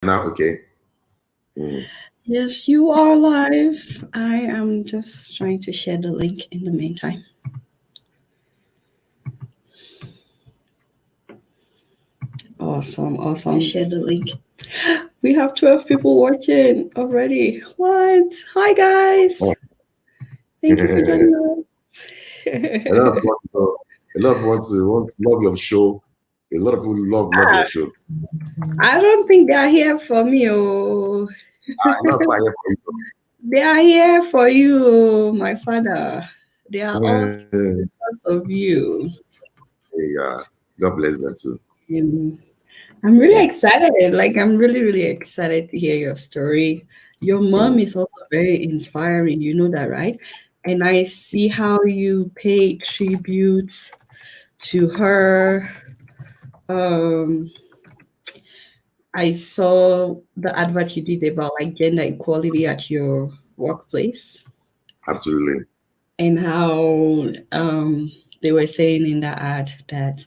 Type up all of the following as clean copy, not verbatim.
now? Okay. Mm. Yes, you are live. I am just trying to share the link in the meantime. Awesome. Share the link. We have 12 people watching already. What? Hi, guys. Oh. Thank you for joining us. A lot of people, love your show. A lot of people love your show. I don't think they are here for me. Oh, I'm not fire for you. they are here for you, my father. They are all because of you. Yeah, God bless them too. I'm really excited. Like, I'm really excited to hear your story. Your mom is also very inspiring. You know that, right? And I see how you pay tribute to her. Um, I saw the advert you did about like gender equality at your workplace Absolutely. and how they were saying in the ad that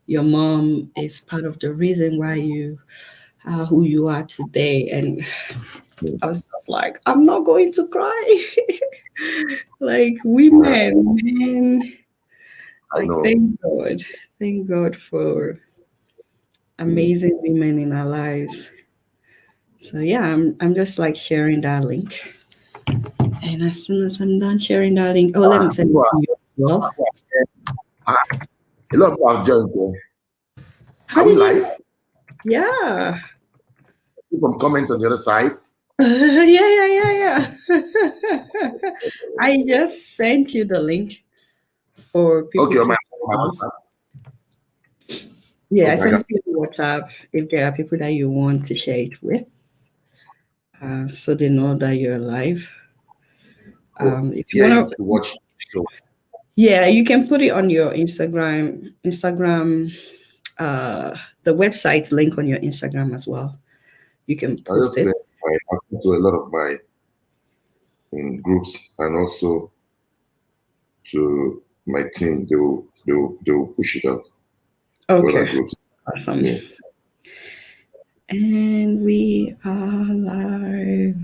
your mom is part of the reason why you are who you are today. And I was just like, I'm not going to cry. Like women, man. I Like know. thank God for amazing women in our lives. So yeah, I'm just like sharing that link. And as soon as I'm done sharing that link, let me send it to you as well. A lot of people have joined there. How Are we did you? live? Yeah. Some comments on the other side. Yeah. I just sent you the link for people Okay, on to. my WhatsApp. Yeah, I Okay, I sent got it to you on WhatsApp if there are people that you want to share it with, so they know that you're alive. If you here wanna, is to watch the show. yeah, you can put it on your Instagram, the website link on your Instagram as well. You can I post just it. say I've talked to a lot of my groups and also to my team. They will push it out to other Okay, groups. awesome. Yeah. And we are live.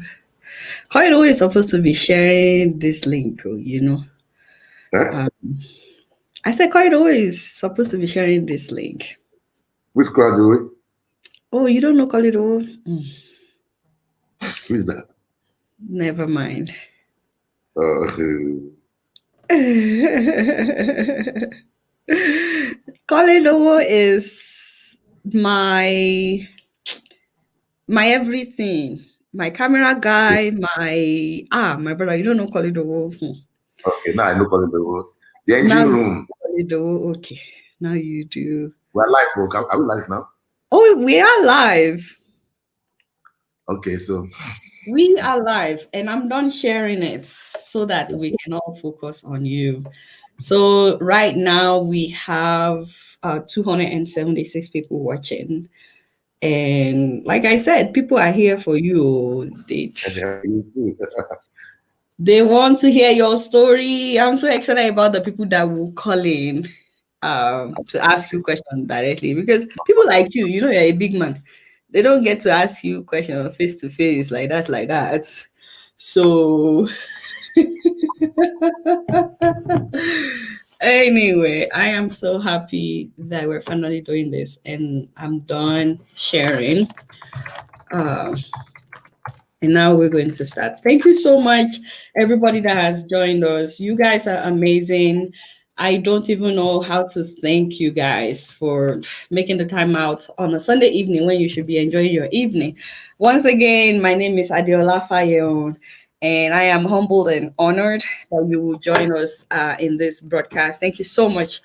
Kaido is supposed to be sharing this link, you know. Huh? Um, I said Kaido is supposed to be sharing this link. Which crowd do we? Oh, you don't know Kaido? Who is that? Never mind. Uh, Kaido is my everything. My camera guy, my brother. You don't know Kaido. okay, now I know calling the Now engine you room. Kaido. Okay, now you do. We're live, folks. Are we live now? Oh, we are live. Okay, so We are live, and I'm done sharing it so that we can all focus on you. So right now we have 276 people watching, and like I said, people are here for you. They want to hear your story. I'm so excited about the people that will call in to ask you questions directly because people like you know, you're a big man. They don't get to ask you questions face to face like that. So anyway, I am so happy that we're finally doing this and I'm done sharing. Uh, and now we're going to start. Thank you so much, everybody that has joined us. You guys are amazing. I don't even know how to thank you guys for making the time out on a Sunday evening when you should be enjoying your evening. Once again, my name is Adiola Fayeon, and I am humbled and honored that you will join us in this broadcast. Thank you so much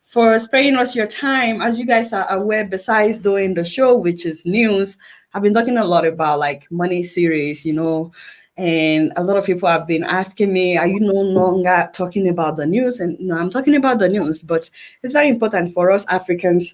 for sparing us your time. As you guys are aware, besides doing the show, which is news, I've been talking a lot about like money series, you know, and a lot of people have been asking me, are you no longer talking about the news? And no, I'm talking about the news, but it's very important for us Africans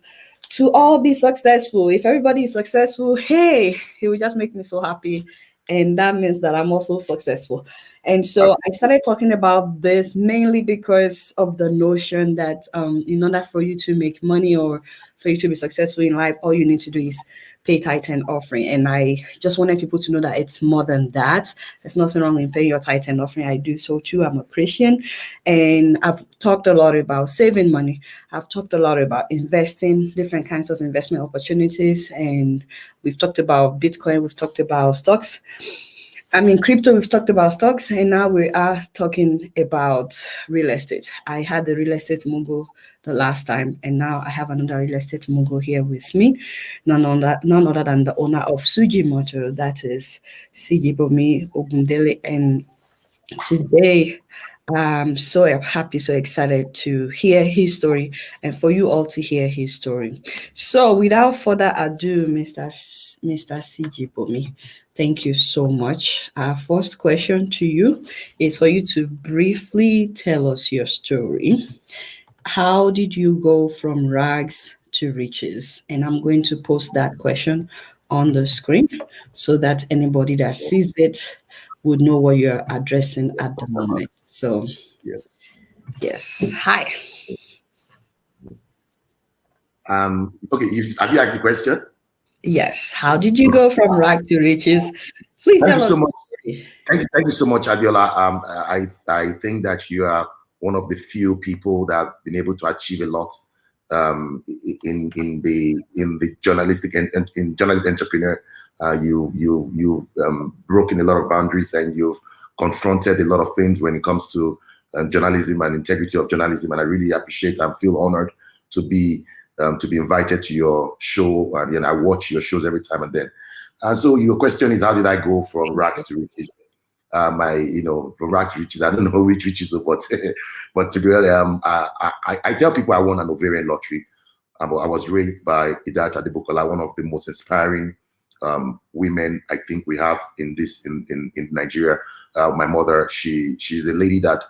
to all be successful. If everybody is successful, hey, it will just make me so happy. And that means that I'm also successful. And so I started talking about this mainly because of the notion that in order for you to make money or for you to be successful in life, all you need to do is pay tithe and offering. And I just wanted people to know that it's more than that. There's nothing wrong with paying your tithe and offering. I do so too. I'm a Christian. And I've talked a lot about saving money. I've talked a lot about investing, different kinds of investment opportunities. And we've talked about Bitcoin. We've talked about stocks. Crypto, we've talked about stocks, and now we are talking about real estate. I had the real estate mogul the last time, and now I have another real estate mogul here with me, none other than the owner of Sujimoto, that is Sijibomi Ogundele. And today, I'm so happy, so excited to hear his story and for you all to hear his story. So without further ado, Mr. Sijibomi, thank you so much. Our first question to you is for you to briefly tell us your story. How did you go from rags to riches? And I'm going to post that question on the screen so that anybody that sees it would know what you're addressing at the moment. So, yes. Hi. Okay, have you asked the question? Yes. How did you go from rag to riches? Please Thank tell you us. so much. Thank you so much, Adiola. I think that you are one of the few people that have been able to achieve a lot in the journalistic and in journalist entrepreneur. You've broken a lot of boundaries, and you've confronted a lot of things when it comes to journalism and integrity of journalism. And I really appreciate and feel honored to be invited to your show. And I watch your shows every time and then. And so your question is, how did I go from rags to riches? From rags to riches, I don't know which riches, but to be honest, I tell people I won an ovarian lottery. I was raised by Idat Adebukola, one of the most inspiring women I think we have in Nigeria. My mother, she's a lady that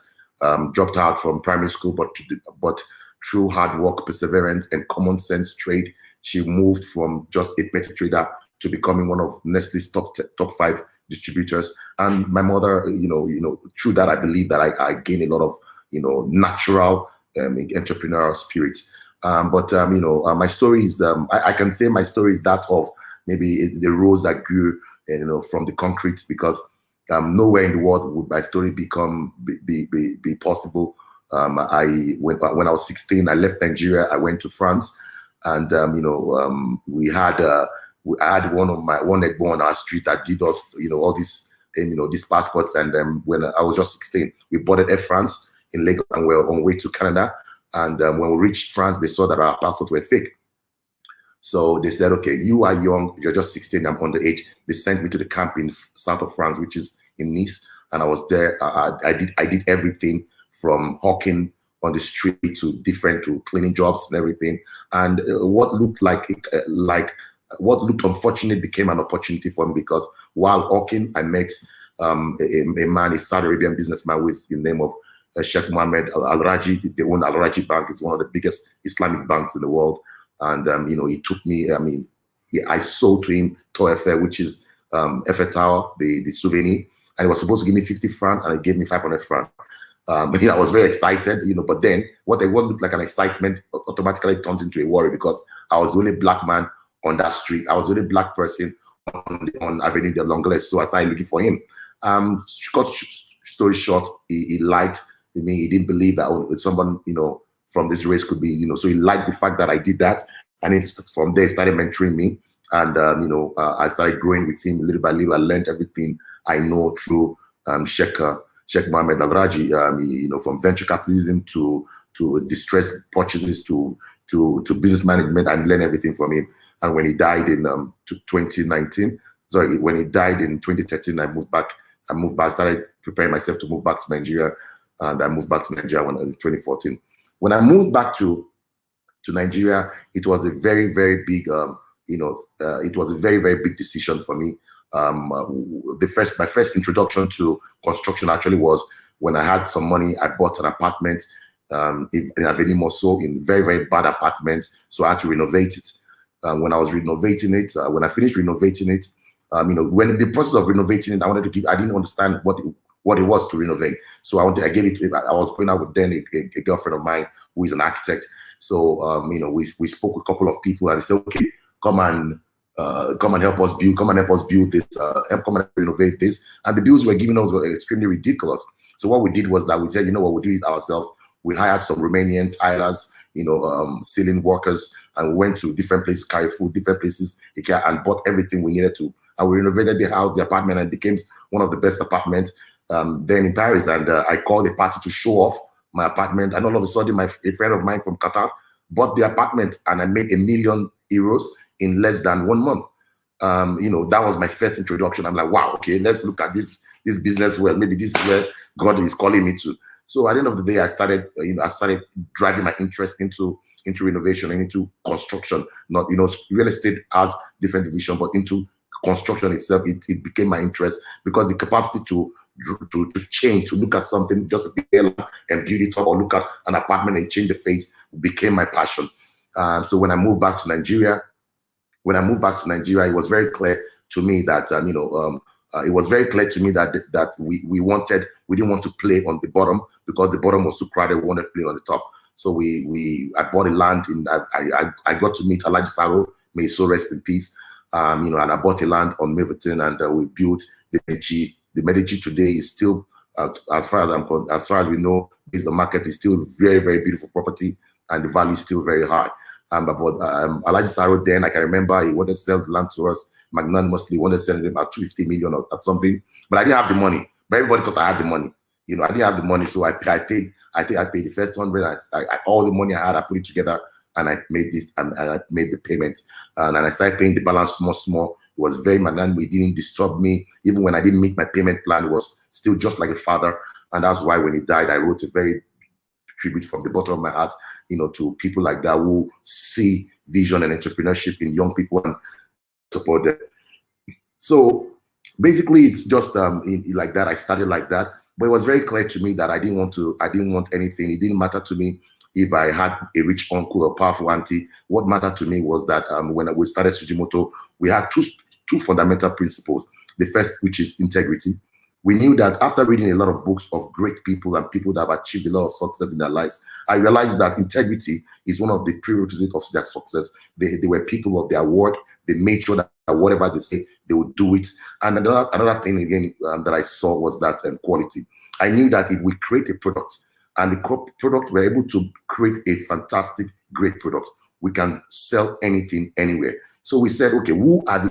dropped out from primary school, but through hard work, perseverance, and common sense trade, she moved from just a petty trader to becoming one of Nestle's top 5 distributors. And my mother, through that, I believe that I gained a lot of, natural entrepreneurial spirits. My story is, I can say my story is that of maybe the rose that grew, from the concrete, because nowhere in the world would my story be possible. When I was 16, I left Nigeria. I went to France, and I had one egg on our street that did us, all these, these passports. And when I was just 16, we boarded Air France in Lagos, and we were on the way to Canada. And when we reached France, they saw that our passports were fake. So they said, okay, you are young, you're just 16, I'm underage. They sent me to the camp in south of France, which is in Nice. And I was there. I did everything from hawking on the street to cleaning jobs and everything. And what looked unfortunate became an opportunity for me, because while hawking, I met a Saudi Arabian businessman with the name of Sheikh Mohammed Al-Raji. They own Al-Raji Bank. It's one of the biggest Islamic banks in the world. And, he took me, I sold to him Tour Eiffel, which is Eiffel Tower, the souvenir. And he was supposed to give me 50 francs, and he gave me 500 francs. I was very excited, but then what looked like an excitement automatically turns into a worry, because I was the only black man on that street. I was the only black person on Avenue de l'Anglais. So I started looking for him. Cut story short, he liked me. He didn't believe that someone, from this race could be, so he liked the fact that I did that. And it's from there, he started mentoring me. And, I started growing with him little by little. I learned everything I know through Sheikh Mohammed Al-Raji, from venture capitalism to distressed purchases to business management. I learned everything from him. And when he died in 2013, I moved back, started preparing myself to move back to Nigeria. And I moved back to Nigeria in 2014. When I moved back to Nigeria, it was a very, very big, it was a very, very big decision for me. My first introduction to construction actually was when I had some money. I bought an apartment in Avenue Mosso, in very, very bad apartment. So I had to renovate it. When I was renovating it, when I finished renovating it, when the process of renovating it, I didn't understand what it was to renovate. So I was going out with then a girlfriend of mine who is an architect. So, we spoke with a couple of people, and they said, okay, come and come and help us build, this, come and renovate this. And the bills we're giving us were extremely ridiculous. So what we did was that we said, you know what, we'll do it ourselves. We hired some Romanian tilers, ceiling workers, and we went to different places, carry food, different places, and bought everything we needed to. And we renovated the house, the apartment, and it became one of the best apartments then in Paris. And I called the party to show off my apartment. And all of a sudden, a friend of mine from Qatar bought the apartment, and I made €1 million in less than 1 month. That was my first introduction. I'm like, wow, okay, let's look at this business. Well, maybe this is where God is calling me to. So at the end of the day, I started driving my interest into renovation and into construction. Not, real estate has different division, but into construction itself, it became my interest, because the capacity to change, to look at something just to and build it up, or look at an apartment and change the face, became my passion. So when I moved back to Nigeria, it was very clear to me that we didn't want to play on the bottom, because the bottom was too crowded. We wanted to play on the top. So I bought a land, and I got to meet Alhaji Saro, may he so rest in peace. And I bought a land on Milverton, and we built the Medici. The Medici today is still, as far as we know, the market is still very, very beautiful property, and the value is still very high. But Alhaji Saro, then I can remember, he wanted to sell the land to us magnanimously, wanted to sell it about 250 million or something, but I didn't have the money. But everybody thought I had the money. I didn't have the money, so I paid. I think I paid the first 100. All the money I had, I put it together, and I made this, and I made the payment, and I started paying the balance small. It was very magnanimous. It didn't disturb me. Even when I didn't make my payment plan, it was still just like a father. And that's why when he died, I wrote a very tribute from the bottom of my heart, to people like that who see vision and entrepreneurship in young people and support them. So basically, it's just like that. I started like that, but it was very clear to me that I didn't want anything. It didn't matter to me if I had a rich uncle or powerful auntie. What mattered to me was that when we started Sujimoto, we had two fundamental principles. The first, which is integrity. We knew that after reading a lot of books of great people and people that have achieved a lot of success in their lives, I realized that integrity is one of the prerequisites of their success. They were people of their word. They made sure that whatever they say, they would do it. And another thing again that I saw was that quality. I knew that if we create a product, and the product, we're able to create a fantastic, great product, we can sell anything, anywhere. So we said, okay,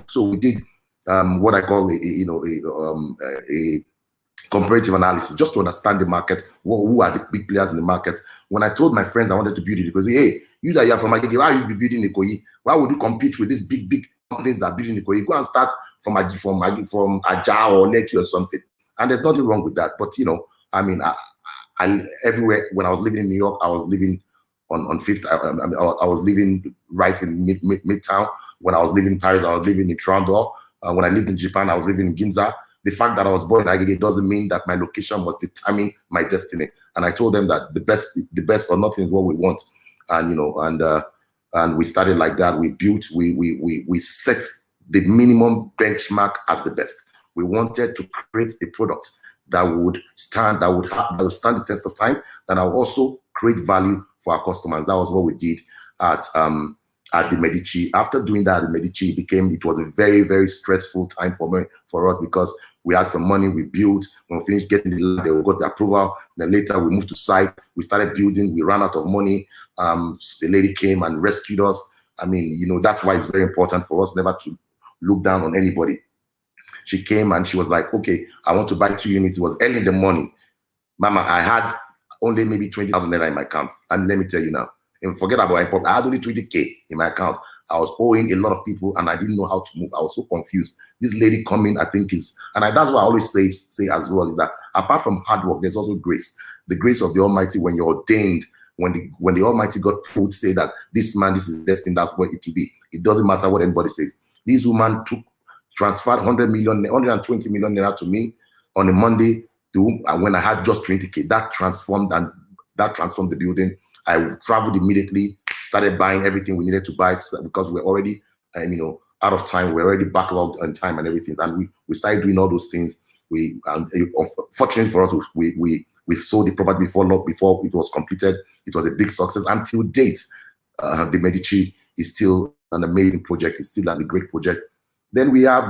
so we did what I call a comparative analysis, just to understand the market. Who are the big players in the market? When I told my friends I wanted to build it, because hey, you that you're from Agege, why would you be building Ikoyi? Why would you compete with these big companies that are building Ikoyi? Go and start from Aja or Lekki or something. And there's nothing wrong with that. But I everywhere, when I was living in New York, I was living on Fifth. I was living right in Midtown. When I was living in Paris, I was living in Toronto. When I lived in Japan, I was living in Ginza. The fact that I was born in Agege doesn't mean that my location must determine my destiny. And I told them that the best or nothing is what we want. And we started like that. We built. We set the minimum benchmark as the best. We wanted to create a product that would stand the test of time, and I will also create value for our customers. That was what we did at the Medici. After doing that at the Medici, it was a very, very stressful time for us, because we had some money, we built. When we finished getting the land, we got the approval. Then later we moved to site, we started building, we ran out of money. The lady came and rescued us. That's why it's very important for us never to look down on anybody. She came and she was like, okay, I want to buy 2 units. It was early in the morning. Mama, I had only maybe 20,000 naira in my account. And let me tell you now, and forget about my I had only 20K in my account. I was owing a lot of people and I didn't know how to move. I was so confused. This lady coming, I think that's what I always say as well, is that apart from hard work, there's also grace. The grace of the Almighty. When you're ordained, when the Almighty God would say that this is destined, that's what it will be. It doesn't matter what anybody says. This woman transferred 120 million naira to me on a Monday, when I had just 20K. That transformed the building. I traveled immediately, started buying everything we needed to buy, because we're already out of time. We're already backlogged on time and everything. And we started doing all those things. Fortunately for us, we sold the property before it was completed. It was a big success. Until date, the Medici is still an amazing project. It's still a great project. Then we have,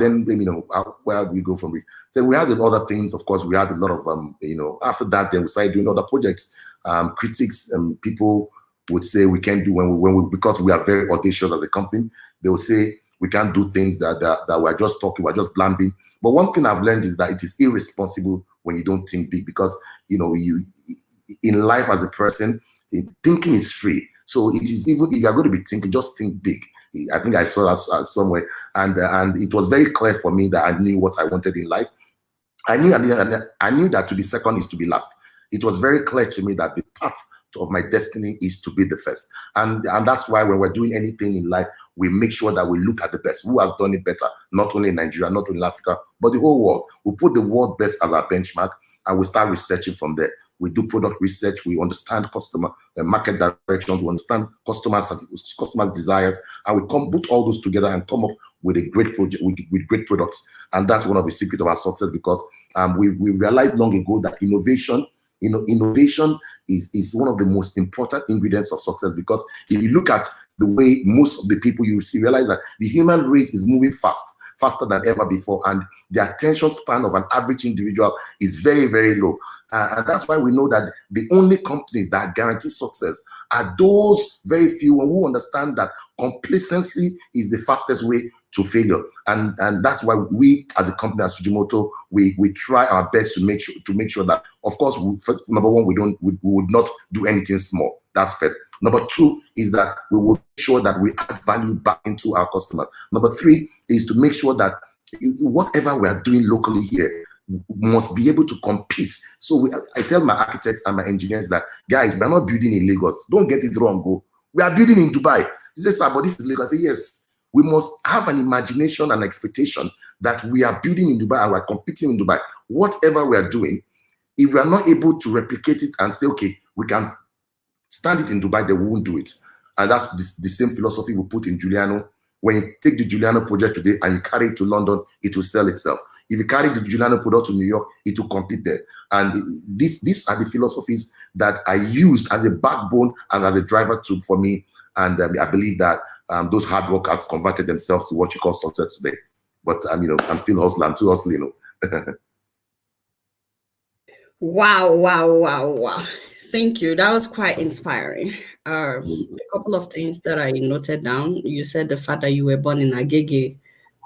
where we go from it. Then we had the other things. Of course, we had a lot of, after that, then we started doing other projects. Critics and people would say we can't do because we are very audacious as a company. They will say we can't do things that we're just talking, we're just blabbing. But one thing I've learned is that it is irresponsible when you don't think big, because you in life as a person, thinking is free. So it is, even if you're going to be thinking, just think big. I think I saw that somewhere, and it was very clear for me that I knew what I wanted in life. I knew that to be second is to be last. It was very clear to me that the path of my destiny is to be the first, and that's why when we're doing anything in life, we make sure that we look at the best, who has done it better, not only in Nigeria, not only in Africa, but the whole world. We put the world best as our benchmark, and we start researching from there. We do product research, we understand customer market directions, we understand customers' desires, and we put all those together and come up with a great project, with great products. And that's one of the secrets of our success, because we realized long ago that innovation is one of the most important ingredients of success. Because if you look at the way most of the people you see, realize that the human race is moving faster than ever before, and the attention span of an average individual is very, very low. And that's why we know that the only companies that guarantee success are those very few who understand that complacency is the fastest way to failure. And that's why we, as a company, as Sujimoto, we try our best to make sure that, of course, number one, we would not do anything small. That's first. Number two is that we will make sure that we add value back into our customers. Number three is to make sure that whatever we are doing locally here must be able to compete. So I tell my architects and my engineers that, guys, we're not building in Lagos. Don't get it wrong, go. We are building in Dubai. He says, but this is Lagos. I say, yes. We must have an imagination and expectation that we are building in Dubai and we're competing in Dubai. Whatever we are doing, if we are not able to replicate it and say, okay, we can stand it in Dubai, they won't do it. And that's the same philosophy we put in Giuliano. When you take the Giuliano project today and you carry it to London, it will sell itself. If you carry the Giuliano product to New York, it will compete there. And these are the philosophies that I used as a backbone and as a driver for me. And I believe that those hard workers converted themselves to what you call success today. But I'm still hustling. I'm still hustling. Wow. Thank you. That was quite inspiring. A couple of things that I noted down. You said the fact that you were born in Agege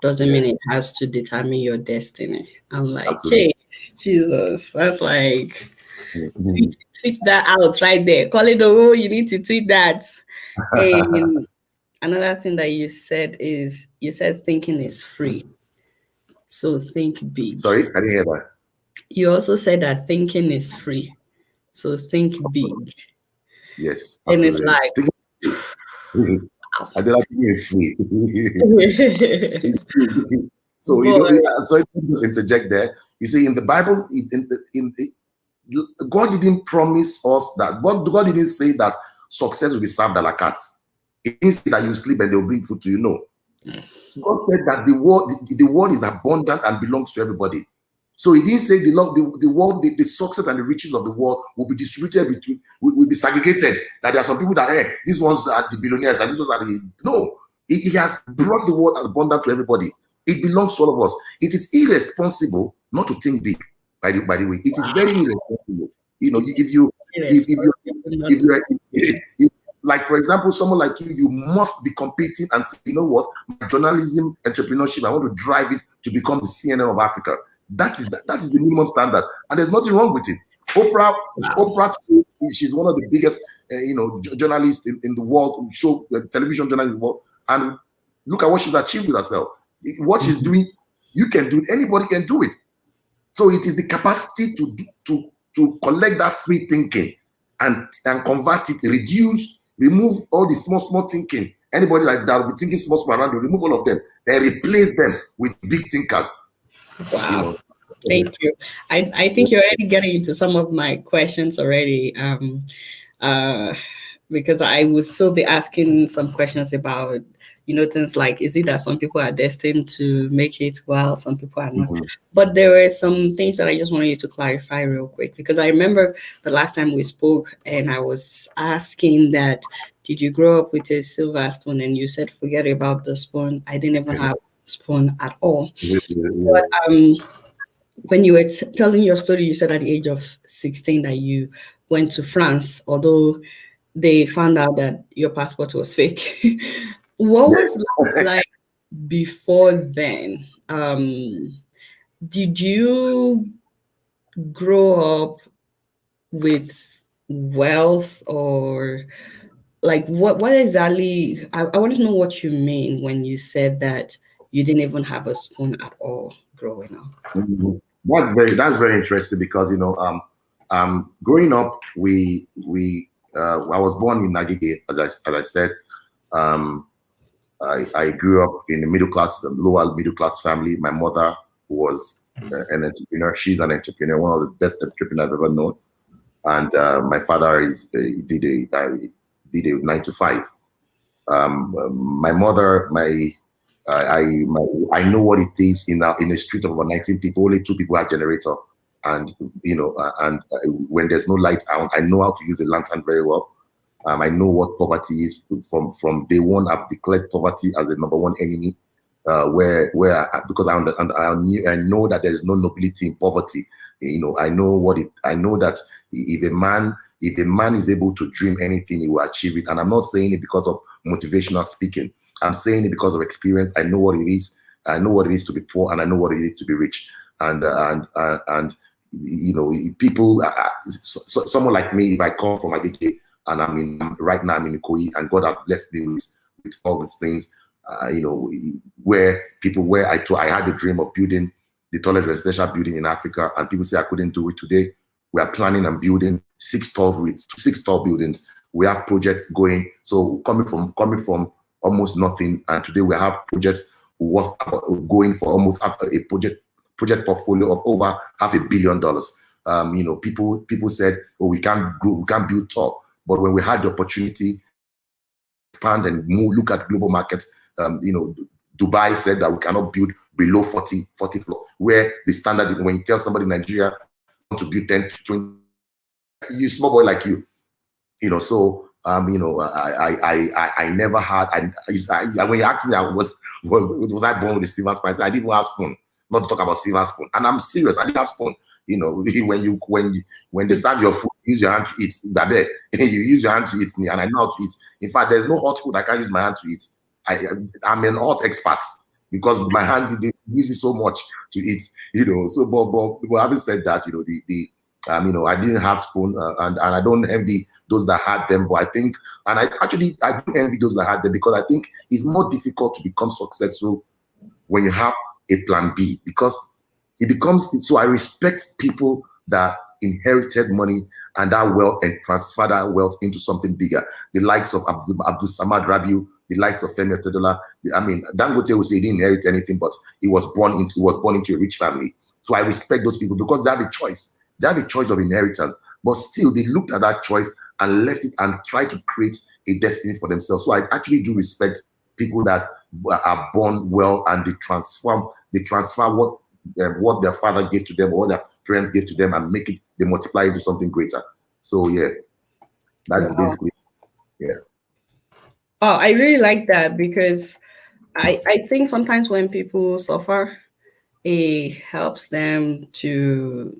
doesn't mean it has to determine your destiny. I'm like, Absolutely. hey, Jesus, that's like, tweet that out right there. Call it a rule. You need to tweet that. And another thing that you said is, you said thinking is free. So think big. Sorry, I didn't hear that. You also said that thinking is free. So think big. Yes. And absolutely. it's like, I don't think it's free. It's free. So sorry to just interject there. You see, in the Bible, God didn't promise us that. God didn't say that success will be served a la carte. It didn't say that you sleep and they'll bring food to you. No. God said that the world is abundant and belongs to everybody. So he didn't say the success and the riches of the world will be distributed will be segregated. That there are some people that, hey, these ones are the billionaires and these ones are the... No. He has brought the world abundant to everybody. It belongs to all of us. It is irresponsible not to think big, by the way. It is very irresponsible. If like, for example, someone like you must be competing and say, you know what, my journalism, entrepreneurship, I want to drive it to become the CNN of Africa. That is the minimum standard, and there's nothing wrong with it. Oprah, she's one of the biggest, journalists in the world, television journalists in the world, and look at what she's achieved with herself. What she's doing, you can do it. Anybody can do it. So it is the capacity to collect that free thinking and convert it, remove all the small thinking. Anybody like that will be thinking small around you, remove all of them, and replace them with big thinkers. Wow. Thank you. I think you're already getting into some of my questions already. Because I will still be asking some questions about, things like, is it that some people are destined to make it while some people are not? But there were some things that I just wanted you to clarify real quick, because I remember the last time we spoke and I was asking that, did you grow up with a silver spoon? And you said, forget about the spoon. I didn't even have a spoon at all. But when you were telling your story, you said at the age of 16 that you went to France, although they found out that your passport was fake. What was like before then? Did you grow up with wealth, or like what exactly? I want to know what you mean when you said that you didn't even have a spoon at all growing up. That's very interesting, because growing up, I was born in Nagige, as I said. I grew up in a lower middle class family. My mother was an entrepreneur. She's an entrepreneur, one of the best entrepreneurs I've ever known. And my father did a 9 to 5. My mother, I know what it is in a street of about 19 people. Only 2 people have generator, and when there's no light, I know how to use a lantern very well. I know what poverty is from day one. I've declared poverty as the number 1 enemy. Because I know that there is no nobility in poverty. I know that if a man is able to dream anything, he will achieve it. And I'm not saying it because of motivational speaking. I'm saying it because of experience. I know what it is. I know what it is to be poor, and I know what it is to be rich. And people, someone like me, if I come from Agege, and right now I'm in Ikoyi, and God has blessed me with all these things. Where I had the dream of building the tallest residential building in Africa, and people say I couldn't do it. Today, we are planning and building 6 tall buildings. We have projects going. So coming from almost nothing, and today we have projects going for almost a project portfolio of over $500 million. People said, "Oh, we can't build tall," but when we had the opportunity to expand and look at global markets, Dubai said that we cannot build below 40 floors, where the standard, when you tell somebody in Nigeria want to build 10 to 20, you small boy like you, so I never had. When you asked me, was I born with a silver spoon? I said, I didn't even have spoon. Not to talk about silver spoon, and I'm serious. I didn't have spoon. When they serve your food, use your hand to eat. Babe, you use your hand to eat, and I know how to eat. In fact, there's no hot food I can't use my hand to eat. I'm an hot expert because my hand use it so much to eat. So but having said that, I didn't have spoon, and I don't envy those that had them. But I think, and I do envy those that had them, because I think it's more difficult to become successful when you have a plan B, because it becomes. So I respect people that inherited money and that wealth and transfer that wealth into something bigger. The likes of Abdul Samad Rabiu, the likes of Femi Otedola. Dangote will say he didn't inherit anything, but he was born into a rich family. So I respect those people because they have a choice. They have a choice of inheritance, but still they looked at that choice and left it and tried to create a destiny for themselves. So I actually do respect people that are born well and they transfer what their father gave to them or what their parents gave to them and they multiply into something greater. So yeah, that's basically, yeah. Oh, I really like that, because I think sometimes when people suffer, it helps them to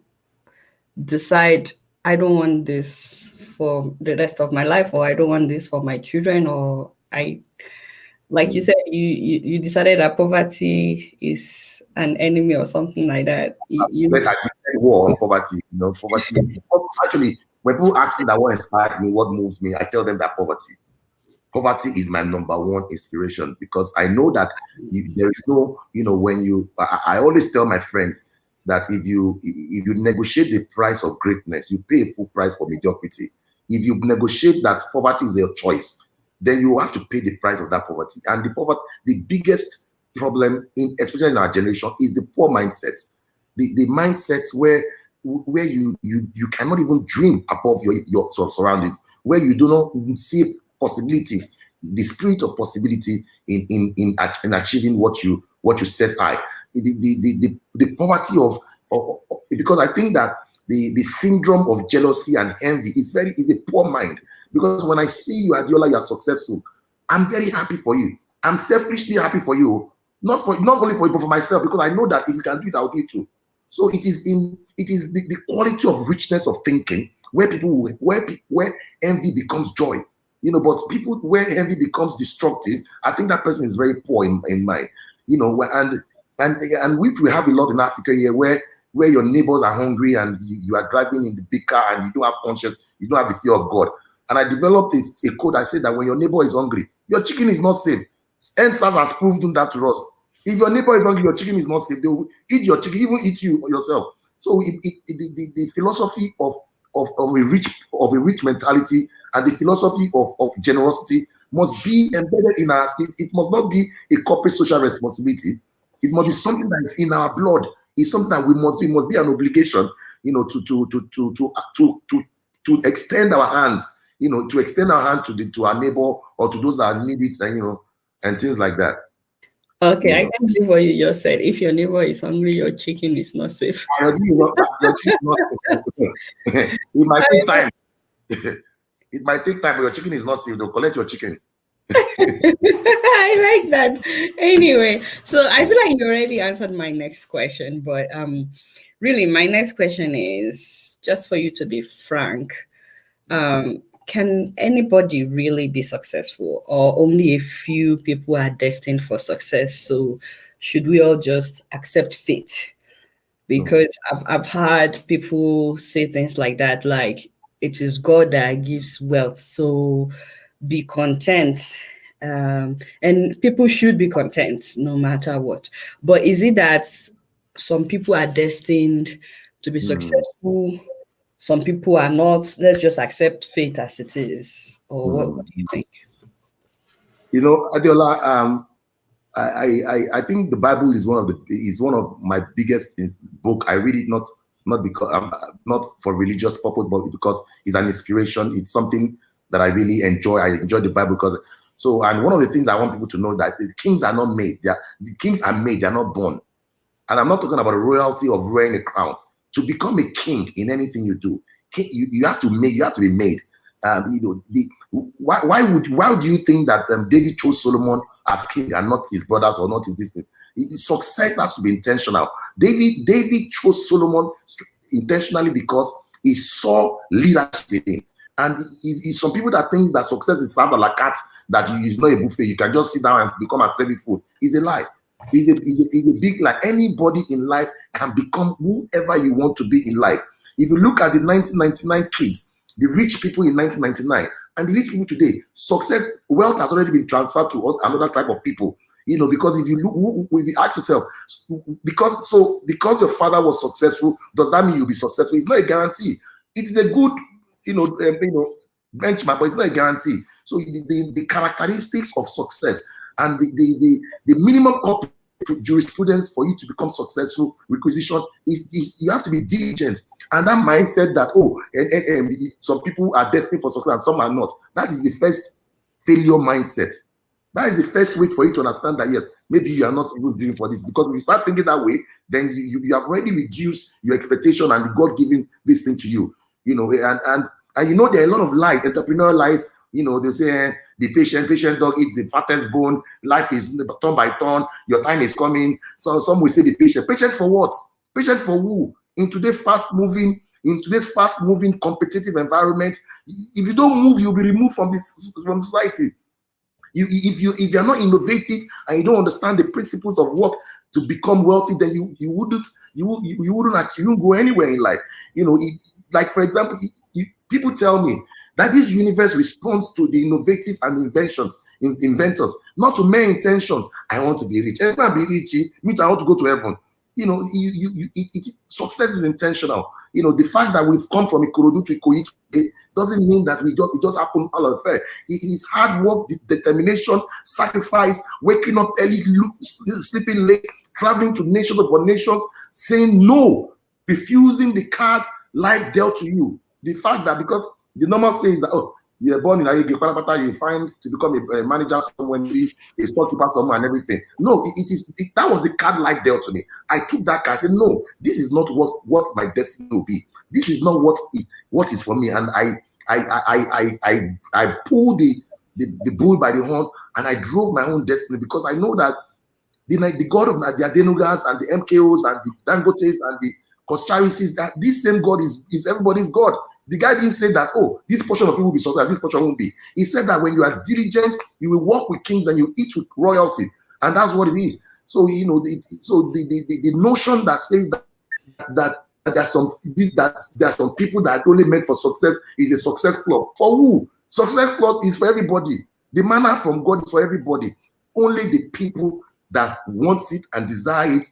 decide, I don't want this for the rest of my life, or I don't want this for my children, or like you said, you decided that poverty is an enemy or something like that. I declared war on poverty. Poverty. Actually, when people ask me that what inspires me, what moves me, I tell them that poverty is my number 1 inspiration, because I know that there is no, I always tell my friends that if you negotiate the price of greatness, you pay a full price for mediocrity. If you negotiate that poverty is their choice, then you have to pay the price of that poverty. And the biggest problem, especially in our generation, is the poor mindset. The mindset where you cannot even dream above your sort of surroundings, where you do not even see possibilities, the spirit of possibility in achieving what you set high. The poverty of because I think that the syndrome of jealousy and envy is a poor mind, Because when I see you, Adiola, you are successful, I'm very happy for you. I'm selfishly happy for you, not only for you, but for myself, because I know that if you can do it, I'll do it too. So it is the quality of richness of thinking where envy becomes joy. But people where envy becomes destructive, I think that person is very poor in mind. And we have a lot in Africa here where your neighbors are hungry and you are driving in the big car and you don't have conscience, you don't have the fear of God. And I developed a code. I said that when your neighbor is hungry, your chicken is not safe. NSAS has proven that to us. If your neighbor is hungry, your chicken is not safe. They will eat your chicken, even eat you yourself. So the philosophy of a rich mentality and the philosophy of generosity must be embedded in our state. It must not be a corporate social responsibility. It must be something that is in our blood. It's something that we must do. It must be an obligation, to extend our hands, to extend our hand to our neighbor or to those that need it, and things like that. Okay, I can't believe what you just said. If your neighbor is hungry, your chicken is not safe. Your chicken is not safe. It might take time. It might take time, but your chicken is not safe. They'll collect your chicken. I like that. Anyway, so I feel like you already answered my next question, but really my next question is just for you to be frank. Can anybody really be successful, or only a few people are destined for success? So should we all just accept fate? Because I've heard people say things like that, like it is God that gives wealth, so be content. And people should be content no matter what. But is it that some people are destined to be successful? Some people are not. Let's just accept fate as it is. Or what do you think? Adiola, I think the Bible is one of my biggest book. I read it not because not for religious purpose, but because it's an inspiration. It's something that I really enjoy. I enjoy the Bible because and one of the things I want people to know that the kings are not made. The kings are made. They are not born. And I'm not talking about a royalty of wearing a crown. To become a king in anything you do, you have to be made. Why do you think that David chose Solomon as king and not his brothers or not his this thing? Success has to be intentional. David chose Solomon intentionally because he saw leadership in him. And if some people that think that success is served a la carte, that is not a buffet, you can just sit down and become a serving food, is a lie. Is a big lie. Anybody in life can become whoever you want to be in life. If you look at the 1999 kids, the rich people in 1999, and the rich people today, wealth has already been transferred to another type of people. Because if you ask yourself, because your father was successful, does that mean you'll be successful? It's not a guarantee. It is a good, benchmark, but it's not a guarantee. So the characteristics of success and the minimum jurisprudence for you to become successful requisition is you have to be diligent. And that mindset that some people are destined for success and some are not, that is the first failure mindset. That is the first way for you to understand that yes, maybe you are not even doing for this. Because if you start thinking that way, then you have already reduced your expectation and the God giving this thing to you. And there are a lot of lies, entrepreneurial lies. They say, be patient dog eats the fattest bone, life is turn by turn, your time is coming. So some will say be patient. Patient for what? Patient for who? In today's fast-moving, competitive environment, if you don't move, you'll be removed from society. If you're not innovative and you don't understand the principles of what to become wealthy, then you wouldn't go anywhere in life. Like for example, people tell me that this universe responds to the innovative and inventors, not to mere intentions. I want to be rich. If I be rich, means I want to go to heaven. Success is intentional. The fact that we've come from Ikorodu to Ikoyi doesn't mean that it just happened all of fair. It is hard work, determination, sacrifice, waking up early, sleeping late, traveling to nations upon nations, saying no, refusing the card life dealt to you. The fact that because the normal saying is that you're born in Ayege, you find to become a manager somewhere, a storekeeper somewhere and everything. No, that was the card life dealt to me. I took that card. I said, no, this is not what my destiny will be. This is not what is for me. And I pulled the bull by the horn, and I drove my own destiny, because I know that the God of the Adenugas and the MKOs and the Dangotes and the Koscharisis, that this same God is everybody's God. The guy didn't say that, oh, this portion of people will be successful, this portion won't be. He said that when you are diligent, you will walk with kings and you eat with royalty. And that's what it is. So, you know, the notion that says that there's some people that are only meant for success is a success club. For who? Success club is for everybody. The manna from God is for everybody. Only the people that want it and desire it,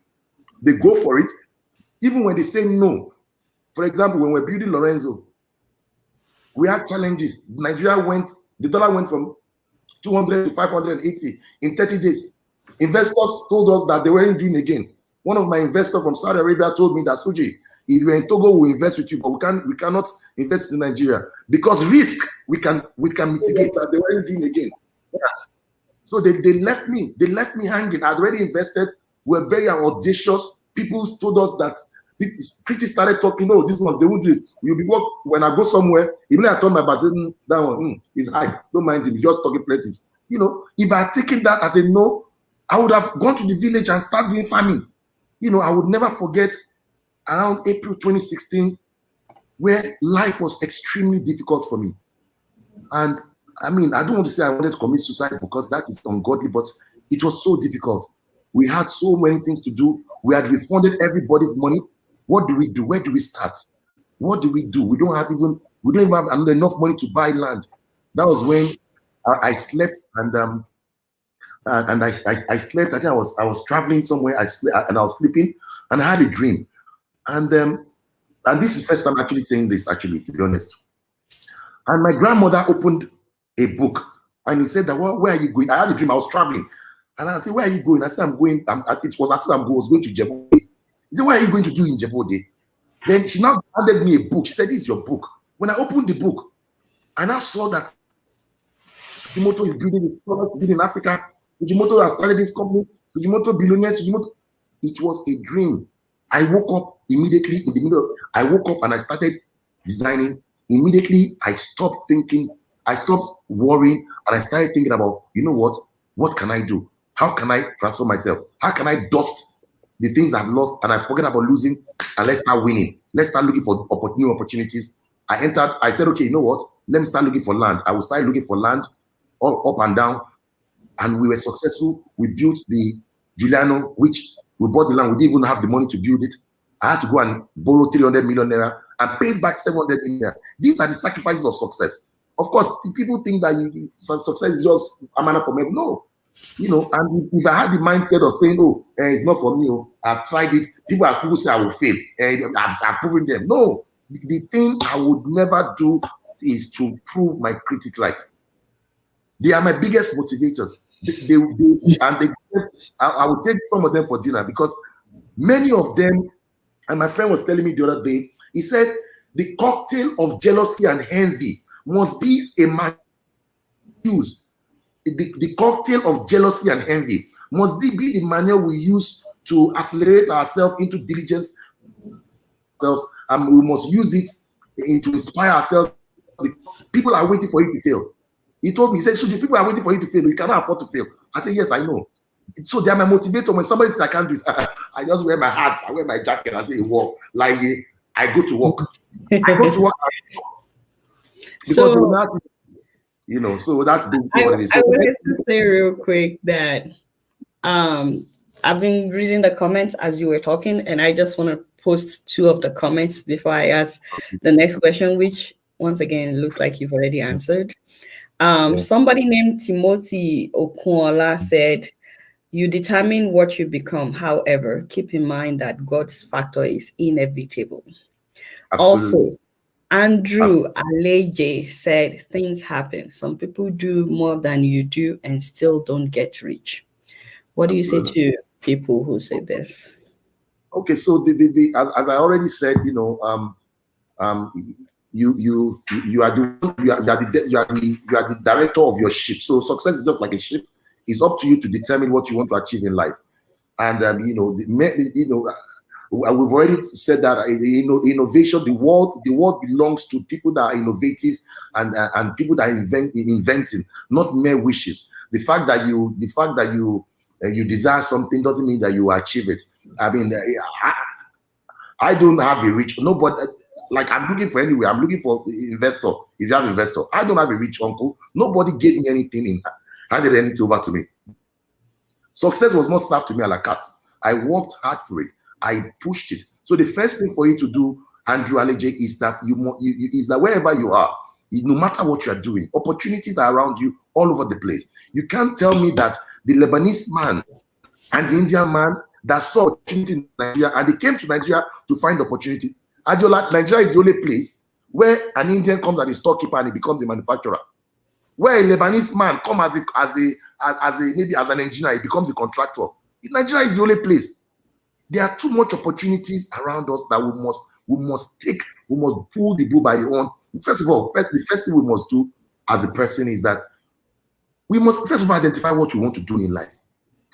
they go for it, even when they say no. For example, when we're building Lorenzo, we had challenges. The dollar went from 200 to 580 in 30 days. Investors told us that they weren't doing again. One of my investors from Saudi Arabia told me that, Suji, if you're in Togo, we'll invest with you, but we cannot invest in Nigeria because risk we can mitigate. That they weren't doing again. Yes. So they left me. They left me hanging. I'd already invested. We're very audacious. People told us that. Pretty started talking. Oh, this one they won't do it. You'll be work when I go somewhere. Even I told my button that one is high. Don't mind him. He's just talking plenty. You know, if I had taken that as a no, I would have gone to the village and start doing farming. You know, I would never forget around April 2016, where life was extremely difficult for me. And I mean, I don't want to say I wanted to commit suicide because that is ungodly, but it was so difficult. We had so many things to do. We had refunded everybody's money. What do we do? Where do we start? What do we do? We don't even have enough money to buy land. That was when I slept and I slept. I think I was traveling somewhere. I slept and I was sleeping and I had a dream. And this is the first time actually saying this, actually, to be honest. And my grandmother opened a book and he said that, well, where are you going? I had a dream. I was traveling. And I said, where are you going? I said, I'm going. It was as if I was going to Djibouti. He said, what are you going to do in Djibouti? Then she now handed me a book. She said, this is your book. When I opened the book, and I saw that Sujimoto is building his product in Africa. Sujimoto has started this company. Sujimoto Billionaire. Sujimoto. It was a dream. I woke up immediately in the middle. I woke up and I started designing. Immediately, I stopped thinking. I stopped worrying, and I started thinking about, you know what? What can I do? How can I transform myself? How can I dust the things I've lost and I forget about losing, and let's start winning. Let's start looking for new opportunities. I said, okay, you know what? Let me start looking for land. I will start looking for land all up and down. And we were successful. We built the Giuliano, which we bought the land. We didn't even have the money to build it. I had to go and borrow 300 million naira and paid back 700 million naira. These are the sacrifices of success. Of course, people think that success is just a manner for me. No. You know, and if I had the mindset of saying, oh, it's not for me, I've tried it, people say I will fail, I've proven them. No, the thing I would never do is to prove my critics right. They are my biggest motivators. I would take some of them for dinner because many of them, and my friend was telling me the other day, he said, the cocktail of jealousy and envy must be a man use. The cocktail of jealousy and envy must be the manner we use to accelerate ourselves into diligence, and we must use it to inspire ourselves. People are waiting for you to fail. He told me, he said, Suji, people are waiting for you to fail. You cannot afford to fail. I said, yes, I know. So they are my motivator. When somebody says I can't do it, I just wear my hat, I wear my jacket, I say, walk. Like I go to work. I go to work. So, you know, so that's basically what it is. I wanted to say real quick that I've been reading the comments as you were talking, and I just want to post two of the comments before I ask the next question, which once again looks like you've already answered. Somebody named Timothy Okunola said, you determine what you become. However, keep in mind that God's factor is inevitable. Absolutely. Also, Andrew Aleje said, things happen. Some people do more than you do and still don't get rich. What do you say to people who say this? Okay, so as I already said, you know, you are the director of your ship. So success is just like a ship. It's up to you to determine what you want to achieve in life. And you know, we've already said that innovation, the world belongs to people that are innovative and people that are inventing, not mere wishes. The fact that you desire something doesn't mean that you achieve it. I mean, I don't have a rich nobody. Like, I'm looking for anywhere. I'm looking for investor. If you have investor, I don't have a rich uncle. Nobody gave me anything handed anything over to me. Success was not served to me a la carte. I worked hard for it. I pushed it. So the first thing for you to do, Andrew Aleje, is that is that wherever you are, no matter what you are doing, opportunities are around you all over the place. You can't tell me that the Lebanese man and the Indian man that saw opportunity in Nigeria and they came to Nigeria to find opportunity. Adiola, Nigeria is the only place where an Indian comes as a storekeeper and he becomes a manufacturer. Where a Lebanese man comes maybe as an engineer, he becomes a contractor. Nigeria is the only place. There are too much opportunities around us that we must pull the bull by the horn. First of all, the first thing we must do as a person is that we must first of all identify what we want to do in life.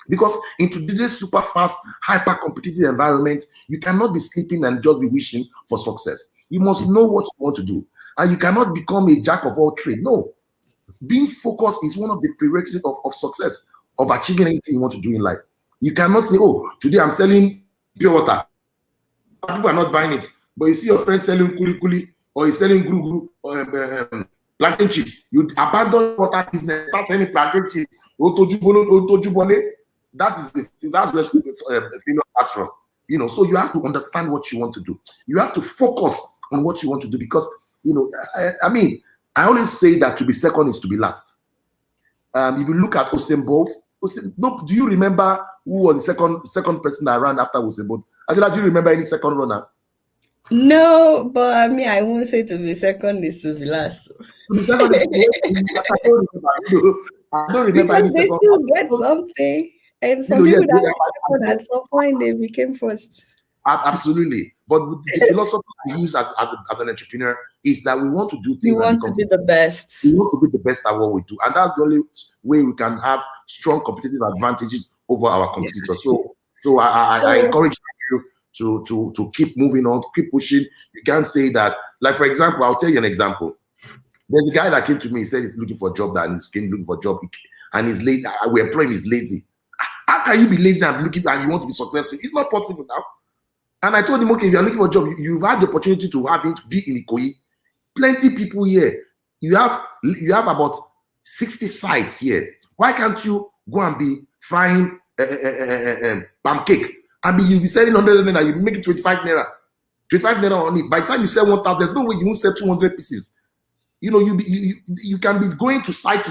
Because in today's super fast, hyper competitive environment, you cannot be sleeping and just be wishing for success. You must know what you want to do. And you cannot become a jack of all trades. No. Being focused is one of the prerequisites of success, of achieving anything you want to do in life. You cannot say, oh, today I'm selling pure water. People are not buying it. But you see your friend selling kuli kuli, or he's selling guru or plantain chip. You abandon water business, start selling plantain chip. That's where failure starts from. So you have to understand what you want to do. You have to focus on what you want to do, because I always say that to be second is to be last. If you look at Usain Bolt, do you remember who was the second person that ran after Usain Bolt? Adela, do you remember any second runner? No, but I won't say to be second is to be last. To be second is to be last. I don't remember because any they second. still get something. And some people that at some point they became first. Absolutely. But the philosophy we use as an entrepreneur is that we want to do things. We want to be the best. We want to be the best at what we do. And that's the only way we can have strong competitive advantages over our competitors. So I encourage you to keep moving on, keep pushing. You can't say that, like, for example, I'll tell you an example. There's a guy that came to me, he said he's looking for a job, and he's looking for a job, and he's late. We're employing, he's lazy. How can you be lazy and looking and you want to be successful? It's not possible now. And I told him, okay, if you're looking for a job, you've had the opportunity to be in Ikoyi. Plenty people here. You have about 60 sites here. Why can't you go and be frying pancake and you'll be selling 100 naira, you make it 25 naira. 25 naira on it. By the time you sell 1,000, there's no way you won't sell 200 pieces. You can be going to site,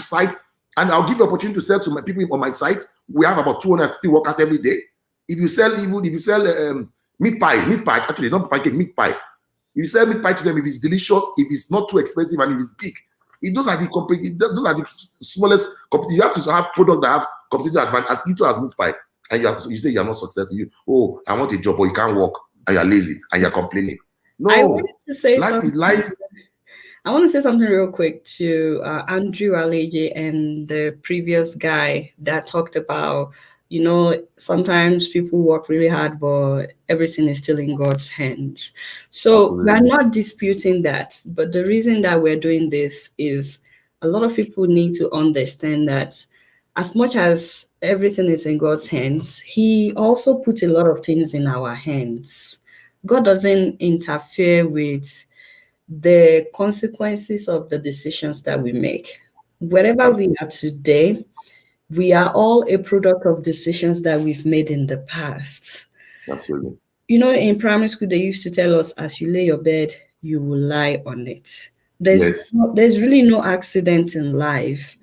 and I'll give you opportunity to sell to my people on my site. We have about 250 workers every day. If you sell meat pie, actually not pancake, meat pie. If you sell meat pie to them, if it's delicious, if it's not too expensive, and if it's big, those are the smallest. You have to have products that have competitive advantage as little as meat pie, and you say you're not successful. I want a job, but you can't work, and you're lazy, and you're complaining. No, I wanted to say something. Life. I want to say something real quick to Andrew Aleje and the previous guy that talked about, sometimes people work really hard, but everything is still in God's hands. So we're not disputing that. But the reason that we're doing this is a lot of people need to understand that as much as everything is in God's hands, He also put a lot of things in our hands. God doesn't interfere with the consequences of the decisions that we make. Wherever we are today, we are all a product of decisions that we've made in the past. Absolutely. In primary school, they used to tell us, as you lay your bed, you will lie on it. There's really no accident in life.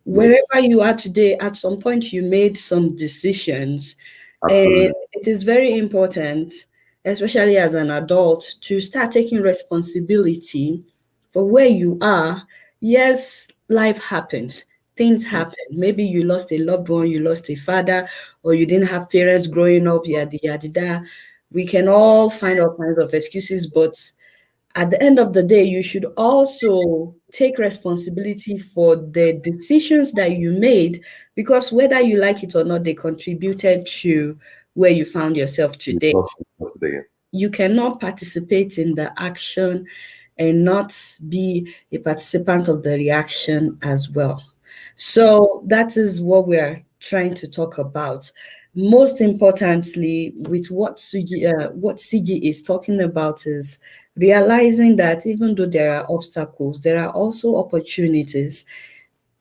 Wherever you are today, at some point you made some decisions. Absolutely. And it is very important, especially as an adult, to start taking responsibility for where you are. Yes, life happens. Things happen. Maybe you lost a loved one, you lost a father, or you didn't have parents growing up, yada, yada, yada. We can all find all kinds of excuses, but at the end of the day, you should also take responsibility for the decisions that you made, because whether you like it or not, they contributed to where you found yourself today. You cannot participate in the action and not be a participant of the reaction as well. So that is what we are trying to talk about. Most importantly, with what Siji is talking about is realizing that even though there are obstacles, there are also opportunities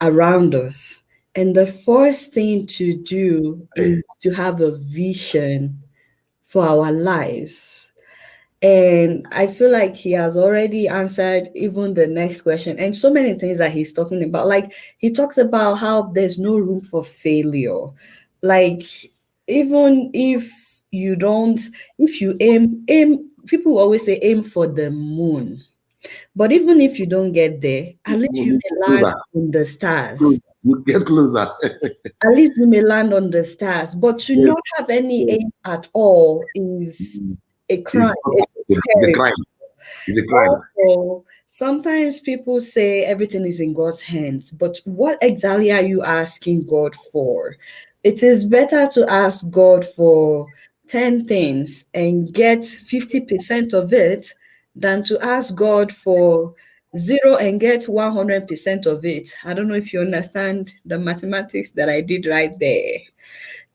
around us. And the first thing to do is to have a vision for our lives. And I feel like he has already answered even the next question and so many things that he's talking about. Like he talks about how there's no room for failure. Like even if you don't, if you aim, people always say aim for the moon. But even if you don't get there, at least you may land on the stars. You get closer. At least you may land on the stars. But to not have any aim at all is a crime. It's a crime. It's a crime. Also, sometimes people say everything is in God's hands, but what exactly are you asking God for? It is better to ask God for 10 things and get 50% of it than to ask God for 0 and get 100% of it. I don't know if you understand the mathematics that I did right there.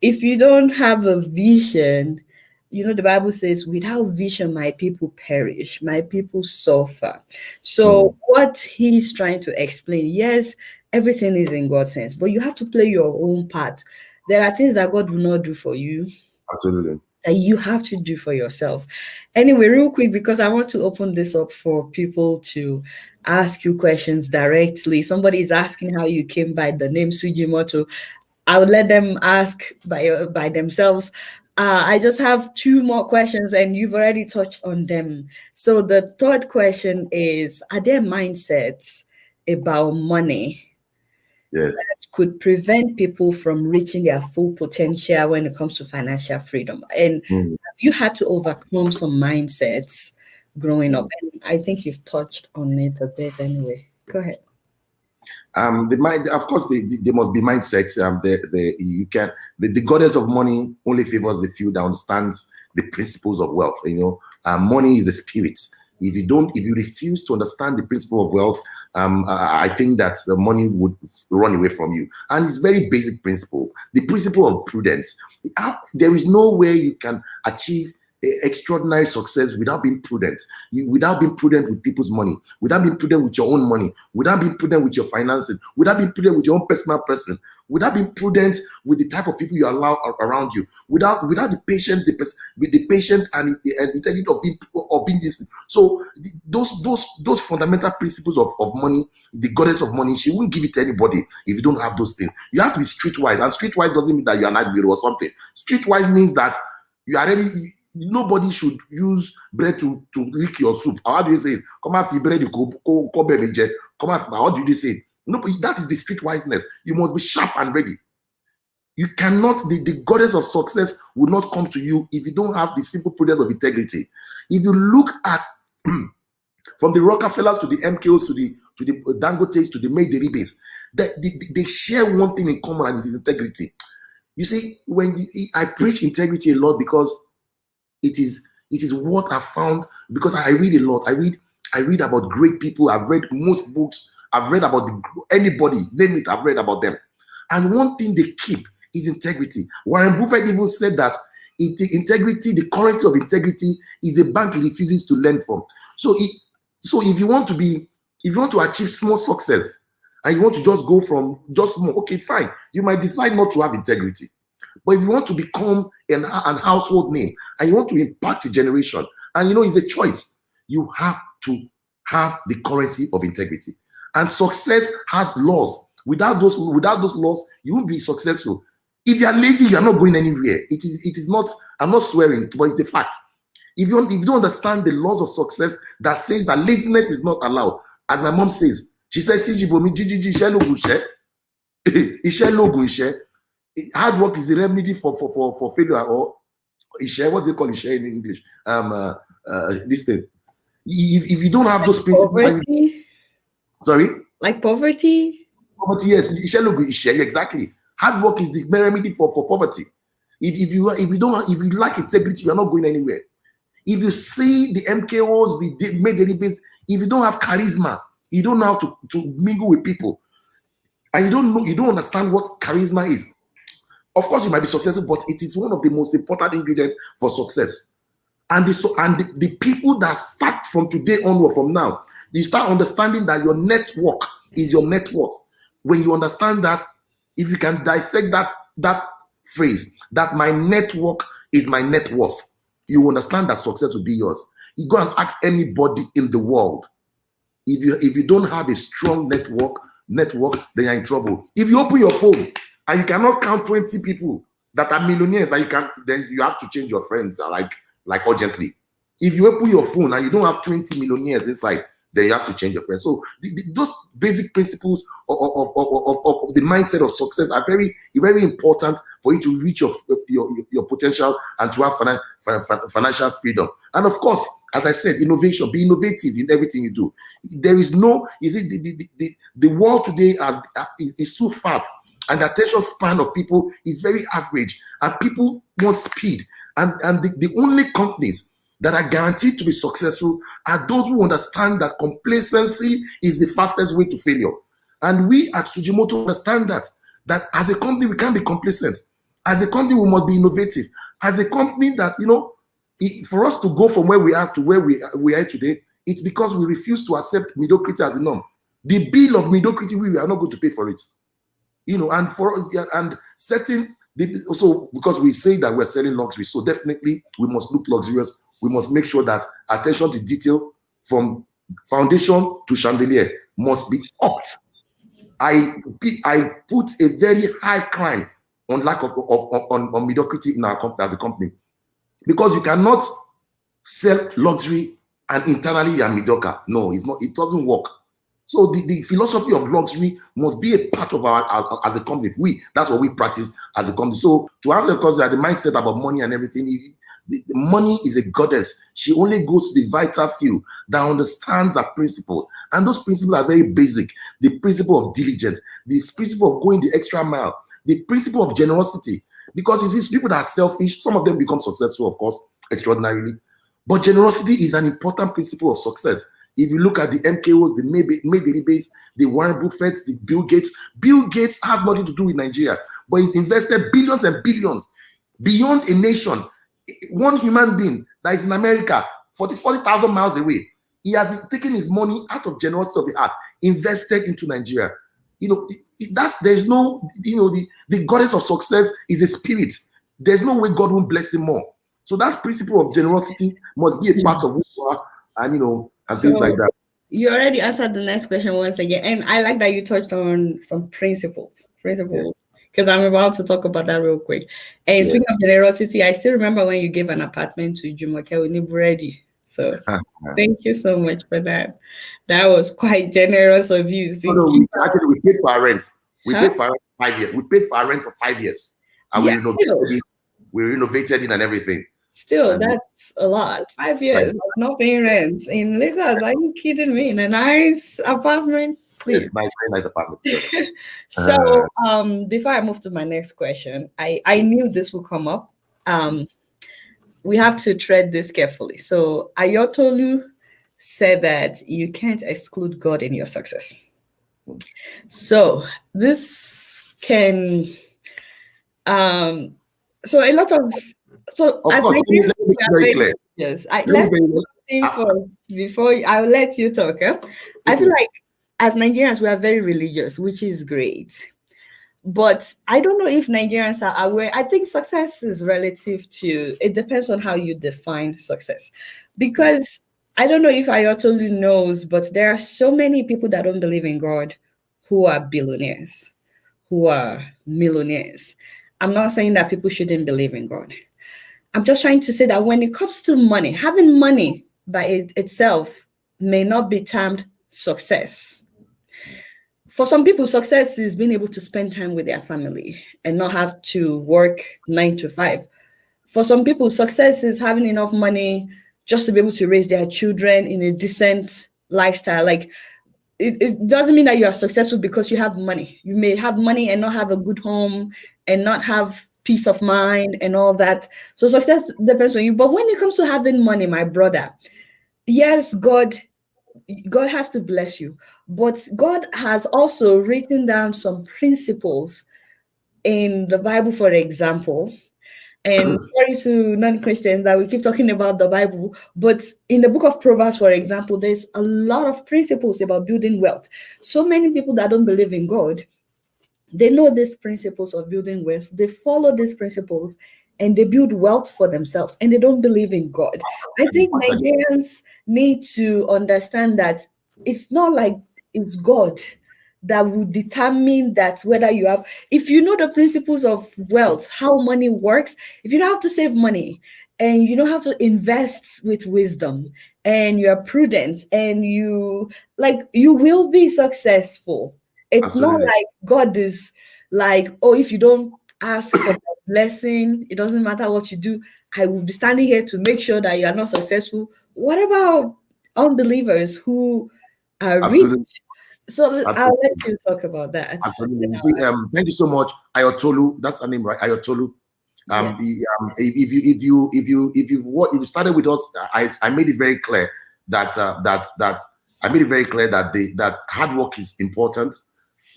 If you don't have a vision, you know, the Bible says, without vision, my people perish, my people suffer. So what he's trying to explain, yes, everything is in God's hands, but you have to play your own part. There are things that God will not do for you. Absolutely. That you have to do for yourself. Anyway, real quick, because I want to open this up for people to ask you questions directly. Somebody is asking how you came by the name Sujimoto. I would let them ask by themselves. I just have 2 more questions and you've already touched on them. So the third question is, are there mindsets about money Yes. that could prevent people from reaching their full potential when it comes to financial freedom? And have you had to overcome some mindsets growing up? And I think you've touched on it a bit anyway. Go ahead. Of course, there must be mindsets. The goddess of money only favors the few that understands the principles of wealth. You know, money is a spirit. If you refuse to understand the principle of wealth, I think that the money would run away from you. And it's very basic principle, the principle of prudence. There is no way you can achieve extraordinary success without being prudent, without being prudent with people's money, without being prudent with your own money, without being prudent with your finances, without being prudent with your own personal person, without being prudent with the type of people you allow around you, without the patience, with the patient and integrity of being this. So those fundamental principles of money, the goddess of money, she won't give it to anybody if you don't have those things. You have to be streetwise, and streetwise doesn't mean that you are not good or something. Streetwise means that you are ready. Nobody should use bread to lick your soup. How do you say it? Come on, bread, come on. How do you say it? No, that is the streetwiseness. You must be sharp and ready. You cannot, the goddess of success will not come to you if you don't have the simple prudence of integrity. If you look at from the Rockefellers to the MKOs to the Dangotes to the Mayderibes, they share one thing in common, and it is integrity. You see, I preach integrity a lot because it is what I found, because I read a lot. I read about great people. I've read most books. I've read about anybody, name it, I've read about them. And one thing they keep is integrity. Warren Buffett even said that integrity, the currency of integrity, is a bank he refuses to lend from. So if you want to achieve small success and you want to just go from just small, okay, fine. You might decide not to have integrity. But if you want to become an household name and you want to impact a generation, and it's a choice, you have to have the currency of integrity. And success has laws. Without those laws, you won't be successful. If you are lazy, you are not going anywhere. It is not. I'm not swearing, but it's a fact. If you don't understand the laws of success that says that laziness is not allowed, as my mom says, she says, Sijibomi Ogundele. Hard work is the remedy for failure, or what they call in English. This thing. If you don't have those principles, sorry, like poverty. Poverty, yes, exactly. Hard work is the remedy for poverty. If you lack integrity, you are not going anywhere. If you see the MKOs, the made database, if you don't have charisma, you don't know how to mingle with people, and you don't understand what charisma is. Of course, you might be successful, but it is one of the most important ingredients for success. And the people that start from today onward, from now, you start understanding that your network is your net worth. When you understand that, if you can dissect that phrase, that my network is my net worth, you understand that success will be yours. You go and ask anybody in the world. If you don't have a strong network, then you're in trouble. If you open your phone and you cannot count 20 people that are millionaires, then you have to change your friends like urgently. If you open your phone and you don't have 20 millionaires inside, then you have to change your friends. So those basic principles of the mindset of success are very, very important for you to reach your potential and to have financial freedom. And of course, as I said, innovation. Be innovative in everything you do. There is no, the world today is so fast, and the attention span of people is very average, and people want speed. And the only companies that are guaranteed to be successful are those who understand that complacency is the fastest way to failure. And we at Sujimoto understand that as a company, we can't be complacent. As a company, we must be innovative. As a company that, for us to go from where we are to where we are today, it's because we refuse to accept mediocrity as a norm. The bill of mediocrity, we are not going to pay for it. And setting, also because we say that we're selling luxury, so definitely we must look luxurious. We must make sure that attention to detail, from foundation to chandelier, must be upped. I put a very high crime on lack on mediocrity in our company as a company, because you cannot sell luxury and internally you are mediocre. No, it's not. It doesn't work. So the philosophy of luxury must be a part of our as a company. That's what we practice as a company. So to answer the question, the mindset about money and everything, the money is a goddess. She only goes to the vital few that understands her principles. And those principles are very basic. The principle of diligence, the principle of going the extra mile, the principle of generosity. Because you see, people that are selfish, some of them become successful, of course, extraordinarily. But generosity is an important principle of success. If you look at the MKOs, the May database, the Warren Buffett, the Bill Gates has nothing to do with Nigeria, but he's invested billions and billions beyond a nation. One human being that is in America, 40,000 miles away, he has taken his money out of generosity of the heart, invested into Nigeria. There's no, the goddess of success is a spirit. There's no way God won't bless him more. So that principle of generosity must be a part of who you are, and things like that. You already answered the next question once again, and I like that you touched on some principles, because I'm about to talk about that real quick. And speaking of generosity, I still remember when you gave an apartment to Jumoke Oniburedi. So thank you so much for that. That was quite generous of you. Actually, we paid for our rent. We paid for our rent for 5 years. We paid for our rent for 5 years, and we renovated it and everything. Still, that's a lot. 5 years of not paying rent in Lagos. Are you kidding me? In a nice apartment, please. Yes, very nice apartment. So, before I move to my next question, I knew this would come up. We have to tread this carefully. So, Ayotolu said that you can't exclude God in your success. So, this can, so a lot of, so of as course, Nigerians, let me be very clear. Yes, let's first before I'll let you talk. I feel like as Nigerians, we are very religious, which is great. But I don't know if Nigerians are aware. I think success is relative to, it depends on how you define success. Because I don't know if Ayotolu knows, but there are so many people that don't believe in God who are billionaires, who are millionaires. I'm not saying that people shouldn't believe in God. I'm just trying to say that when it comes to money, having money by itself may not be termed success. For some people, success is being able to spend time with their family and not have to work 9 to 5. For some people, success is having enough money just to be able to raise their children in a decent lifestyle. Like, it doesn't mean that you are successful because you have money. You may have money and not have a good home and not have peace of mind and all that. So success depends on you. But when it comes to having money, my brother, yes, God has to bless you, but God has also written down some principles in the Bible, for example. And sorry to non-Christians that we keep talking about the Bible, but in the book of Proverbs, for example, there's a lot of principles about building wealth. So many people that don't believe in God, they know these principles of building wealth. They follow these principles and they build wealth for themselves, and they don't believe in God. I think Nigerians need to understand that it's not like it's God that will determine that whether you have, if you know the principles of wealth, how money works, if you don't have to save money and you don't have to invest with wisdom and you're prudent and you will be successful. It's not like God is like, oh, if you don't ask for a blessing, it doesn't matter what you do. I will be standing here to make sure that you are not successful. What about unbelievers who are rich? So I'll let you talk about that. Absolutely. Thank you so much, Ayotolu. That's the name, right? Ayotolu. If you started with us, I made it very clear that that hard work is important,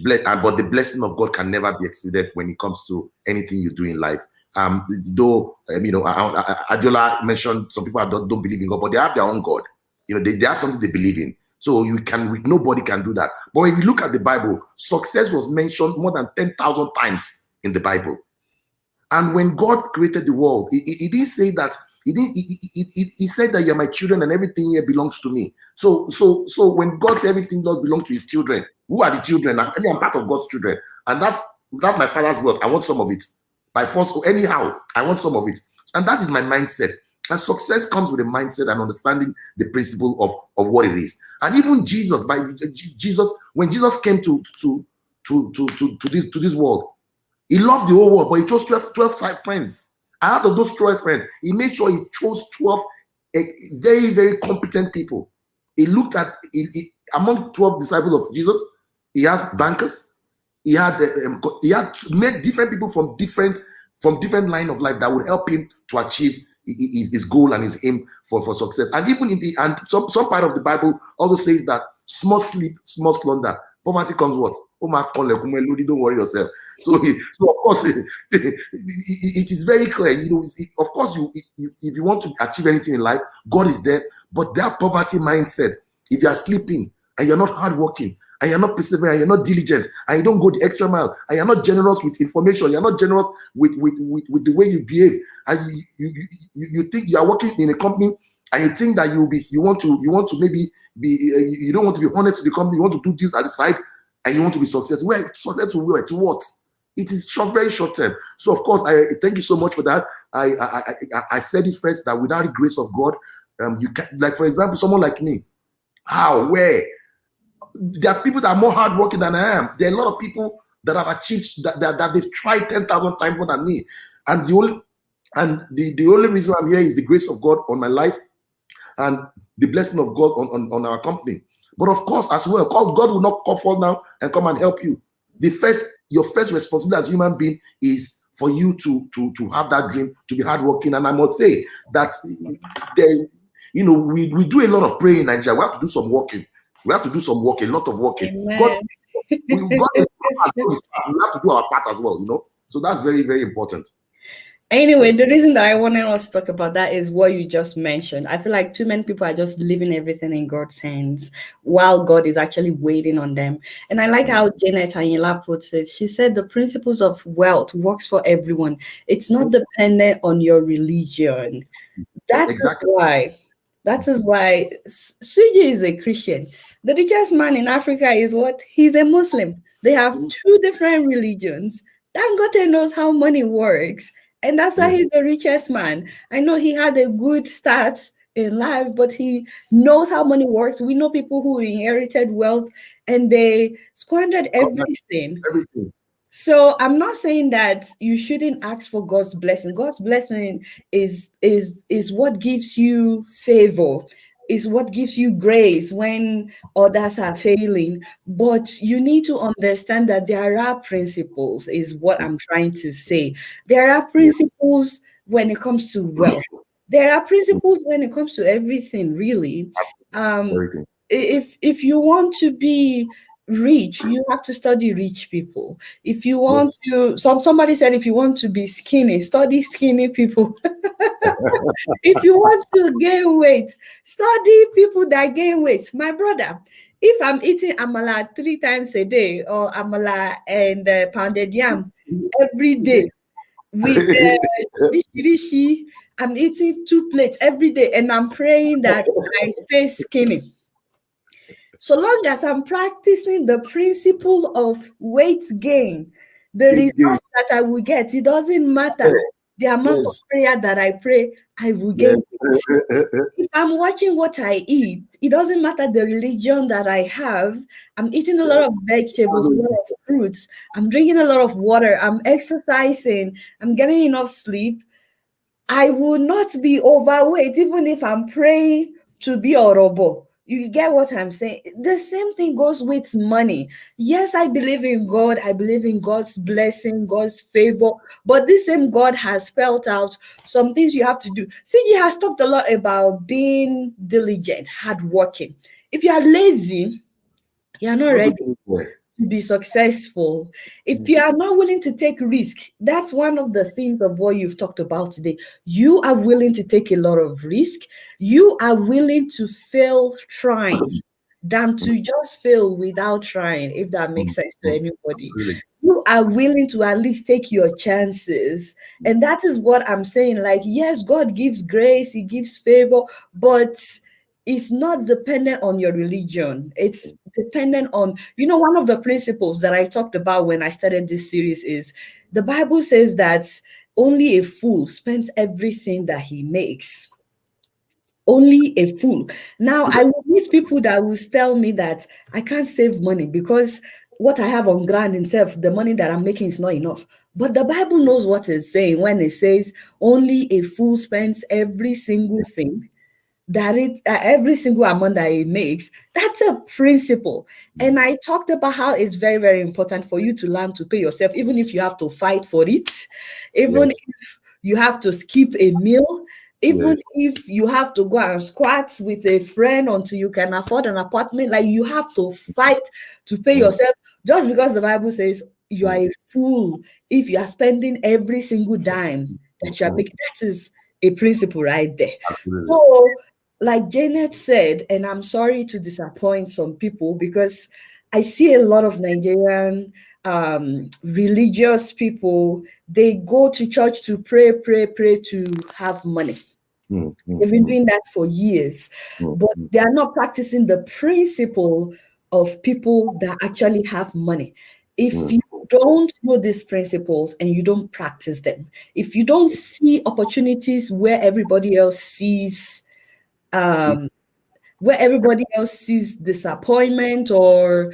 but the blessing of God can never be exceeded when it comes to anything you do in life. Adiola mentioned some people don't believe in God, but they have their own God. They have something they believe in. So nobody can do that. But if you look at the Bible, success was mentioned more than 10,000 times in the Bible. And when God created the world, he didn't say that. He said that you're my children and everything here belongs to me. So when God said everything does belong to his children, who are the children? I mean, I'm part of God's children. And that my father's wealth, I want some of it. By force or anyhow, I want some of it. And that is my mindset. And success comes with a mindset and understanding the principle of what it is. And even Jesus, when Jesus came to this world, he loved the whole world, but he chose 12 friends. And out of those 12 friends, he made sure he chose 12 very, very competent people. He looked at among 12 disciples of Jesus, he has bankers, he had many different people from different line of life that would help him to achieve his goal and his aim for success. And even some part of the Bible also says that small sleep, small slumber, poverty comes what? Don't worry yourself. So of course it is very clear. Of course if you want to achieve anything in life, God is there. But that poverty mindset, if you are sleeping and you're not hardworking, and you're not persevering, you're not diligent, and you don't go the extra mile, and you're not generous with information, you're not generous with the way you behave, and you think you are working in a company, and you think that you want to maybe be you don't want to be honest with the company, you want to do this at the side, and you want to be successful. Where successful where to what? It is very short term. So of course, I thank you so much for that. I said it first that without the grace of God, you can, like for example, someone like me, where there are people that are more hardworking than I am. There are a lot of people that have achieved that they've tried 10,000 times more than me. And the only reason I'm here is the grace of God on my life and the blessing of God on our company. But of course, as well, God will not fall down and come and help you. Your first responsibility as a human being is for you to have that dream, to be hardworking. And I must say that we do a lot of praying in Nigeria. We have to do some working. We have to do some work, a lot of working. We have to do our part as well, So that's very, very important. Anyway, the reason that I wanted us to talk about that is what you just mentioned. I feel like too many people are just leaving everything in God's hands while God is actually waiting on them. And I like how Janet Anyela puts it. She said the principles of wealth works for everyone. It's not dependent on your religion. That is why CJ is a Christian. The richest man in Africa is what? He's a Muslim. They have two different religions. Dangote knows how money works. And that's why he's the richest man. I know he had a good start in life, but he knows how money works. We know people who inherited wealth and they squandered everything. So I'm not saying that you shouldn't ask for God's blessing. God's blessing is what gives you favor. is what gives you grace when others are failing. But you need to understand that there are principles, is what I'm trying to say. There are principles when it comes to wealth. There are principles when it comes to everything, really. Everything. If you want to be rich, you have to study rich people. If you want to, somebody said, if you want to be skinny, study skinny people. If you want to gain weight, study people that gain weight. My brother, if I'm eating amala 3 times a day, or amala and pounded yam every day with rishi, I'm eating 2 plates every day, and I'm praying that I stay skinny. So long as I'm practicing the principle of weight gain, the results that I will get, it doesn't matter the amount of prayer that I pray, I will gain. If I'm watching what I eat, it doesn't matter the religion that I have. I'm eating a lot of vegetables, a lot of fruits. I'm drinking a lot of water. I'm exercising. I'm getting enough sleep. I will not be overweight, even if I'm praying to be honorable. You get what I'm saying? The same thing goes with money. Yes, I believe in God. I believe in God's blessing, God's favor. But this same God has spelled out some things you have to do. Siji has talked a lot about being diligent, hardworking. If you are lazy, you're not ready to be successful. If you are not willing to take risk, that's one of the themes of what you've talked about today. You are willing to take a lot of risk. You are willing to fail trying than to just fail without trying, if that makes sense to anybody. You are willing to at least take your chances. And that is what I'm saying. Like, yes, God gives grace, he gives favor, but it's not dependent on your religion. It's dependent on, one of the principles that I talked about when I started this series is the Bible says that only a fool spends everything that he makes. Only a fool. Now, I will meet people that will tell me that I can't save money because what I have on ground itself, the money that I'm making is not enough. But the Bible knows what it's saying when it says only a fool spends every single thing every single amount that it makes. That's a principle. And I talked about how it's very, very important for you to learn to pay yourself, even if you have to fight for it, even if you have to skip a meal, even if you have to go and squat with a friend until you can afford an apartment. Like, you have to fight to pay yourself, just because the Bible says you are a fool if you are spending every single dime that you are making. That is a principle right there. So, like Janet said, and I'm sorry to disappoint some people, because I see a lot of Nigerian religious people, they go to church to pray to have money. They've been doing that for years, but they are not practicing the principle of people that actually have money. If you don't know these principles and you don't practice them, if you don't see opportunities where everybody else sees disappointment or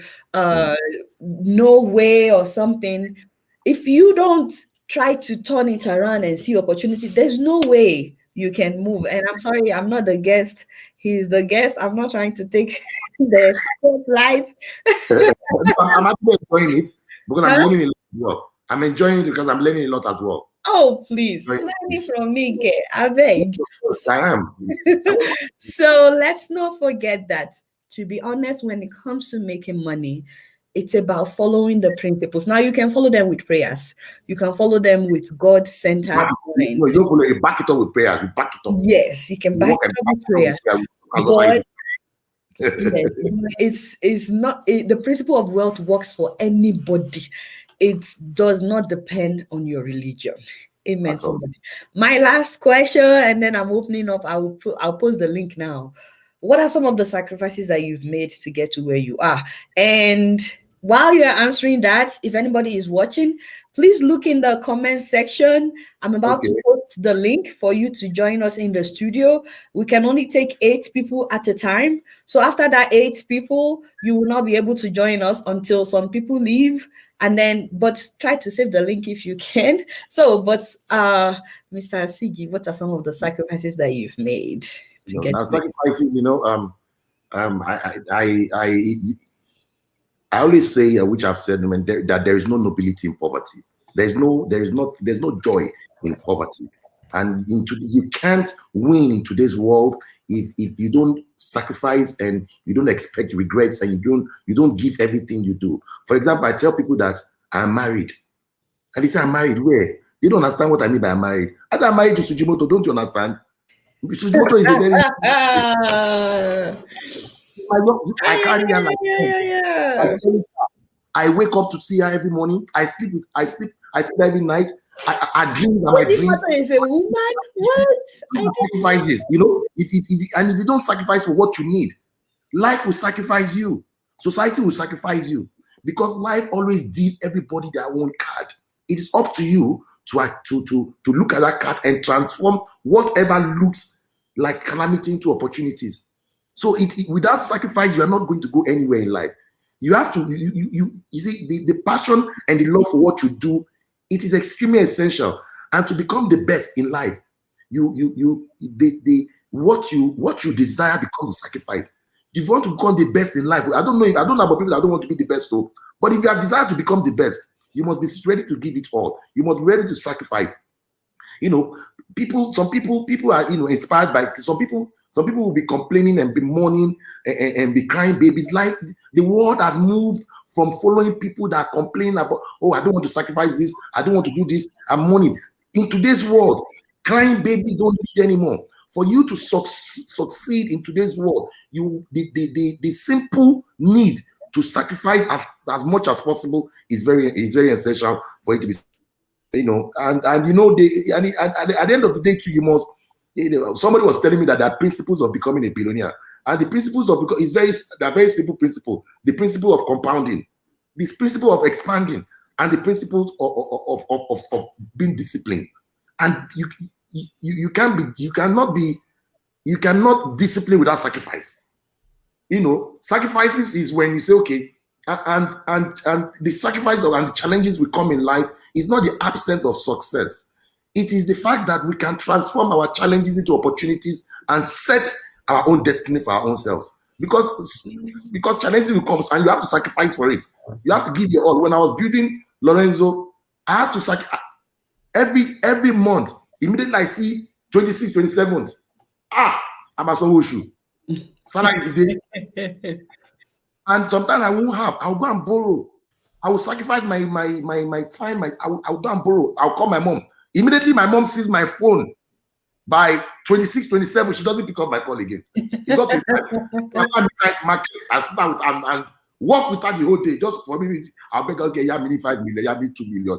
no way or something, if you don't try to turn it around and see opportunity, there's no way you can move. And I'm sorry, I'm not the guest. He's the guest. I'm not trying to take the spotlight. I'm actually enjoying it because I'm learning a lot as well. I'm enjoying it because I'm learning a lot as well. Oh, please, learn it from me, Ke. I beg. Yes, I am. So let's not forget that, to be honest, when it comes to making money, it's about following the principles. Now, you can follow them with prayers. You can follow them with God-centered mind. No, you don't follow. You back it up with prayers. You back it up. Yes, you can back it up with prayers. But yes, it's not the principle of wealth works for anybody. It does not depend on your religion. Amen. Somebody. My last question, and then I'm opening up. I'll post the link now. What are some of the sacrifices that you've made to get to where you are? And while you're answering that, if anybody is watching, please look in the comment section. I'm about to post the link for you to join us in the studio. We can only take 8 people at a time. So after that 8 people, you will not be able to join us until some people leave. And then, but try to save the link if you can. So, but Mr. Sigi, what are some of the sacrifices that you've made? to get now to it. sacrifices, I always say, which I've said, that there is no nobility in poverty. There's no joy in poverty, and you can't win in today's world if you don't sacrifice and you don't expect regrets and you don't give everything you do. For example, I tell people that I'm married, and they say, "I'm married where?" They don't understand what I mean by I'm married. As I'm married to Sujimoto, don't you understand? Sujimoto is a very I carry her like I wake up to see her every morning. I sleep every night. I dreams and my dreams. Is a woman. What? Sacrifices, if you don't sacrifice for what you need, life will sacrifice you. Society will sacrifice you, because life always deal everybody their own card. It is up to you to look at that card and transform whatever looks like calamity into opportunities. So without sacrifice, you are not going to go anywhere in life. You have to, you see, the passion and the love for what you do, it is extremely essential. And to become the best in life, what you desire becomes a sacrifice. If you want to become the best in life, I don't know about people that don't want to be the best, though. But if you have desire to become the best, you must be ready to give it all. You must be ready to sacrifice. Some people are inspired by some people. Some people will be complaining and be mourning and be crying babies. Like, the world has moved from following people that are complaining about, oh, I don't want to sacrifice this, I don't want to do this, I'm mourning. In today's world, crying babies don't need anymore. For you to succeed in today's world, the simple need to sacrifice as much as possible is very essential for it to be, and at the end of the day too, you must. Somebody was telling me that there are principles of becoming a billionaire, and the principles of they're very simple principle. The principle of compounding, this principle of expanding, and the principles of being disciplined. And you cannot discipline without sacrifice. Sacrifices is when you say, okay, and the sacrifice and the challenges we come in life is not the absence of success. It is the fact that we can transform our challenges into opportunities and set our own destiny for our own selves. Because challenges will come and you have to sacrifice for it. You have to give your all. When I was building Lorenzo, I had to sacrifice every month. Immediately I see 26th, 27th. I'm a Sonwoshu. Salary today. And sometimes I won't have. I'll go and borrow. I will sacrifice my time. I'll go and borrow. I'll call my mom. Immediately, my mom sees my phone. By 26, 27, she doesn't pick up my call again. It got to markets. I sit down and work with her the whole day. Just for me, I'll beg her, okay, yeah, me 5 million, yeah, me 2 million.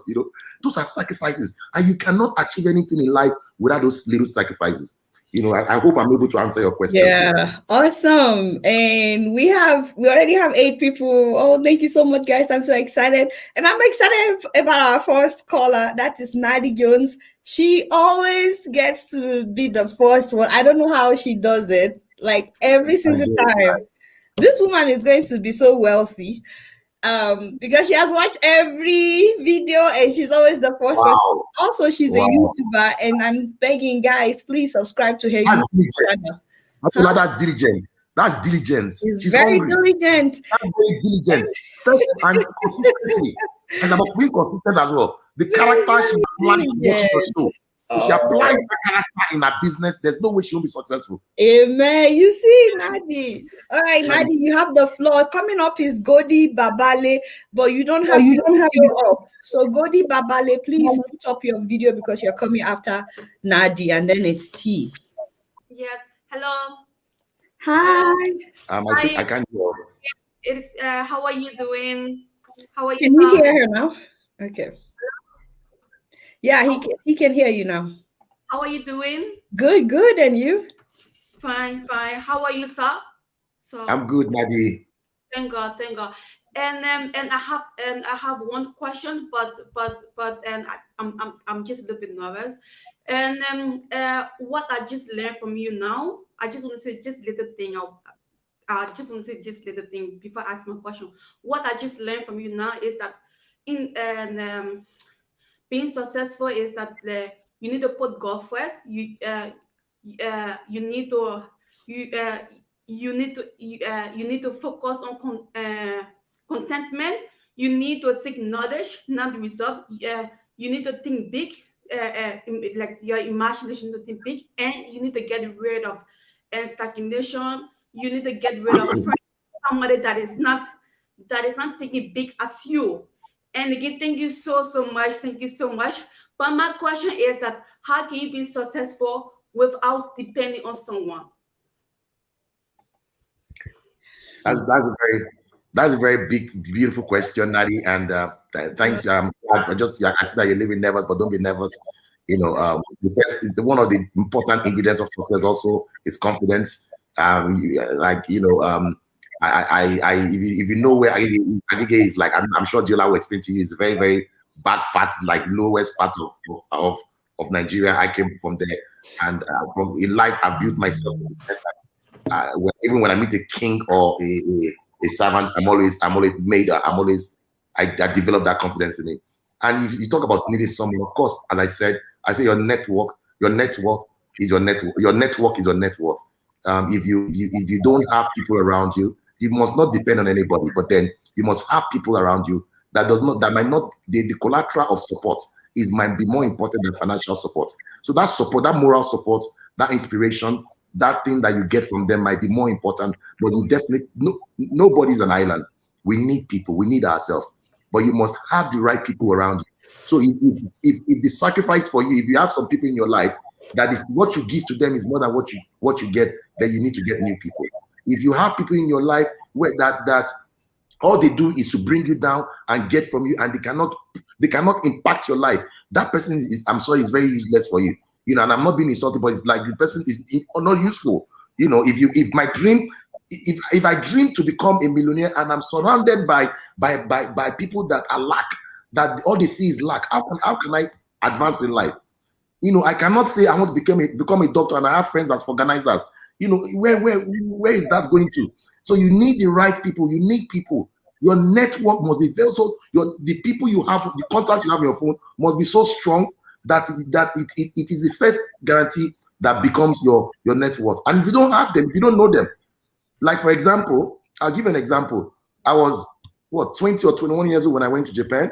Those are sacrifices. And you cannot achieve anything in life without those little sacrifices. I hope I'm able to answer your question. Yeah, awesome. And we already have 8 people. Oh, thank you so much, guys. I'm so excited. And I'm excited about our first caller. That is Nadi Jones. She always gets to be the first one. I don't know how she does it. Like, every single time. This woman is going to be so wealthy. Because she has watched every video and she's always the first one. Also, she's a YouTuber, and I'm begging guys, please subscribe to her YouTube channel. That's diligence. That's diligence. She's very diligent. That's very diligent. First, and consistency. It's about being consistent as well. The character she applies to what she show. If she applies that character in her business, there's no way she will be successful. Amen. You see, Nadi. All right, Nadi, you have the floor. Coming up is Godi Babale, but you don't have video up. So Godi Babale, please put up your video because you're coming after Nadi, and then it's T. Yes. Hello. Hi. I can't hear. It's how are you doing? How are you? Can you hear her now? Okay. Yeah, he can hear you now. How are you doing? Good, and you? Fine. How are you, sir? So I'm good, Nadi. Thank God. And I have one question, but I'm just a little bit nervous. And what I just learned from you now, I just want to say just little thing. I just want to say just little thing before I ask my question. What I just learned from you now is that being successful is that you need to put God first. You need to You need to focus on contentment. You need to seek knowledge, not result. You need to think big, like your imagination to think big, and you need to get rid of stagnation. You need to get rid of somebody that is not thinking big as you. And again, thank you so much. Thank you so much. But my question is that how can you be successful without depending on someone? That's a very big, beautiful question, Nadi. And thanks. I see that you're living nervous, but don't be nervous. You know, one of the important ingredients of success also is confidence. If you know where Agege is, like I'm sure Diola will explain to you, it's a very, very back part, like lowest part of Nigeria. I came from there, and from in life, I built myself. Even when I meet a king or a servant, I develop that confidence in it. And if you talk about needing someone, of course, as I say your network is your network. Your network is your net worth. If you don't have people around you, you must not depend on anybody. But then you must have people around you that might not the collateral of support might be more important than financial support. So that support, that moral support, that inspiration, that thing that you get from them might be more important. But you definitely nobody's an island. We need people. We need ourselves. But you must have the right people around you. So if the sacrifice for you, if you have some people in your life that is what you give to them is more than what you get, then you need to get new people. If you have people in your life where that all they do is to bring you down and get from you, and they cannot impact your life, that person is very useless for you. You know, and I'm not being insulted, but it's like the person is not useful. You know, if I dream to become a millionaire and I'm surrounded by people that are lack, that all they see is lack, how can I advance in life? You know, I cannot say I want to become a doctor and I have friends as organizers. You know, where is that going to? So you need the right people. You need people. Your network must be very the people you have, the contacts you have on your phone must be so strong that it is the first guarantee that becomes your net worth. And if you don't have them, if you don't know them, like for example, I'll give an example. I was 20 or 21 years old when I went to Japan.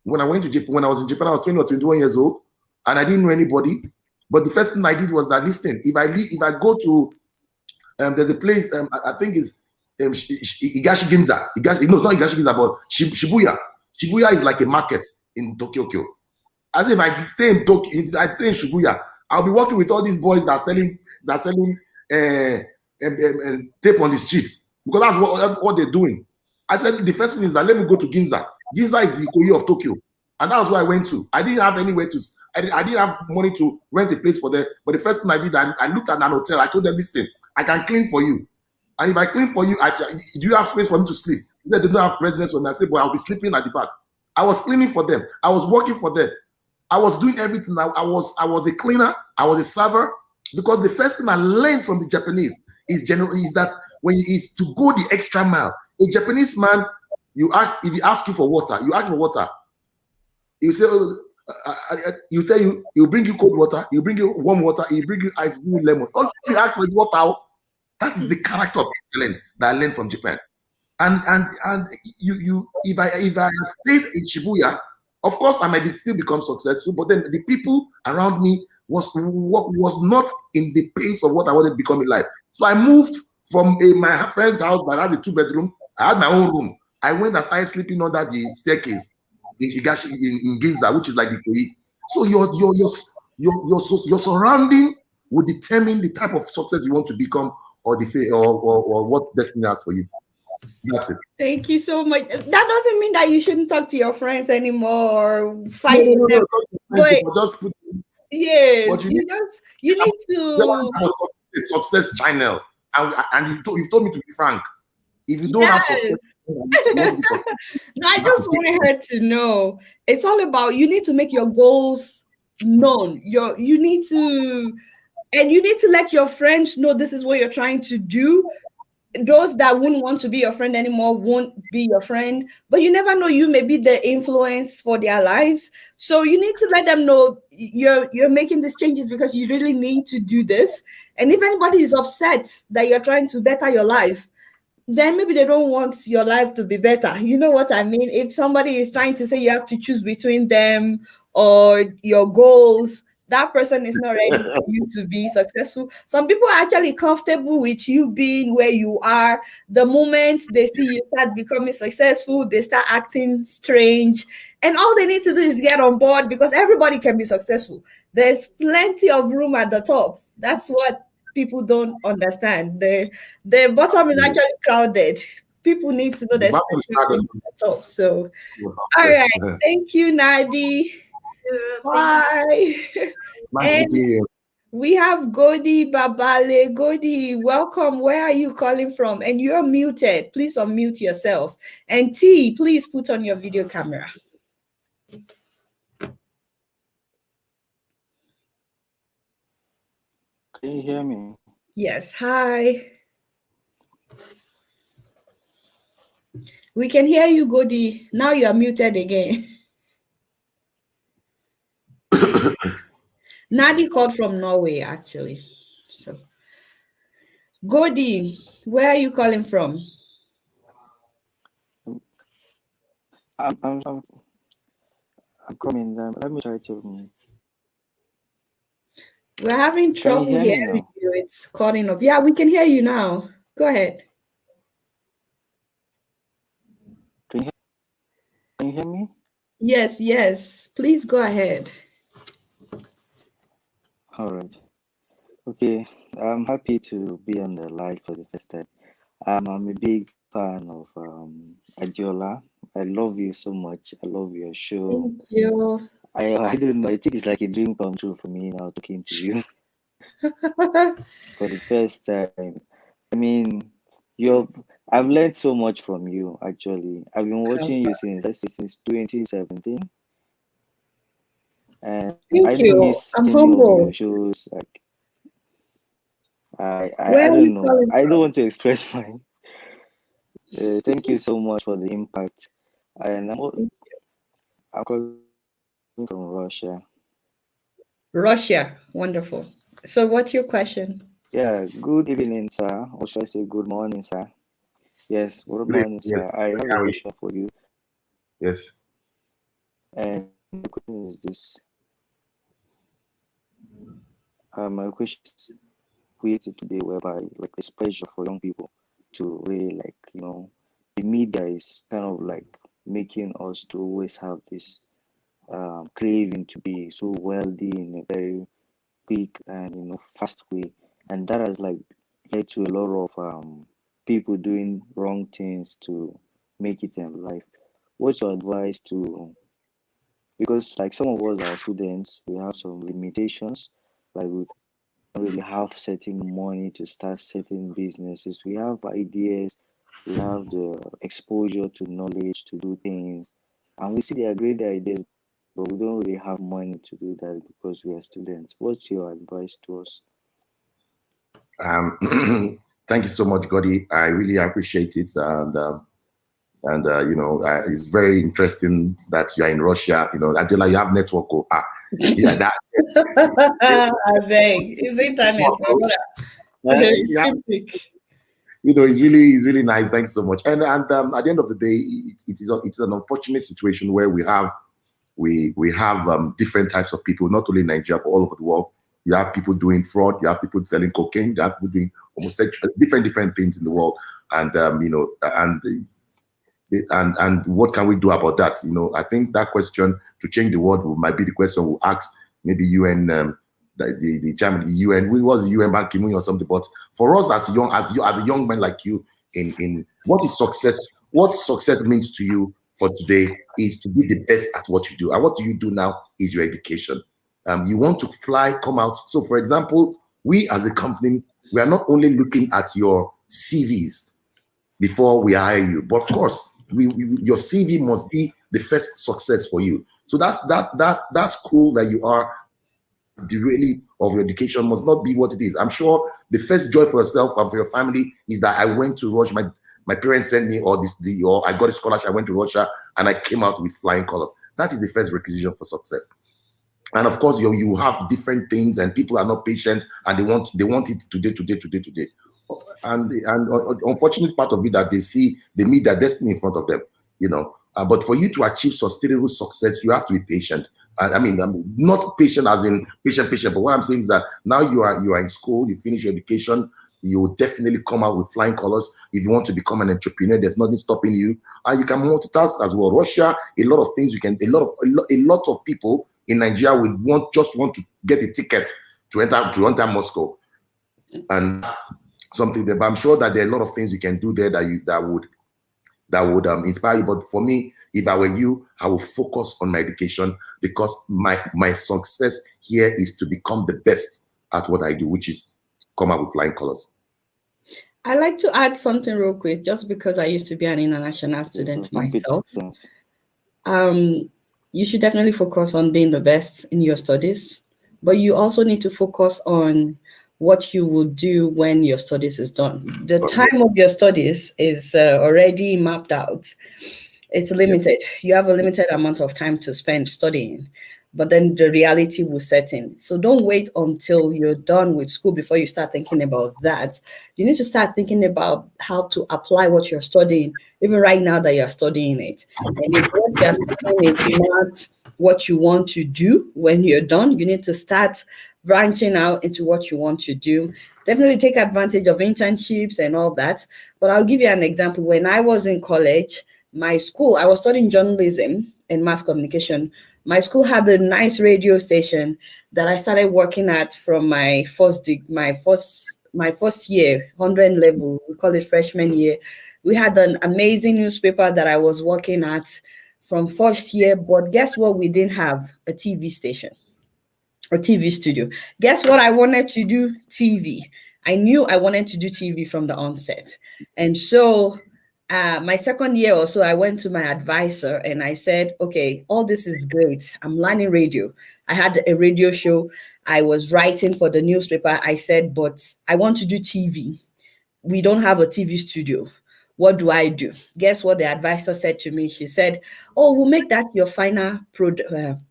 When I was in Japan, I was 20 or 21 years old, and I didn't know anybody. But the first thing I did was that, listen, if I go to there's a place I think it's Higashi Ginza. No, it's not Higashi Ginza, but Shibuya. Shibuya is like a market in Tokyo. As if I stay in Tokyo, I stay in Shibuya, I'll be working with all these boys that are selling tape on the streets, because that's what they're doing. I said the first thing is that let me go to Ginza. Ginza is the Ikoyi of Tokyo, and that's where I went to. I didn't have anywhere to. I didn't have money to rent a place for them. But the first thing I did, I looked at an hotel. I told them, listen, I can clean for you, and if I clean for you, do you have space for me to sleep? They don't have residence for me. I said, but I'll be sleeping at the back. I was cleaning for them. I was working for them. I was doing everything. I was a cleaner. I was a server, because the first thing I learned from the Japanese is that when is to go the extra mile. A Japanese man, if he asks you for water, you ask for water. He'll say, he'll bring you cold water, he'll bring you warm water, he'll bring you ice, bring you lemon. All you ask for is water. That is the character of excellence that I learned from Japan. And if I had stayed in Shibuya, of course I might still become successful, but then the people around me was not in the pace of what I wanted to become in life. So I moved from my friend's house, but I had a 2-bedroom. I had my own room. I went and started sleeping under the staircase in Higashi, in Ginza, which is like the Ikoyi. So your surrounding will determine the type of success you want to become, or what destiny has for you. That's it. Thank you so much. That doesn't mean that you shouldn't talk to your friends anymore or fight with them. But yes, you need to a success channel, and you told me to be frank. If you don't have success, no, I just wanted her to know. It's all about, you need to make your goals known. You need to let your friends know this is what you're trying to do. those that wouldn't want to be your friend anymore won't be your friend, but you never know, you may be the influence for their lives. So you need to let them know you're making these changes because you really need to do this. And if anybody is upset that you're trying to better your life, then maybe they don't want your life to be better. You know what I mean? If somebody is trying to say you have to choose between them or your goals, that person is not ready for you to be successful. Some people are actually comfortable with you being where you are. The moment they see you start becoming successful, they start acting strange. And all they need to do is get on board, because everybody can be successful. There's plenty of room at the top. That's what people don't understand. The bottom is actually crowded. People need to know The there's bottom is plenty of room crowded. at the top. So, all right. Thank you, Nadi. Bye. Nice And meeting you. we have Godi Babale. Godi, welcome. Where are you calling from? And you're muted. Please unmute yourself. And T, please put on your video camera. Can you hear me? Yes. Hi. We can hear you, Godi. Now you are muted again. Nadi called from Norway, actually. So, Godi, where are you calling from? I'm coming. Let me try to. We're having trouble hearing you. It's cutting off. Yeah, we can hear you now. Go ahead. Can you hear me? Yes, yes. Please go ahead. All right. Okay. I'm happy to be on the live for the first time. I'm a big fan of Adiola. I love you so much. I love your show. Thank you. I don't know. I think it's like a dream come true for me now talking to you for the first time. I mean, I've learned so much from you, actually. I've been watching you since 2017. And Thank I you. don't miss I'm any of humble. your shows. Like I Where are don't you know. calling I from? don't want to express mine. Thank you so much for the impact. And I'm calling from Russia. Russia. Wonderful. So what's your question? Yeah, good evening, sir. Or should I say good morning, sir? Yes, good morning, sir. Yes. I have a question for you. Yes. And the question is this. My question is created today whereby like there's pressure for young people to really like, the media is kind of like making us to always have this craving to be so wealthy in a very quick and fast way, and that has like led to a lot of people doing wrong things to make it in life. What's your advice to, because like some of us are students, we have some limitations, like we don't really have certain money to start certain businesses. We have ideas, we have the exposure to knowledge to do things, and we see they are great ideas, but we don't really have money to do that because we are students. What's your advice to us? Thank you so much, Godi. I really appreciate it, and it's very interesting that you are in Russia. Adela, you have network. Yeah, that. I beg. It's internet. Yeah. It's really nice. Thanks so much. And at the end of the day, it's an unfortunate situation where we have different types of people, not only in Nigeria but all over the world. You have people doing fraud. You have people selling cocaine. You have people doing homosexual, different things in the world. And and what can we do about that? I think that question to change the world might be the question we'll ask maybe UN, the chairman, the UN. We was the UN Ban Ki-moon or something. But for us as a young man like you, in what is success? What success means to you for today is to be the best at what you do. And what do you do now is your education. You want to fly, come out. So, for example, we as a company, we are not only looking at your CVs before we hire you, but of course, your CV must be the first success for you. So that's cool that you are derailing of your education must not be what it is. I'm sure the first joy for yourself and for your family is that I went to Russia. My parents sent me or I got a scholarship. I went to Russia and I came out with flying colors. That is the first requisition for success. And of course, you have different things, and people are not patient, and they want it today. And the unfortunate part of it that they meet their destiny in front of them, But for you to achieve sustainable success, you have to be patient. I mean, not patient as in patient. But what I'm saying is that now you are in school, you finish your education, you will definitely come out with flying colors. If you want to become an entrepreneur, there's nothing stopping you. And you can multitask as well. Russia, a lot of things you can. A lot of people in Nigeria would want to get a ticket to enter Moscow, and something there. But I'm sure that there are a lot of things you can do there that would inspire you. But for me, if I were you, I would focus on my education, because my success here is to become the best at what I do, which is come out with flying colors. I like to add something real quick, just because I used to be an international student myself. You should definitely focus on being the best in your studies, but you also need to focus on what you will do when your studies is done. The time of your studies is already mapped out. It's limited. You have a limited amount of time to spend studying, but then the reality will set in. So don't wait until you're done with school before you start thinking about that. You need to start thinking about how to apply what you're studying, even right now that you're studying it. And if what you're studying is not what you want to do when you're done, you need to start branching out into what you want to do. Definitely take advantage of internships and all that. But I'll give you an example. When I was in college, my school, I was studying journalism and mass communication. My school had a nice radio station that I started working at from my first year, 100 level. We call it freshman year. We had an amazing newspaper that I was working at from first year. But guess what? We didn't have a TV station, a TV studio. Guess what I wanted to do? TV. I knew I wanted to do TV from the onset. And so my second year or so, I went to my advisor and I said, okay, all this is great. I'm learning radio. I had a radio show. I was writing for the newspaper. I said, but I want to do TV. We don't have a TV studio. What do I do? Guess what the advisor said to me? She said, oh, we'll make that your final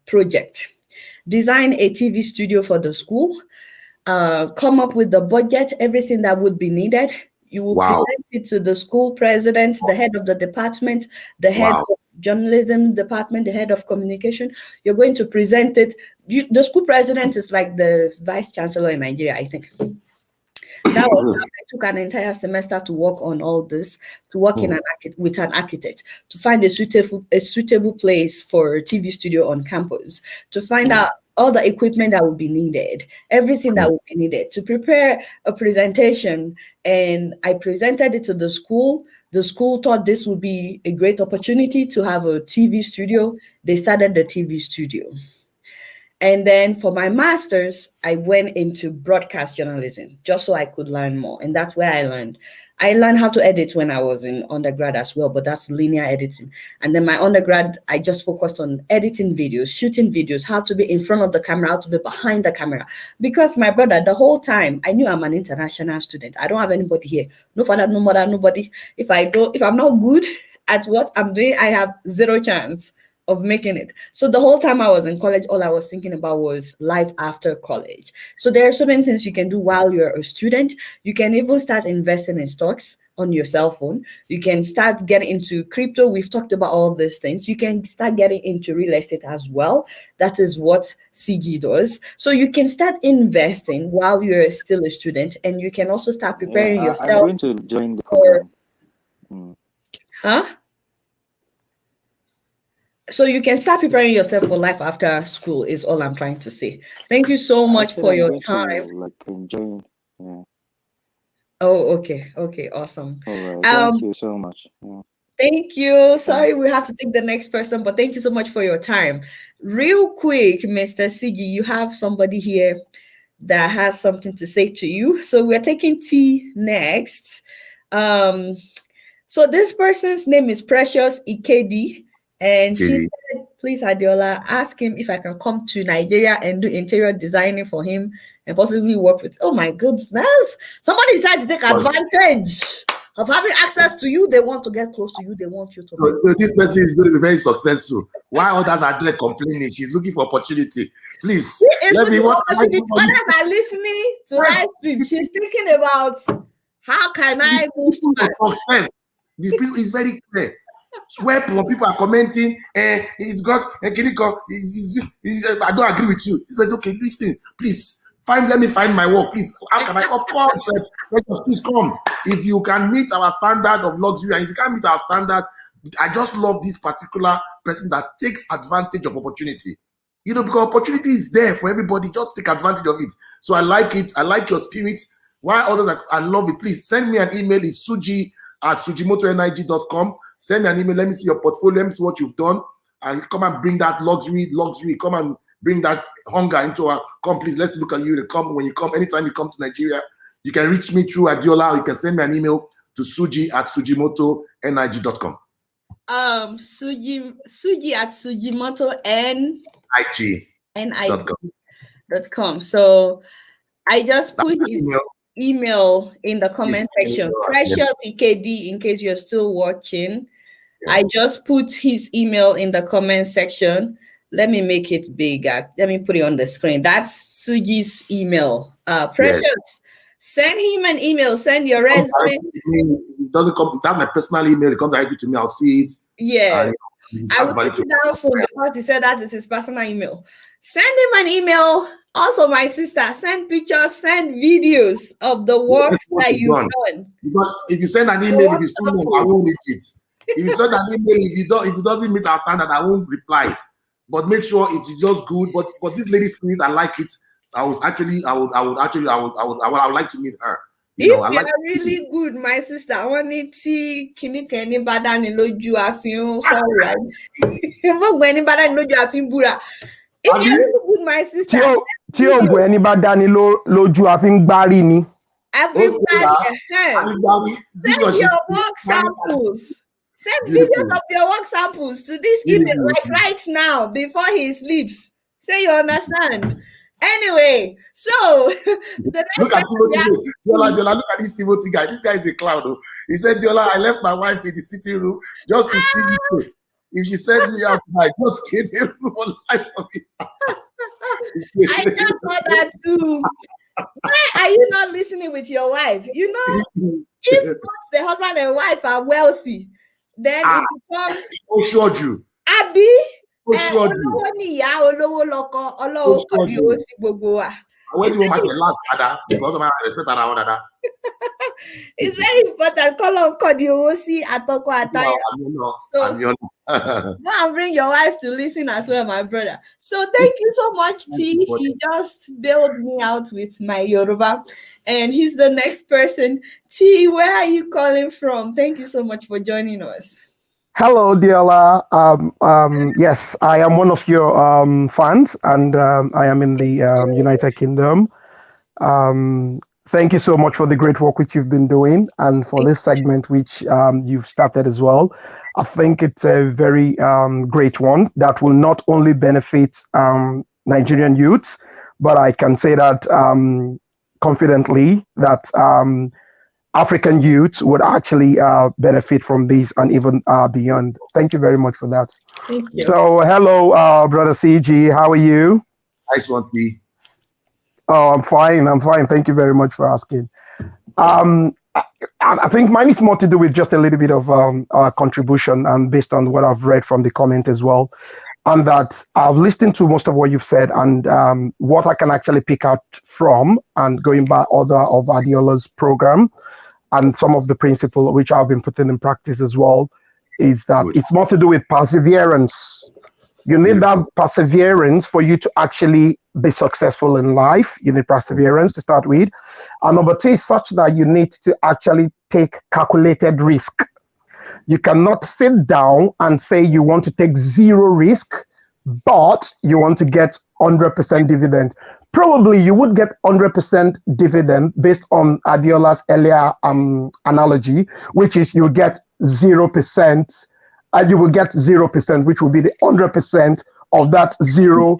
project. Design a TV studio for the school. Come up with the budget, everything that would be needed. You will present it to the school president, the head of the department, the head of journalism department, the head of communication. You're going to present it. The school president is like the vice chancellor in Nigeria, I think. That was how I took an entire semester to work on all this, to work with an architect, to find a suitable place for a TV studio on campus, to find out all the equipment that would be needed, everything that would be needed to prepare a presentation. And I presented it to the school. The school thought this would be a great opportunity to have a TV studio. They started the TV studio. And then for my master's, I went into broadcast journalism just so I could learn more. And that's where I learned. I learned how to edit when I was in undergrad as well, but that's linear editing. And then my undergrad, I just focused on editing videos, shooting videos, how to be in front of the camera, how to be behind the camera. Because my brother, the whole time, I knew I'm an international student. I don't have anybody here. No father, no mother, nobody. If I'm not good at what I'm doing, I have zero chance of making it. So the whole time I was in college, all I was thinking about was life after college. So there are so many things you can do while you're a student. You can even start investing in stocks on your cell phone. You can start getting into crypto. We've talked about all these things. You can start getting into real estate as well. That is what CG does. So you can start investing while you're still a student, and you can also start preparing yourself. I'm going to join the program. Huh? So you can start preparing yourself for life after school is all I'm trying to say. Thank you so much for your time. Enjoying. Oh, okay. Okay, awesome. All right. Thank you so much. Thank you. Sorry, we have to take the next person, but thank you so much for your time. Real quick, Mr. Sigi, you have somebody here that has something to say to you. So we're taking T next. So this person's name is Precious Ikedi. And she said, please, Adiola, ask him if I can come to Nigeria and do interior designing for him and possibly work with. Oh my goodness. Somebody's trying to take advantage of having access to you. They want to get close to you. They want you to. So this person is going to be very successful. While others are there complaining, she's looking for opportunity. Please, let me watch. Others are listening to live stream. She's thinking about how can I move success. This people is very clear. Where people are commenting, he's got I don't agree with you. This person, okay, listen, please let me find my work, please. How can I? Of course, please come. If you can meet our standard of luxury, and if you can't meet our standard, I just love this particular person that takes advantage of opportunity. You know, because opportunity is there for everybody. Just take advantage of it. So I like it. I like your spirit. While others, I love it. Please send me an email. It's suji@sujimotonig.com. Send me an email. Let me see your portfolio. Let me see what you've done. And come and bring that luxury. Come and bring that hunger into our company. Let's look at you. When you come, anytime you come to Nigeria, you can reach me through Adiola, or you can send me an email to suji@sujimotonig.com. Suji@sujimoto.nig.com. So I just put his email in the comment section. Precious EKD, in case you're still watching. Yeah. I just put his email in the comment section. Let me make it bigger. Let me put it on the screen. That's Suji's email. Precious. Yes. Send him an email. Send your resume. It doesn't come to that. My personal email. It comes directly to me. I'll see it. Yeah. I will put it down soon because he said that is his personal email. Send him an email. Also, my sister, send pictures, send videos of the work that you've done. Because if you send an email, if it's too long, I won't read it. If you send an email, if it doesn't meet our standard, I won't reply. But make sure it's just good. But this lady's spirit, I like it. I would like to meet her. You know, you are really good, my sister. I want to see Kinikeni Badani Loju Afin. Sorry, if you're really good, my sister. Anybody Loju Afin Bari ni. Send your work samples. Send videos of your work samples to this email, like right now, before he sleeps. Say you understand. Anyway, so the next look at this Timothy guy. This guy is a clown. Oh. He said, Diola, I left my wife in the sitting room just to see you. If she sent me out, I just create a room online for me. I just saw that too. Why are you not listening with your wife? You know, if the husband and wife are wealthy, then it becomes Abby. When do you want my last father? Because of my respect around that. It's very important. So go and bring your wife to listen as well, my brother. So thank you so much, T. He just bailed me out with my Yoruba, and he's the next person. T, where are you calling from? Thank you so much for joining us. Hello, Diola. Yes, I am one of your fans, and I am in the United Kingdom. Thank you so much for the great work which you've been doing, and for this segment which you've started as well. I think it's a very great one that will not only benefit Nigerian youths, but I can say that confidently that African youths would actually benefit from this and even beyond. Thank you very much for that. Thank you. So, hello, brother CG. How are you? Nice one, T. Oh, I'm fine. Thank you very much for asking. I think mine is more to do with just a little bit of contribution, and based on what I've read from the comment as well. And that I've listened to most of what you've said, and what I can actually pick out from, and going by other of Adiola's program, and some of the principles which I've been putting in practice as well, is that it's more to do with perseverance. You need that perseverance for you to actually be successful in life. You need perseverance to start with. And number two is such that you need to actually take calculated risk. You cannot sit down and say you want to take zero risk, but you want to get 100% dividend. Probably you would get 100% dividend based on Adiola's earlier analogy, which is you get 0% and you will get 0%, which will be the 100% of that 0%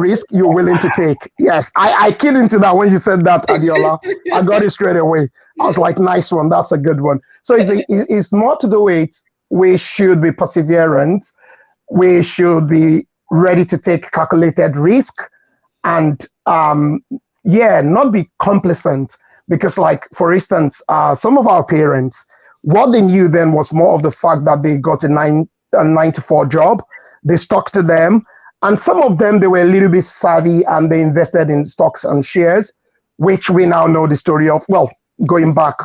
risk you're willing to take. Yes, I keyed into that when you said that, Adiola. I got it straight away. I was like, nice one. That's a good one. So it's more to do with we should be perseverant. We should be ready to take calculated risk and, not be complacent. Because like, for instance, some of our parents, what they knew then was more of the fact that they got a 9 to 4 job. They stuck to them. And some of them, they were a little bit savvy and they invested in stocks and shares, which we now know the story of, well, going back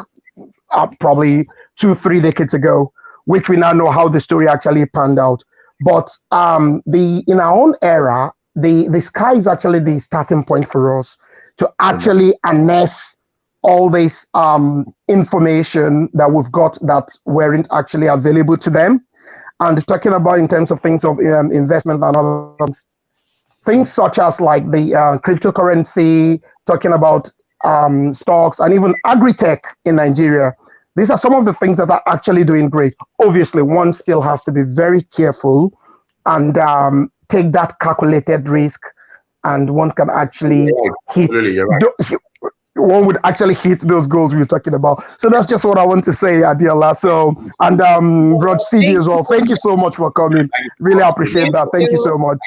probably 2-3 decades ago, which we now know how the story actually panned out. But in our own era, the sky is actually the starting point for us to actually harness all this information that we've got that weren't actually available to them. And talking about in terms of things of investment and other things such as like the cryptocurrency, talking about stocks and even agri-tech in Nigeria. These are some of the things that are actually doing great. Obviously, one still has to be very careful and take that calculated risk, and one can actually hit. You're right. One would actually hit those goals we were talking about. So that's just what I want to say, Adiola. So, and Rod CG as well. Thank you so much for coming. Really appreciate that. Thank you so much.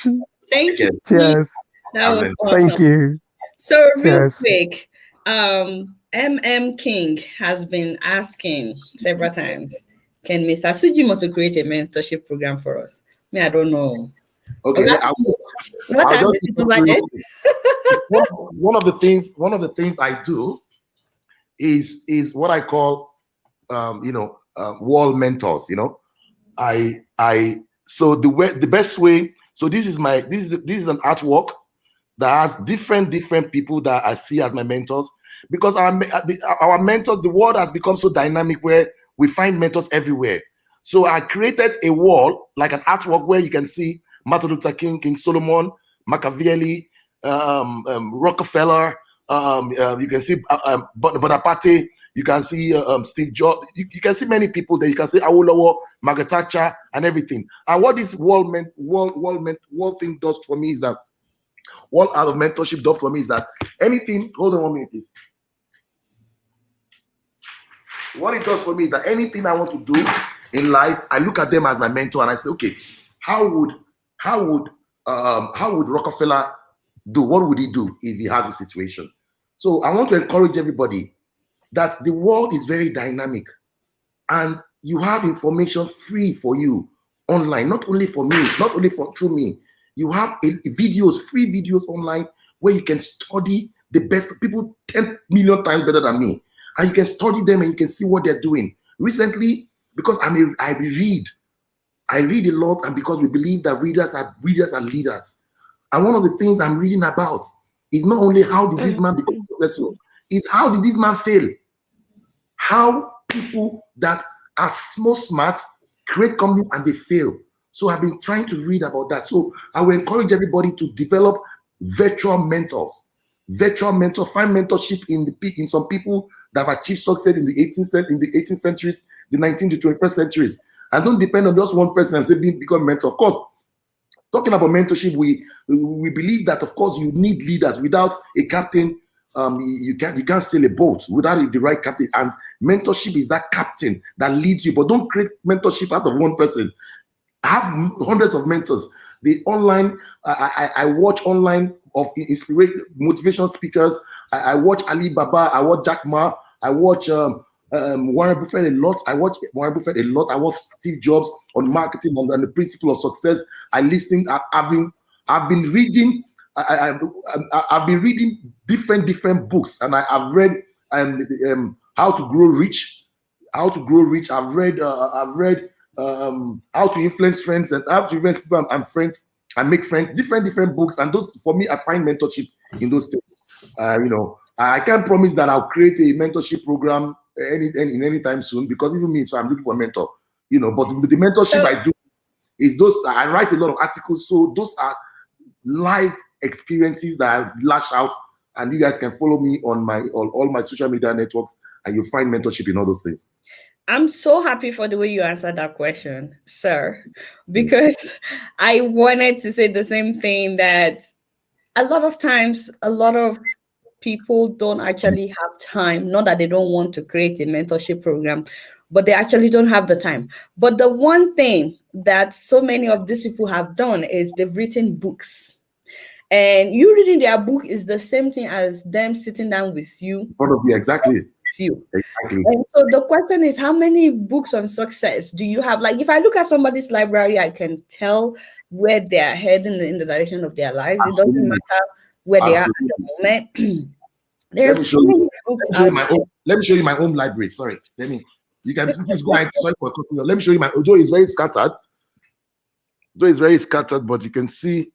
Thank you. Cheers. That was awesome. Thank you. So real Cheers. quick, MM King has been asking several times, can Mr. Sujimoto create a mentorship program for us? Me, I don't know. Okay. One of the things I do is what I call wall mentors. So the best way. So this is an artwork that has different people that I see as my mentors, because our mentors, the world has become so dynamic where we find mentors everywhere. So I created a wall, like an artwork, where you can see Martin Luther King, King Solomon, Machiavelli, Rockefeller. You can see Bonaparte. You can see Steve Jobs. You can see many people there. You can see Awolowo, Margaret Thatcher, and everything. And what this wall thing does for me is that, wall out of mentorship does for me is that anything. Hold on 1 minute, please. What it does for me is that anything I want to do in life, I look at them as my mentor and I say, okay, how would Rockefeller do? What would he do if he has a situation? So I want to encourage everybody that the world is very dynamic and you have information free for you online, not only for me, not only through me. You have free videos online where you can study the best people 10 million times better than me. And you can study them and you can see what they're doing. Recently, because I read a lot, and because we believe that readers are leaders. And one of the things I'm reading about is not only how did this man become successful, it's how did this man fail? How people that are smart create companies and they fail. So I've been trying to read about that. So I will encourage everybody to develop virtual mentors. Find mentorship in some people that have achieved success in the 18th centuries, the 19th to 21st centuries. And don't depend on just one person and say become mentor. Of course, talking about mentorship, we believe that of course you need leaders. Without a captain, you can't sail a boat without the right captain. And mentorship is that captain that leads you. But don't create mentorship out of one person. I have hundreds of mentors. The online, I watch online of motivational speakers. I watch Ali Baba. I watch Jack Ma. I watch Warren Buffett a lot. I watch Steve Jobs on marketing and the principle of success. I've been reading. I've been reading different books, and I've read How to Grow Rich. I've read How to Influence Friends and How to Influence People and Friends and Make Friends. Different books, and those for me, I find mentorship in those things. I can't promise that I'll create a mentorship program any time soon, because even me, so I'm looking for a mentor. But the mentorship I do is those. I write a lot of articles, so those are live experiences that I lash out, and you guys can follow me on all my social media networks, and you'll find mentorship in all those things. I'm so happy for the way you answered that question, sir, because I wanted to say the same thing, that a lot of times, a lot of people don't actually have time. Not that they don't want to create a mentorship program, but they actually don't have the time. But the one thing that so many of these people have done is they've written books. And you reading their book is the same thing as them sitting down with you. In front of you, exactly. You. Exactly. And so the question is, how many books on success do you have? Like, if I look at somebody's library, I can tell where they're heading in the direction of their lives. Absolutely. It doesn't matter where they are at the moment. There's so many books out there. Let me show you my own library. Sorry. You can please go ahead. Sorry for cutting you. Let me show you my, although it's very scattered. But you can see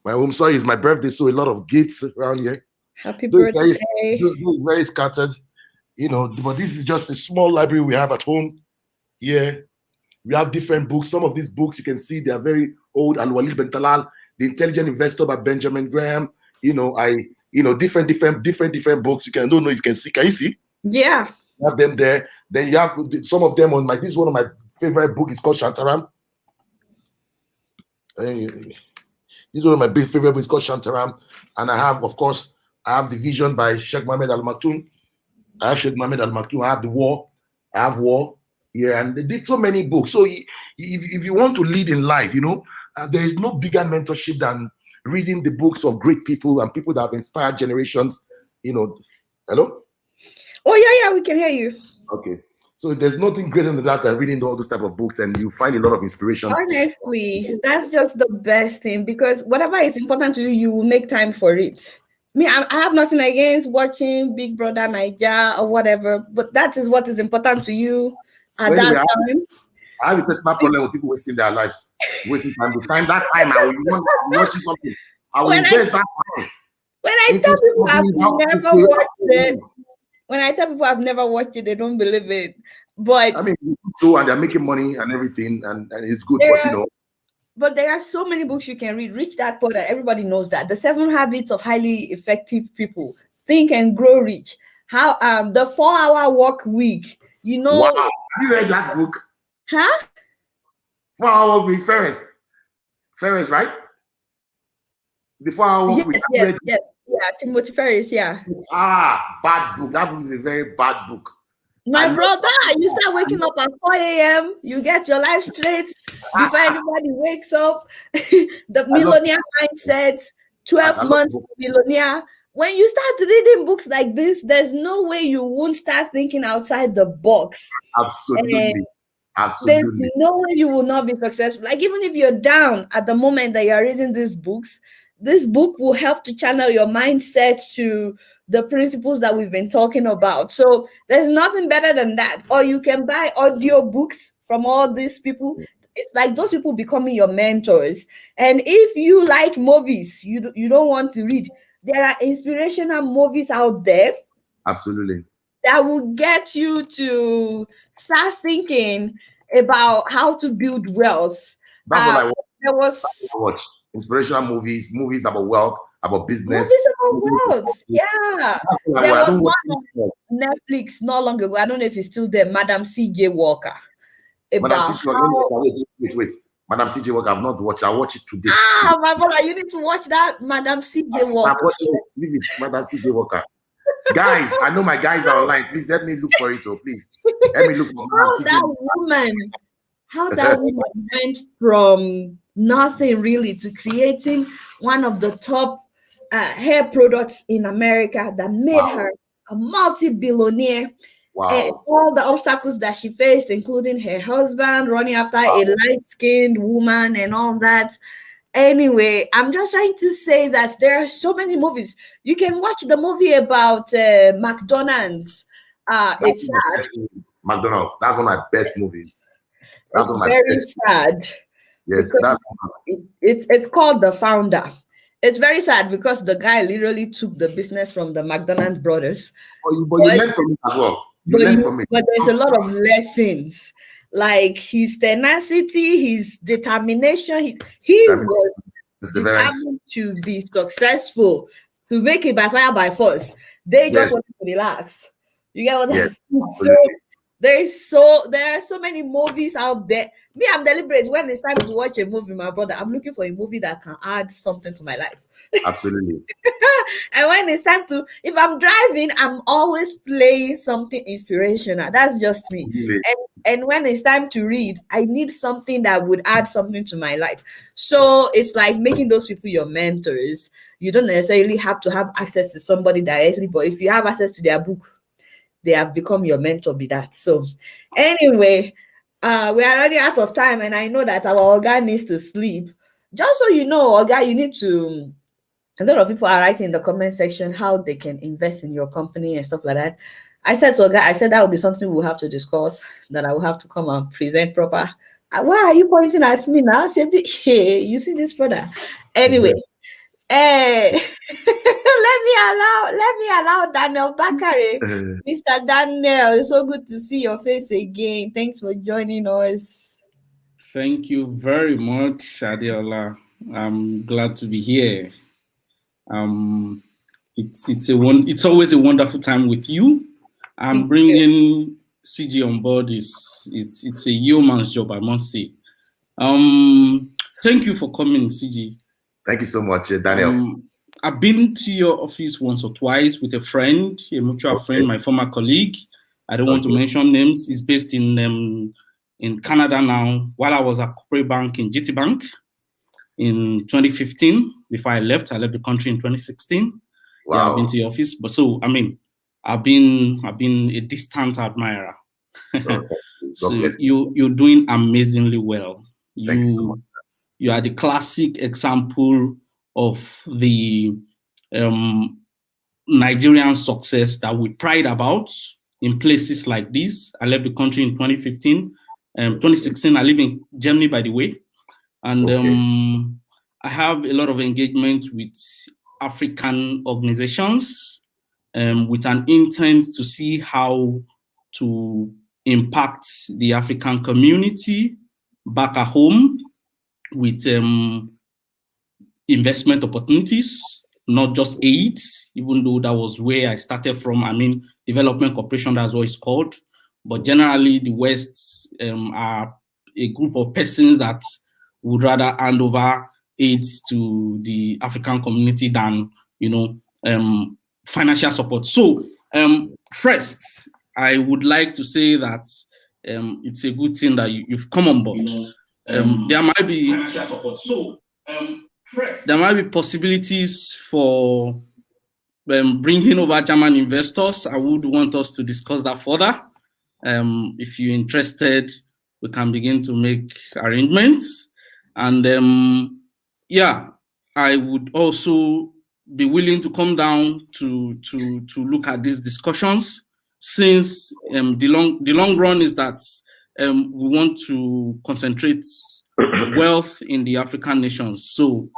my home. Sorry, it's my birthday, so a lot of gifts around here. Happy birthday. It's very scattered. You know, but this is just a small library we have at home. Here, we have different books. Some of these books you can see they are very old. Al Walid Ben Talal, The Intelligent Investor by Benjamin Graham. Different books. I don't know if you can see. Can you see? Yeah. You have them there. Then you have some of them on my. This is one of my favorite books. It's called Shantaram. This is one of my big favorite books. It's called Shantaram, and I have The Vision by Sheikh Mohammed Al Maktoum. I have Sheikh Mohammed Al Maktoum. I have The War. I have War. Yeah, and they did so many books. So if you want to lead in life, there is no bigger mentorship than reading the books of great people and people that have inspired generations. Hello? Oh yeah, we can hear you. Okay. So there's nothing greater than that than reading all those type of books, and you find a lot of inspiration. Honestly, that's just the best thing, because whatever is important to you, you will make time for it. I have nothing against watching Big Brother Naija or whatever, but that is what is important to you at that time. I have a personal problem with people wasting their lives, wasting time. The time that time I will want watching something, I will invest that time. When I tell people I've never watched it, when I tell people I've never watched it, they don't believe it. But I mean, and they're making money and everything, and it's good. But there are so many books you can read. Rich Dad Poor Dad, everybody knows that. The 7 Habits of Highly Effective People. Think and Grow Rich. How the 4-Hour Work Week. Wow, have you read that book? Huh? 4-Hour Work Week, Ferris, right? The 4-Hour Work Week. Yes. Yeah, Timothy Ferris, yeah. Bad book. That book is a very bad book. My brother, you start waking up at 4 a.m., you get your life straight before anybody wakes up. The millionaire mindset, 12 months millionaire. When you start reading books like this, there's no way you won't start thinking outside the box. Absolutely. There's no way you will not be successful. Like, even if you're down at the moment that you're reading these books, this book will help to channel your mindset to the principles that we've been talking about. So there's nothing better than that. Or you can buy audio books from all these people. It's like those people becoming your mentors. And if you like movies, you don't want to read, there are inspirational movies out there. Absolutely. That will get you to start thinking about how to build wealth. That's what I want. There was watch inspirational movies about wealth, about business. Movies about wealth, yeah. There was one on Netflix not long ago. I don't know if it's still there. Madam C.J. Walker. Wait. Madam C.J. Walker, I've not watched. I'll watch it today. My brother, you need to watch that. Madam C.J. Walker. I'm watching it. Leave it, Madam C.J. Walker. Guys, I know my guys are online. Please help me look for it. Please help me look for how that woman went from nothing really to creating one of the top hair products in America that made her a multi-billionaire. Wow. And all the obstacles that she faced, including her husband running after a light-skinned woman and all that. Anyway, I'm just trying to say that there are so many movies. You can watch the movie about McDonald's. It's sad. McDonald's. That's one of my best movies. That's it's very sad. Yes, it's called The Founder. It's very sad because the guy literally took the business from the McDonald's brothers. But you learn from it as well. But there's a lot of lessons, like his tenacity, his determination. He was determined to be successful, to make it by fire by force. They just wanted to relax. You get what I'm saying? So there are so many movies out there. Me, I'm deliberate. When it's time to watch a movie, my brother, I'm looking for a movie that can add something to my life. Absolutely. And when it's time to, if I'm driving, I'm always playing something inspirational. That's just me. Really? And when it's time to read, I need something that would add something to my life. So it's like making those people your mentors. You don't necessarily have to have access to somebody directly, but if you have access to their book, they have become your mentor, be that. So anyway, we are already out of time, and I know that our Oga needs to sleep. Just so you know, Oga, you need to, a lot of people are writing in the comment section how they can invest in your company and stuff like that. I said to Oga, I said that would be something we'll have to discuss, that I will have to come and present proper. Why are you pointing at me now? Hey, you see this brother? Anyway, let me allow Daniel Bakare. Mr. Daniel, it's so good to see your face again. Thanks for joining us. Thank you very much, Adiola. I'm glad to be here. It's always a wonderful time with you. I'm bringing CG on board. It's a yeoman's job, I must say. Thank you for coming, CG. Thank you so much, Daniel. I've been to your office once or twice with a friend, a mutual friend, my former colleague. I don't want to mention names. He's based in Canada now. While I was at Corporate Bank in GT Bank in 2015, before I left the country in 2016. Wow. Yeah, I've been to your office, but so I mean, I've been a distant admirer. So you're doing amazingly well. Thank you so much. You are the classic example of the Nigerian success that we pride about in places like this. I left the country in 2015. 2016, I live in Germany, by the way. And I have a lot of engagement with African organizations with an intent to see how to impact the African community back at home with investment opportunities, not just aid, even though that was where I started from. I mean, development cooperation, that's what it's called. But generally, the West are a group of persons that would rather hand over aids to the African community than, financial support. So first, I would like to say that it's a good thing that you've come on board. There might be financial support. So there might be possibilities for bringing over German investors. I would want us to discuss that further. If you're interested, we can begin to make arrangements. And yeah, I would also be willing to come down to look at these discussions, since the long run is that we want to concentrate wealth in the African nations. So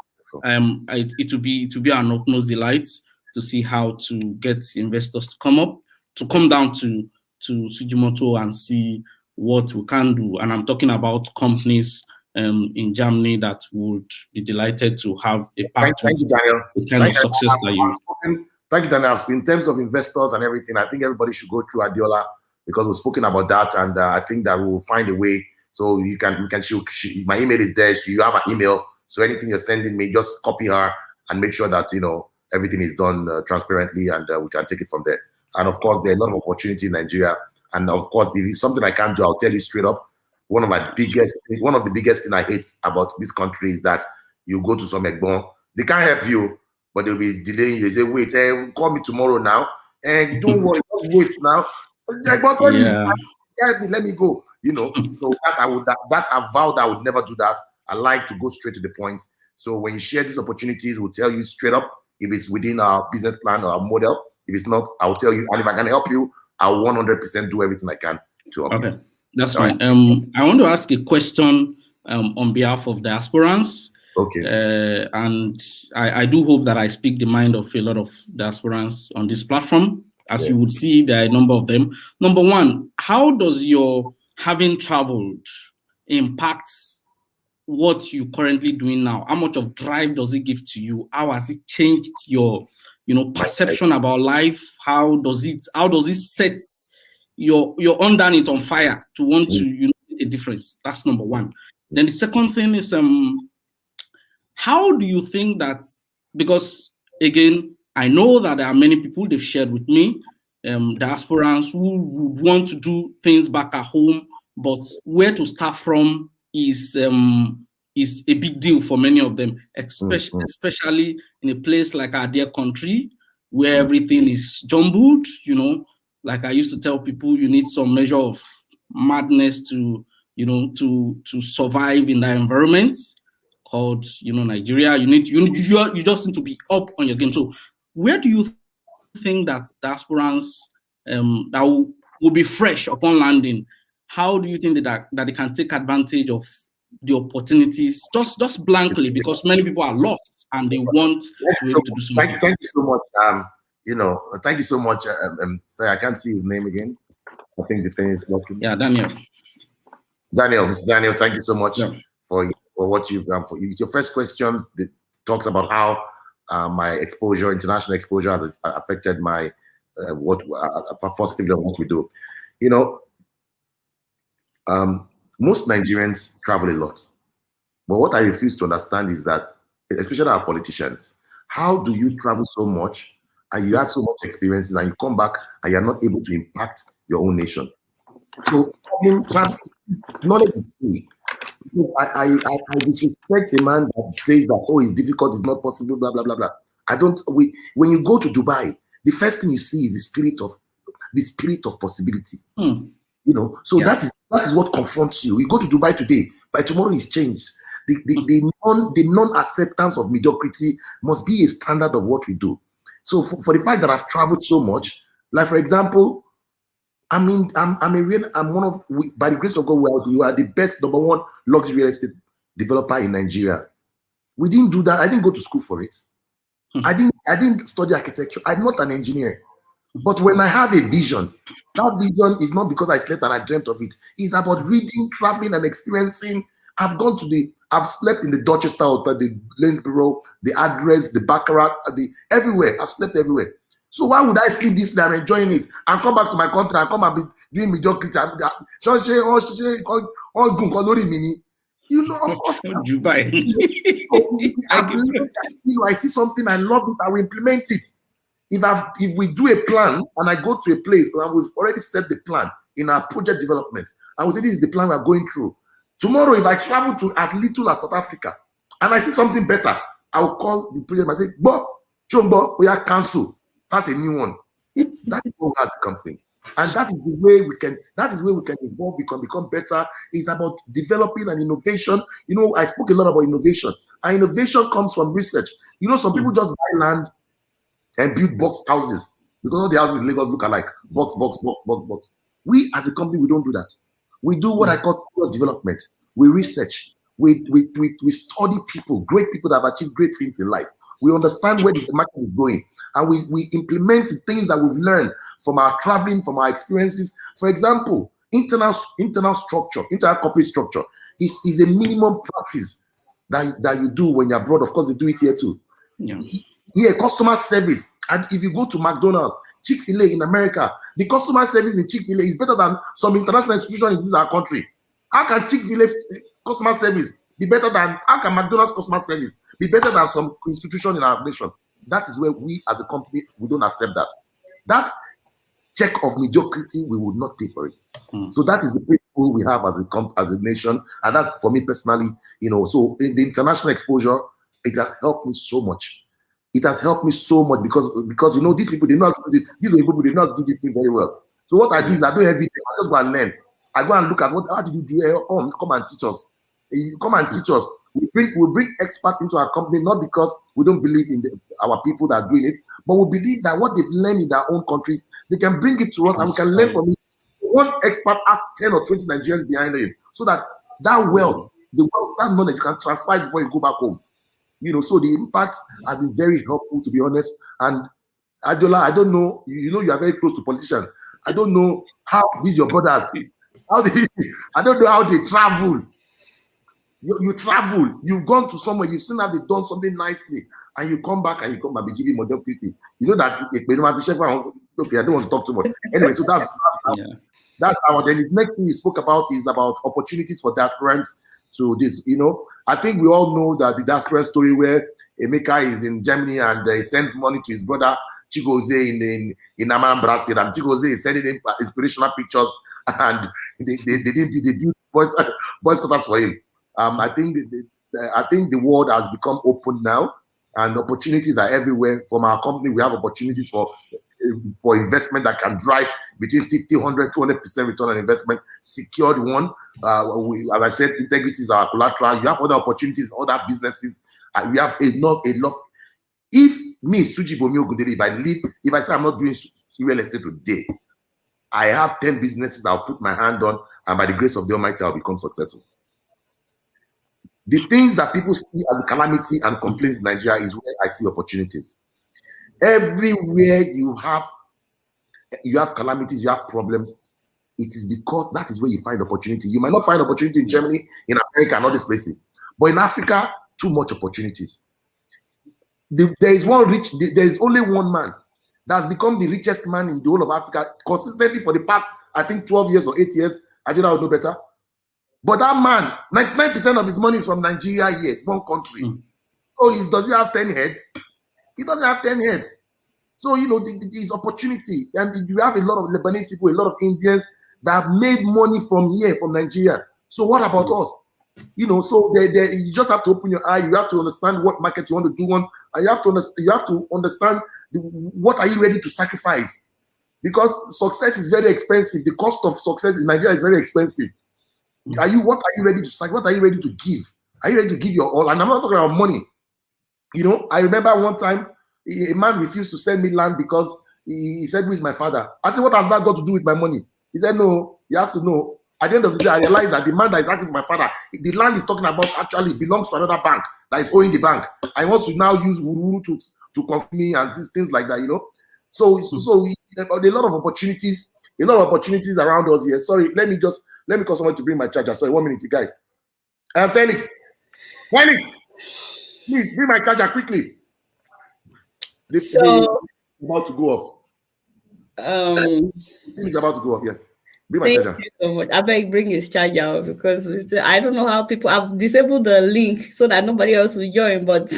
it will be an utmost delight to see how to get investors to come down to Sujimoto and see what we can do. And I'm talking about companies in Germany that would be delighted to have a part Thank you, Daniel. The kind of success that you. Thank you, Daniel. In terms of investors and everything, I think everybody should go through Adiola, because we've spoken about that, and I think that we will find a way. So you can my email is there. So you have an email. So anything you're sending me, just copy her and make sure that everything is done transparently, and we can take it from there. And of course, there are a lot of opportunity in Nigeria. And of course, if it's something I can't do, I'll tell you straight up. One of the biggest thing I hate about this country is that you go to some Egbon, they can't help you, but they'll be delaying you. They say, wait, call me tomorrow now. And don't worry, just wait now. Help me, let me go. So that I vowed I would never do that. I like to go straight to the point. So when you share these opportunities, we'll tell you straight up if it's within our business plan or our model. If it's not, I'll tell you. And if I can help you, I'll 100% do everything I can to help you. That's fine. I want to ask a question on behalf of diasporans. Okay. And I do hope that I speak the mind of a lot of diasporans on this platform. As you would see, there are a number of them. Number one, how does your having traveled impact what you're currently doing now? How much of drive does it give to you? How has it changed your perception about life? How does it set you're under it on fire to want to make a difference. That's number one. Then the second thing is how do you think that, because again, I know that there are many people, they've shared with me, diasporans who would want to do things back at home, but where to start from is a big deal for many of them, especially in a place like our dear country, where everything is jumbled. Like I used to tell people, you need some measure of madness to survive in that environment called, Nigeria. You just need to be up on your game. So where do you think that diasporans that will be fresh upon landing, how do you think that they can take advantage of the opportunities, just blankly, because many people are lost and they want to do something? Thank you so much. Thank you so much. Sorry, I can't see his name again. I think the thing is working. Yeah, Daniel. Mr. Daniel, thank you so much for what you've done. Your first questions talks about how my international exposure has affected my positively on what we do. Most Nigerians travel a lot, but what I refuse to understand is that, especially our politicians, how do you travel so much and you have so much experiences and you come back and you're not able to impact your own nation? So knowledge is free. I disrespect a man that says that, oh, it's difficult, it's not possible, blah blah blah blah. When you go to Dubai, the first thing you see is the spirit of possibility. So that is what confronts you. You go to Dubai today, by tomorrow it's changed. The non-acceptance of mediocrity must be a standard of what we do. So for the fact that I've traveled so much, like for example, by the grace of God, we are the best #1 luxury real estate developer in Nigeria. We didn't do that. I didn't go to school for it. I didn't study architecture. I'm not an engineer. But when I have a vision, that vision is not because I slept and I dreamt of it. It's about reading, traveling, and experiencing. I've slept in the Dorchester Hotel, the Lanesborough, the Address, the Baccarat, everywhere. I've slept everywhere. So why would I sleep this day? I'm enjoying it and come back to my country and come and be doing mediocrity? Of course, I see something, I love it, I will implement it. If we do a plan and I go to a place and we've already set the plan in our project development, and we say this is the plan we're going through. Tomorrow, if I travel to as little as South Africa and I see something better, I will call the project and say, Chombo, we are cancel. Start a new one. That is what we have to company. And that is the way we can evolve, we can become better. It's about developing an innovation. I spoke a lot about innovation. And innovation comes from research. Some people just buy land and build box houses because all the houses in Lagos look alike. Box. We as a company, we don't do that. We do what I call product development. We research. We study people, great people that have achieved great things in life. We understand where the market is going, and we implement the things that we've learned from our traveling, from our experiences. For example, internal structure, internal corporate structure is a minimum practice that you do when you're abroad. Of course, they do it here too. Here, customer service. And if you go to McDonald's, Chick-fil-A in America, the customer service in Chick-fil-A is better than some international institutions in our country. How can Chick-fil-A customer service be better than, how can McDonald's customer service be better than some institution in our nation? That is where we as a company, we don't accept that. That check of mediocrity, we would not pay for it. So that is the principle we have as a nation. And that for me personally, so in the international exposure, it has helped me so much. It has helped me so much because these people, they know how to do this. These people, they know how to do this thing very well. So what I do is I do everything. I just go and learn. I go and look at how did you do it? Come and teach us. You come and teach us. We bring experts into our company, not because we don't believe in our people that are doing it, but we believe that what they've learned in their own countries, they can bring it to us and we can learn from it. One expert has 10 or 20 Nigerians behind him, so that wealth, that knowledge, you can transfer it before you go back home. So the impact has been very helpful, to be honest. And Adiola, I don't know, you are very close to politicians. I don't know how these your brothers, I don't know how they travel. You travel, you've gone to somewhere, you've seen how they've done something nicely, and you come back and be giving mediocrity. You know that Okay, I don't want to talk too much. Anyway, so that's our. Then the next thing you spoke about is about opportunities for diasporans to this. I think we all know that the diaspora story where Emeka is in Germany and he sends money to his brother Chigoze in Anambra State, and Chigoze is sending him inspirational pictures, and they build boys quarters for him. I think the world has become open now, and opportunities are everywhere. From our company, we have opportunities for investment that can drive between 50, 100, 200% return on investment, secured one. As I said, integrity is our collateral. You have other opportunities, other businesses. We have a lot. If me, Sijibomi Ogundele, if I say I'm not doing real estate today, I have 10 businesses I'll put my hand on, and by the grace of the Almighty, I'll become successful. The things that people see as a calamity and complaints in Nigeria is where I see opportunities. Everywhere you have calamities, you have problems, it is because that is where you find opportunity. You might not find opportunity in Germany, in America, and all these places, but in Africa, too much opportunities. There is only one man that has become the richest man in the whole of Africa consistently for the past, I think, 12 years or 8 years. I don't know better. But that man, 99% of his money is from Nigeria here, one country. So does he have 10 heads? He doesn't have 10 heads. So, there's opportunity. And you have a lot of Lebanese people, a lot of Indians that have made money from here, from Nigeria. So what about us? So you just have to open your eye. You have to understand what market you want to do on. And you have to understand what are you ready to sacrifice. Because success is very expensive. The cost of success in Nigeria is very expensive. What are you ready to sacrifice? What are you ready to give? Are you ready to give your all? And I'm not talking about money. I remember one time a man refused to send me land because he said, "Who is my father?" I said, "What has that got to do with my money?" He said, "No, he has to know." At the end of the day, I realized that the man that is asking for my father, the land he's talking about actually belongs to another bank that is owing the bank. I want to now use Ururu to confirm me and these things like that, So a lot of opportunities around us here. Sorry, let me call someone to bring my charger. Sorry, 1 minute, you guys. Felix, please bring my charger quickly. This about to go off. It's about to go off. Yeah. Thank you so much. I beg bring his charger out because I don't know how people have disabled the link so that nobody else will join, but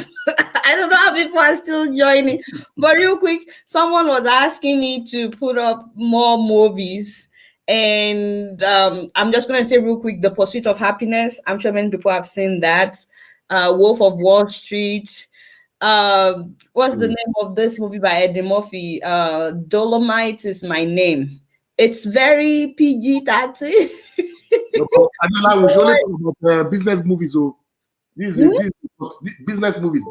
I don't know how people are still joining. But real quick, someone was asking me to put up more movies, and I'm just gonna say real quick, The Pursuit of Happiness. I'm sure many people have seen that. Wolf of Wall Street. What's the name of this movie by Eddie Murphy? Dolomite Is My Name. It's very PG-13. I will surely talk about business movies. So business movies.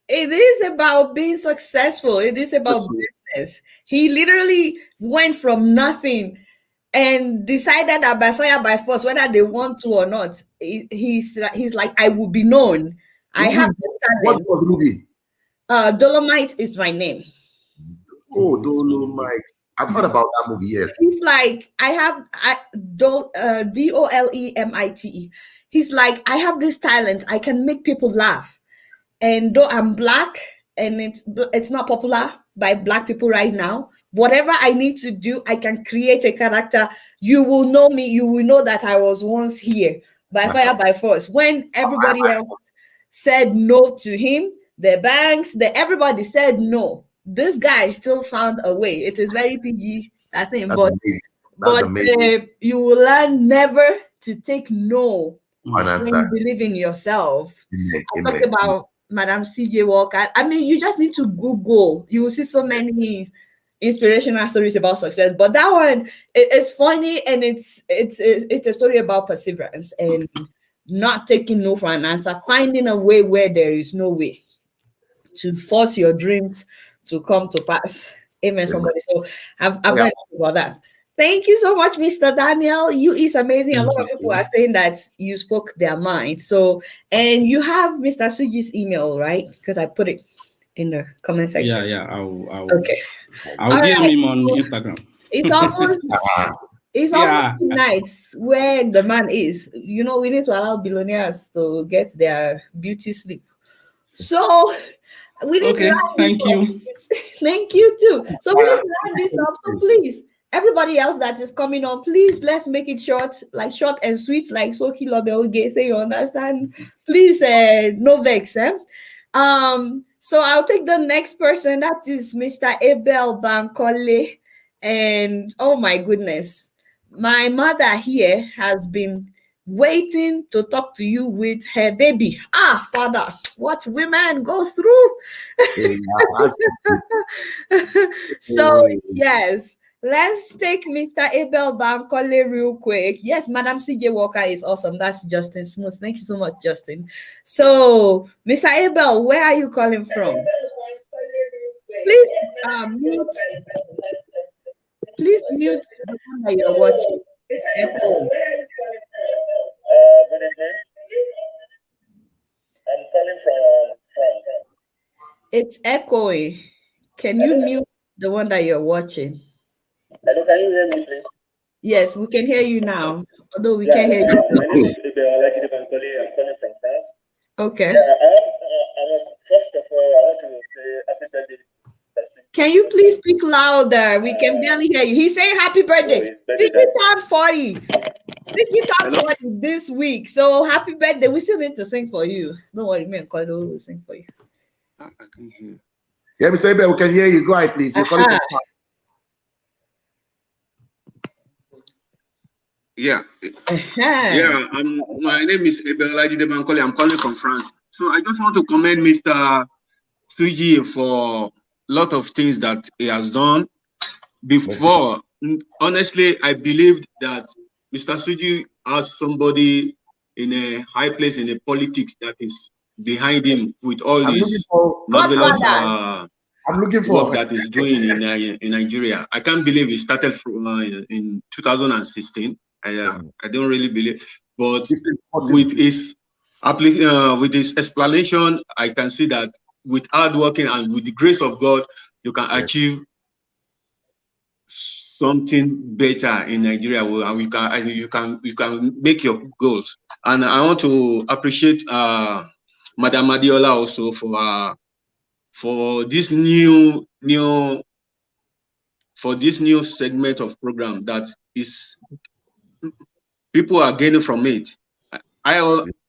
It is about being successful. It is about business. He literally went from nothing and decided that by fire, by force, whether they want to or not, he's like, I will be known. I have this talent. What movie? Dolomite Is My Name. Oh, Dolomite. I've heard about that movie, yes. He's like, Dolemite. He's like, I have this talent. I can make people laugh. And though I'm black and it's not popular by black people right now, whatever I need to do, I can create a character. You will know me. You will know that I was once here by fire, by force. When everybody else said no to him, the banks, everybody said no. This guy still found a way. It is very PG, I think, but you will learn never to take no when you believe in yourself. I talked about Madam C.J. Walker. I mean, you just need to Google. You will see so many inspirational stories about success. But that one, it's funny, and it's a story about perseverance and not taking no for an answer, finding a way where there is no way, to force your dreams to come to pass. Amen, somebody. So I've learned about that. Thank you so much, Mr. Daniel. You is amazing. A lot of people are saying that you spoke their mind. So, and you have Mr. Suji's email, right? Because I put it in the comment section. Yeah. I'll DM him on Instagram. It's almost nights where the man is. We need to allow billionaires to get their beauty sleep. So We need to Okay, wrap this thank up. you. Thank you too. So we need to wrap this up. So please, everybody else that is coming on, please let's make it short, like short and sweet, like Soki Lobelge, say you understand. Please, no vex. So I'll take the next person. That is Mr. Abel Bankole. And oh my goodness, my mother here has been waiting to talk to you with her baby. Ah, Father, what women go through. So yes, let's take Mr. Abel Bankole real quick. Yes, Madam CJ Walker is awesome. That's Justin Smooth. Thank you so much, Justin. So, Mr. Abel, where are you calling from? Please mute. Please mute the one that you're watching. It's echoing. Good evening. I'm calling from France. It's echoing. Can you mute the one that you're watching? Hello, can you hear me, please? Yes, we can hear you now. Although we can't hear you. My name is Sijibomi Ogundele. I'm calling from France. Okay. First of all, I want to say happy birthday. Can you please speak louder? We can barely hear you. He's saying happy birthday. Sigi turned 40. Sigi turned 40 this week. So happy birthday. We still need to sing for you. Don't worry, me and Kodo will sing for you. I can hear. Yeah, Mr. Abel, we can hear you. Go ahead, please. You're calling from France. Yeah. Yeah. My name is Abel Bankole. I'm calling from France. So I just want to commend Mr. Suji for a lot of things that he has done. Before, honestly, I believed that Mr. Suji has somebody in a high place in the politics that is behind him with all this marvelous work that he's doing in Nigeria. I can't believe he started from, in 2016. I don't really believe, but with his explanation, I can see that with hard working and with the grace of God, you can achieve something better in Nigeria, and you can make your goals. And I want to appreciate Madam Adiola also for this new segment of program that is people are gaining from it. I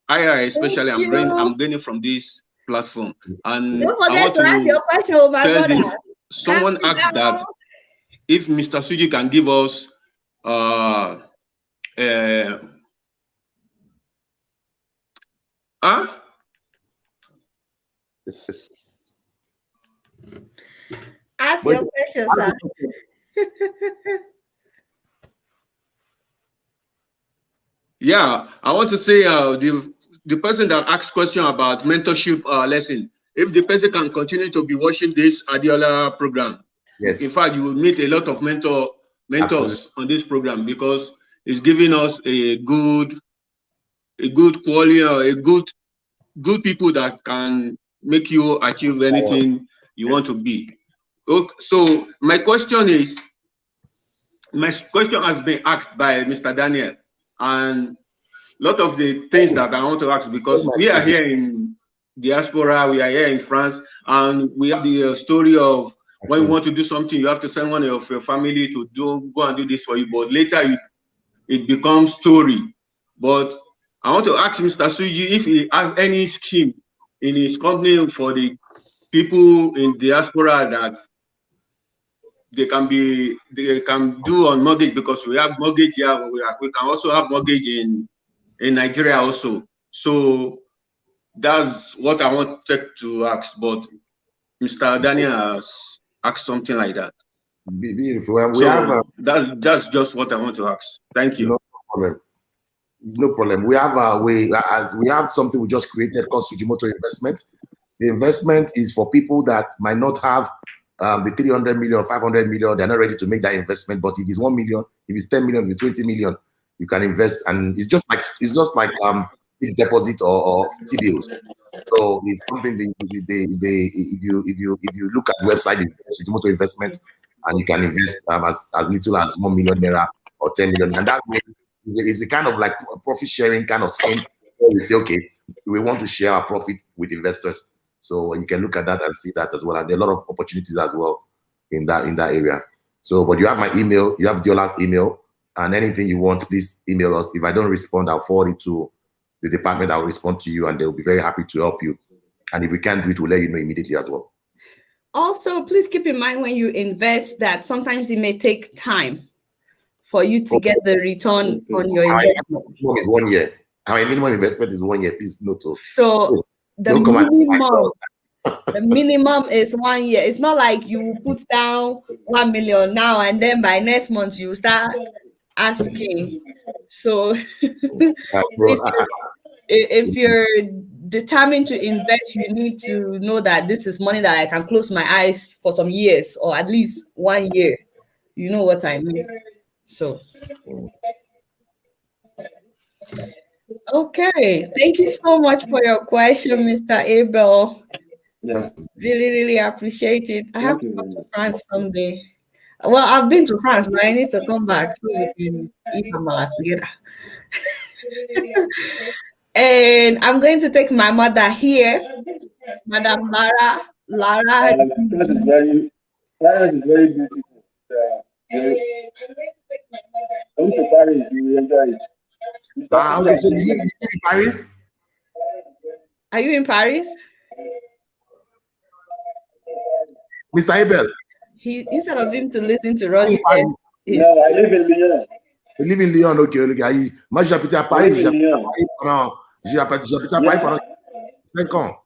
especially I'm gaining from this platform. And don't forget to ask your question, my brother. Someone asked that if Mr. Suji can give us ask your question, sir. Yeah, I want to say the person that asked question about mentorship lesson, if the person can continue to be watching this Adiola program, yes, in fact, you will meet a lot of mentors Absolutely. On this program, because it's giving us a good quality, a good people that can make you achieve anything you want to be. Okay, so my question has been asked by Mr. Daniel, and a lot of the things that I want to ask, because we are here in diaspora, we are here in France, and we have the story of when you want to do something, you have to send one of your family to go and do this for you, but later it becomes story. But I want to ask Mr. Suji if he has any scheme in his company for the people in diaspora that they can do on mortgage, because we have mortgage here. We can also have mortgage in Nigeria also. So that's what I wanted to ask. But Mr. Daniel has asked something like that. Beautiful. And that's just what I want to ask. Thank you. No problem. No problem. We have something we just created called Sujimoto investment. The investment is for people that might not have the 300 million, 500 million. They're not ready to make that investment. But if it's 1 million, if it's 10 million, if it's 20 million, you can invest. And it's just like fixed deposit or T-bills. So it's something if you look at the website, it's Sujimoto investment, and you can invest as little as 1 million naira or 10 million. And that way is a kind of like a profit sharing kind of scheme where we say, okay, we want to share our profit with investors. So you can look at that and see that as well. And there are a lot of opportunities as well in that area. So, but you have my email, you have Diola's email, and anything you want, please email us. If I don't respond, I'll forward it to the department. I'll respond to you, and they'll be very happy to help you. And if we can't do it, we'll let you know immediately as well. Also, please keep in mind when you invest that sometimes it may take time for you to get the return on your investment. Minimum is 1 year. Our minimum investment is 1 year. Please note. So the minimum is 1 year. It's not like you put down 1 million now and then by next month you start asking. So if you're determined to invest, you need to know that this is money that I can close my eyes for some years, or at least 1 year. You know what I mean? So, okay. Thank you so much for your question, Mr. Abel. Yeah. Really, really appreciate it. I have to go to France someday. Well, I've been to France, but I need to come back so we can eat amala together. And I'm going to take my mother here, Madam Lara. That is very beautiful. Come to Paris, you will enjoy it. Okay, so you live in Paris? Are you in Paris? Mr. Abel? Instead of him to listen to us. No, I live in Lyon. You live in Lyon, ok. Moi, j'ai habité à Paris. J'ai habité à Paris pendant 5 ans.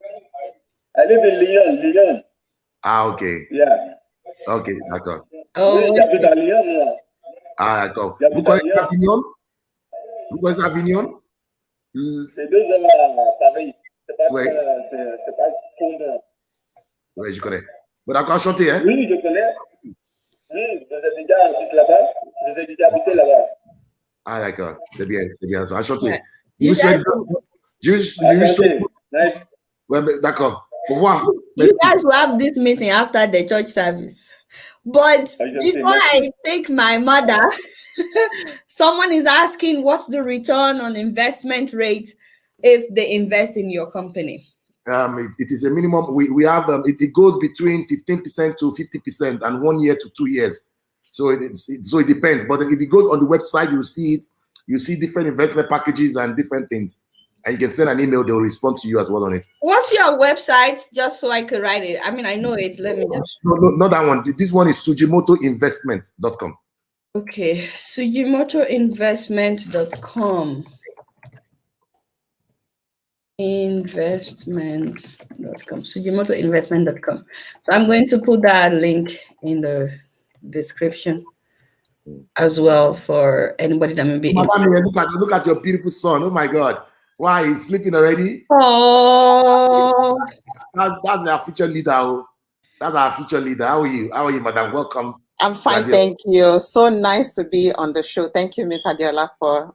I live in Lyon. Ah, ok. Yeah. Ok, d'accord. Oh, J'habite à Lyon, moi. Ah, d'accord. Vous connaissez Avignon? Vous connaissez Avignon? C'est 2 heures à Paris. C'est pas Ouais. trop loin. Oui, je connais. Bon, d'accord, enchanté, hein? Oui, je connais. Oui, j'ai déjà habité là-bas. J'ai déjà habité là-bas. Ah, d'accord. C'est bien, enchanté. Yeah. You said, Nice. Ouais, d'accord. Au revoir. You guys will have this meeting after the church service. But before I take my mother, someone is asking what's the return on investment rate if they invest in your company? It is a minimum. We have it goes between 15% to 50% and 1 year to 2 years. So it depends. But if you go on the website, you see it. You see different investment packages and different things. And you can send an email, they'll respond to you as well on it. What's your website? Just so I could write it. I mean, I know it. Let me just. No, not that one. This one is Sujimotoinvestment.com. Okay, Sujimotoinvestment.com. Investment.com. Sujimotoinvestment.com. So I'm going to put that link in the description as well for anybody that may be. Look at your beautiful son. Oh my God. Why, he's sleeping already? Oh, that's our future leader. That's our future leader. How are you? How are you, madam? Welcome. I'm fine, thank you. So nice to be on the show. Thank you, Ms. Adiola, for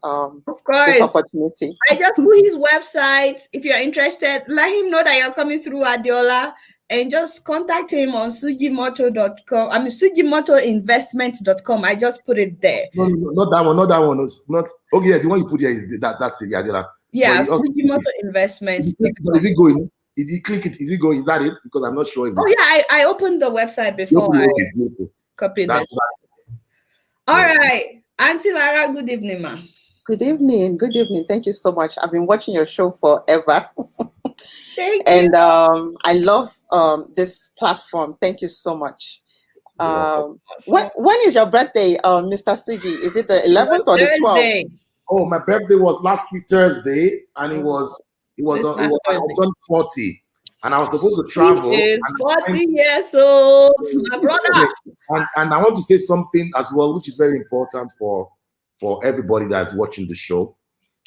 this opportunity. I just put his website. If you're interested, let him know that you're coming through Adiola, and just contact him on Sujimoto.com. I mean, Sujimotoinvestment.com. I just put it there. No, not that one. Not that one. It's not. Okay, yeah, the one you put here is that's it, Adiola. Yeah, Sujimoto Investment. Is it going? Did you click it? Is it going? Is that it? Because I'm not sure. If I opened the website before I copied that. All right. Auntie Lara, good evening, ma. Good evening. Good evening. Thank you so much. I've been watching your show forever. Thank you. And I love this platform. Thank you so much. When is your birthday, Mr. Suji? Is it the 11th or the 12th? Oh, my birthday was last week Thursday, and I turned 40, and I was supposed to travel. He is 40 years old, my brother. And I want to say something as well, which is very important for everybody that's watching the show.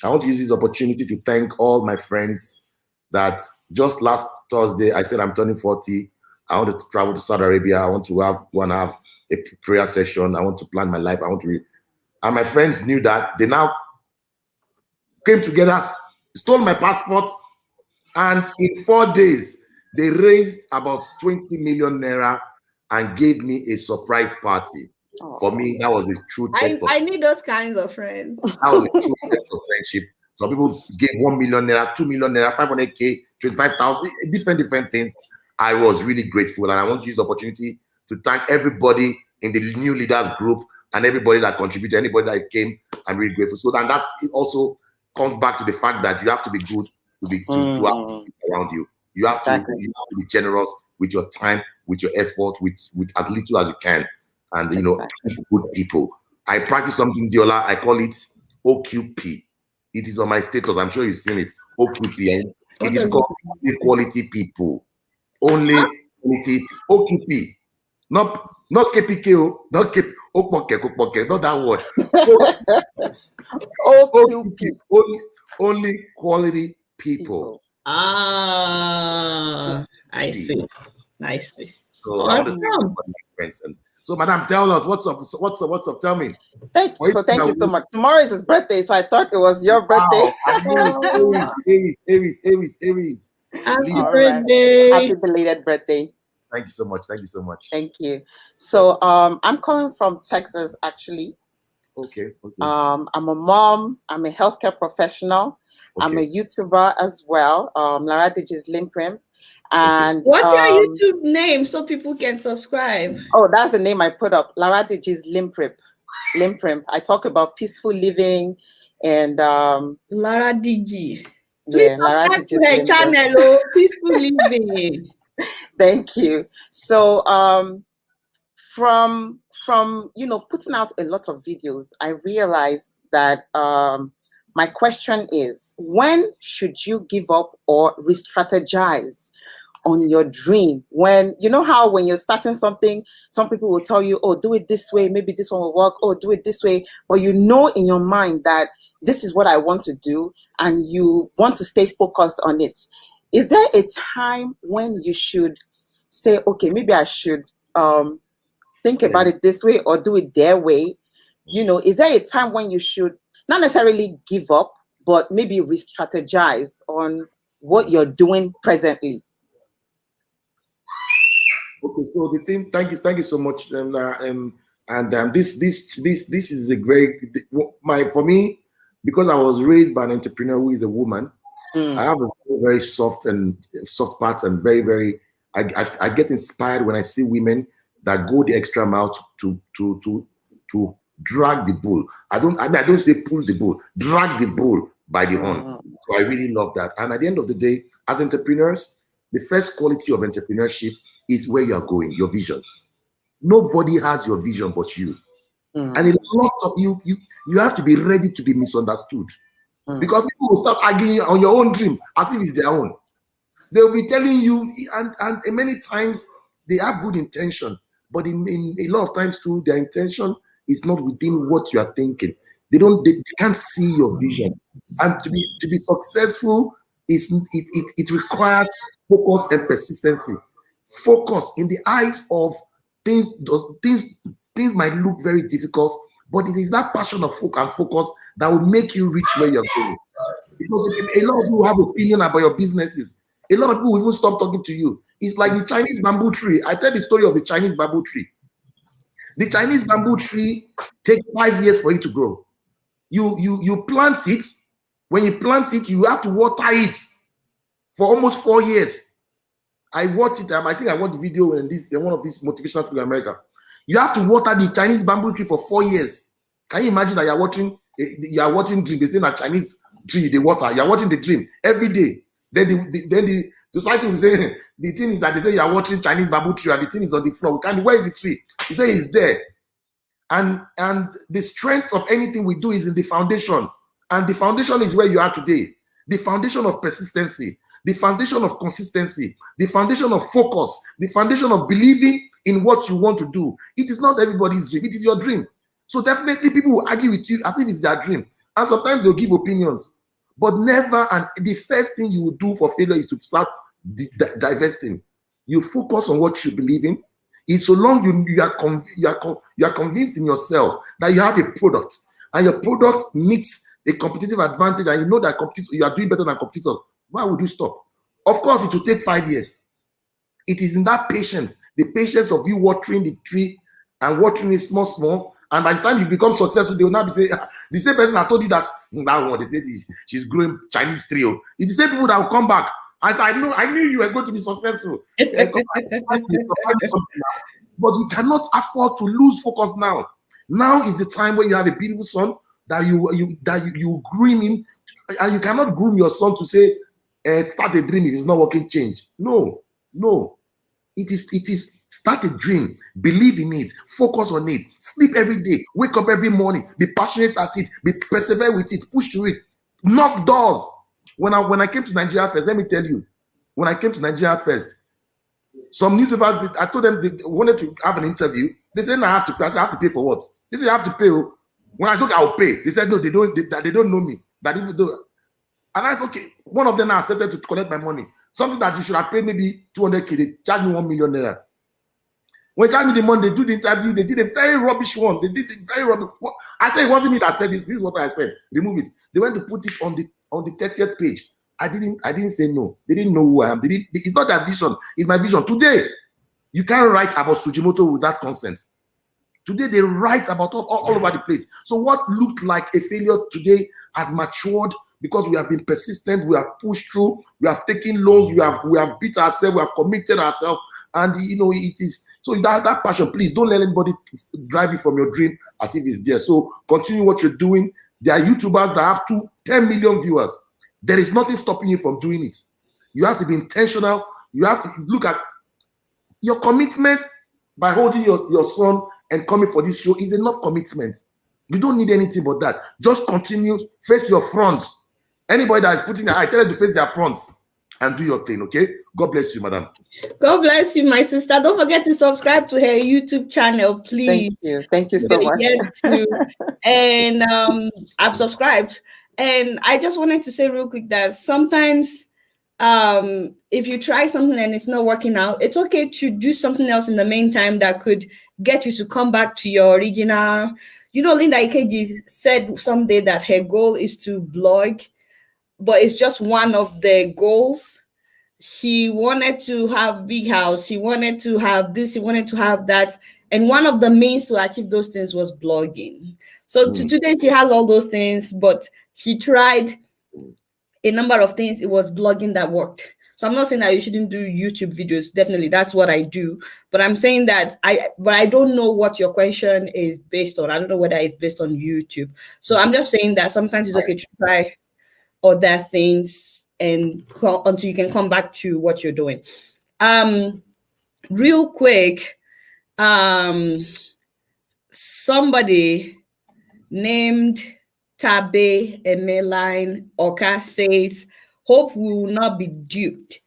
I want to use this opportunity to thank all my friends that just last Thursday I said I'm turning 40. I want to travel to Saudi Arabia. I want to have a prayer session. I want to plan my life. I want to read. And my friends knew that. They now came together, stole my passport, and in 4 days, they raised about 20 million naira and gave me a surprise party. Oh. For me, that was a true test. I need those kinds of friends. That was a true test of friendship. Some people gave 1 million naira, 2 million naira, 500K, 25,000, different things. I was really grateful, and I want to use the opportunity to thank everybody in the new leaders group and everybody that contributed, anybody that came. I'm really grateful. So then it also comes back to the fact that you have to be good to have people around you. You have to be generous with your time, with your effort, with as little as you can, and good people. I practice something, Diola. I call it OQP. It is on my status. I'm sure you've seen it. OQP. And it is called equality people. Only quality OQP. Not KPKO. Not KP. Not that word. OQP. Only quality people. Ah, I see. So awesome. So, Madam, tell us what's up. Tell me. Thank you so much. Tomorrow is his birthday, so I thought it was your birthday. Aries. Happy birthday! Happy belated birthday. Thank you so much. Thank you. So, I'm calling from Texas, actually. Okay. I'm a mom. I'm a healthcare professional. Okay. I'm a YouTuber as well. Lara Digi's Limprim. And what's your YouTube name so people can subscribe? Oh, that's the name I put up. Lara Digi's Limprim. I talk about peaceful living and Lara Digi. Yeah, Lara Digi's her channel, peaceful living. Thank you. So from putting out a lot of videos, I realized that my question is, when should you give up or re-strategize on your dream? When how when you're starting something, some people will tell you, oh, do it this way, maybe this one will work, oh, do it this way, but in your mind that this is what I want to do and you want to stay focused on it. Is there a time when you should say, okay, maybe I should think about it this way or do it their way? Is there a time when you should not necessarily give up, but maybe re-strategize on what you're doing presently? Okay, so the thing, thank you so much, this is a great for me, because I was raised by an entrepreneur who is a woman. I have a very soft part, and very, very. I get inspired when I see women that go the extra mile to drag the bull. I don't say pull the bull, drag the bull by the horn. So I really love that. And at the end of the day, as entrepreneurs, the first quality of entrepreneurship is where you are going, your vision. Nobody has your vision but you. And a lot of you have to be ready to be misunderstood. Because people will start arguing on your own dream as if it's their own. They'll be telling you, and many times they have good intention, but in a lot of times too, their intention is not within what you are thinking. They can't see your vision. And to be successful, it requires focus and persistency. Focus in the eyes of things might look very difficult, but it is that passion of focus that will make you reach where you're going. Because a lot of people have opinion about your businesses. A lot of people will even stop talking to you. It's like the Chinese bamboo tree. I tell the story of the Chinese bamboo tree. The Chinese bamboo tree takes 5 years for it to grow. You plant it. When you plant it, you have to water it for almost 4 years. I watched it. I think I watched the video in one of these motivational speakers in America. You have to water the Chinese bamboo tree for 4 years. Can you imagine that you are watching dream? They say that Chinese tree, they water. You are watching the dream every day. Then the society will say the thing is that they say you are watching Chinese bamboo tree and the thing is on the floor. Where is the tree? They say it's there. And the strength of anything we do is in the foundation. And the foundation is where you are today. The foundation of persistency, the foundation of consistency, the foundation of focus, the foundation of believing in what you want to do. It is not everybody's dream. It is your dream. So definitely people will argue with you as if it's their dream. And sometimes they'll give opinions. But never, and the first thing you will do for failure is to start divesting. You focus on what you believe in. If so long you are convinced in yourself that you have a product and your product meets a competitive advantage, and you know that you are doing better than competitors, why would you stop? Of course, it will take 5 years. It is in that patience, the patience of you watering the tree and watering it small, and by the time you become successful, they will now be saying, the same person that told you that one, they said she's growing Chinese tree. It's the same people that will come back I said, I knew you were going to be successful. But you cannot afford to lose focus now. Now is the time where you have a beautiful son that you groom him, and you cannot groom your son to say, start a dream if it's not working, change. No. It is start a dream, believe in it, focus on it, sleep every day, wake up every morning, be passionate at it, be persevere with it, push through it, knock doors. When I came to Nigeria first, let me tell you, when I came to Nigeria first, some newspapers, I told them they wanted to have an interview. They said, no, I have to pay. I said, I have to pay for what? They said, you have to pay. When I said, I'll pay. They said, no, they don't know me. That even though, and I said, okay, one of them accepted to collect my money. Something that you should have paid maybe 200K. They charged me 1 million naira. When they charged me the money, they do the interview. They did a very rubbish one. They did very rubbish. I said, it wasn't me that said this. This is what I said. Remove it. They went to put it on the 30th page. I didn't say no. They didn't know who I am. It's not their vision. It's my vision. Today, you can't write about Sujimoto without consent. Today, they write about all over the place. So what looked like a failure today has matured because we have been persistent. We have pushed through. We have taken loans. We have beat ourselves. We have committed ourselves. And, it is... So that passion, please don't let anybody drive you from your dream as if it's there. So continue what you're doing. There are YouTubers that have 10 million viewers. There is nothing stopping you from doing it. You have to be intentional. You have to look at your commitment by holding your son and coming for this show is enough commitment. You don't need anything but that. Just continue, face your front. Anybody that is putting their eye, tell them to face their front and do your thing, okay? God bless you, madam. God bless you, my sister. Don't forget to subscribe to her YouTube channel, please. Thank you so much. And I've subscribed. And I just wanted to say real quick that sometimes if you try something and it's not working out, it's okay to do something else in the meantime that could get you to come back to your original. Linda Ikeji said someday that her goal is to blog, but it's just one of the goals. She wanted to have big house. She wanted to have this. She wanted to have that. And one of the means to achieve those things was blogging. So today she has all those things, but she tried a number of things. It was blogging that worked. So I'm not saying that you shouldn't do YouTube videos. Definitely, that's what I do. But I'm saying that I don't know what your question is based on. I don't know whether it's based on YouTube. So I'm just saying that sometimes it's okay to try other things and until you can come back to what you're doing. Real quick, somebody named Tabe Emeline Oka says, hope we will not be duped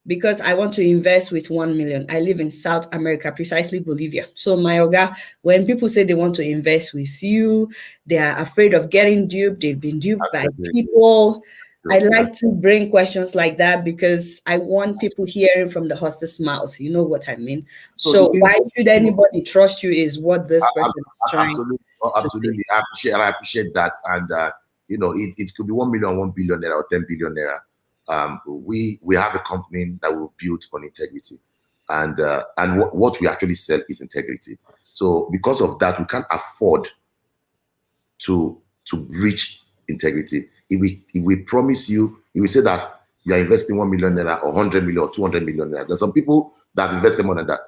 because I want to invest with 1 million. I live in South America, precisely Bolivia. So my Oga, when people say they want to invest with you, they are afraid of getting duped. They've been duped by people. I like to bring questions like that because I want people hearing from the horse's mouth. You know what I mean? So why should anybody trust you is what this person is trying to absolutely. I appreciate that. And, it could be 1 million, 1 billion naira or 10 billion naira. We have a company that we've built on integrity. And what we actually sell is integrity. So because of that, we can't afford to breach integrity. If we promise you, if we say that you are investing 1 million naira or 100 million or 200 million naira, there's some people that have invested more than that.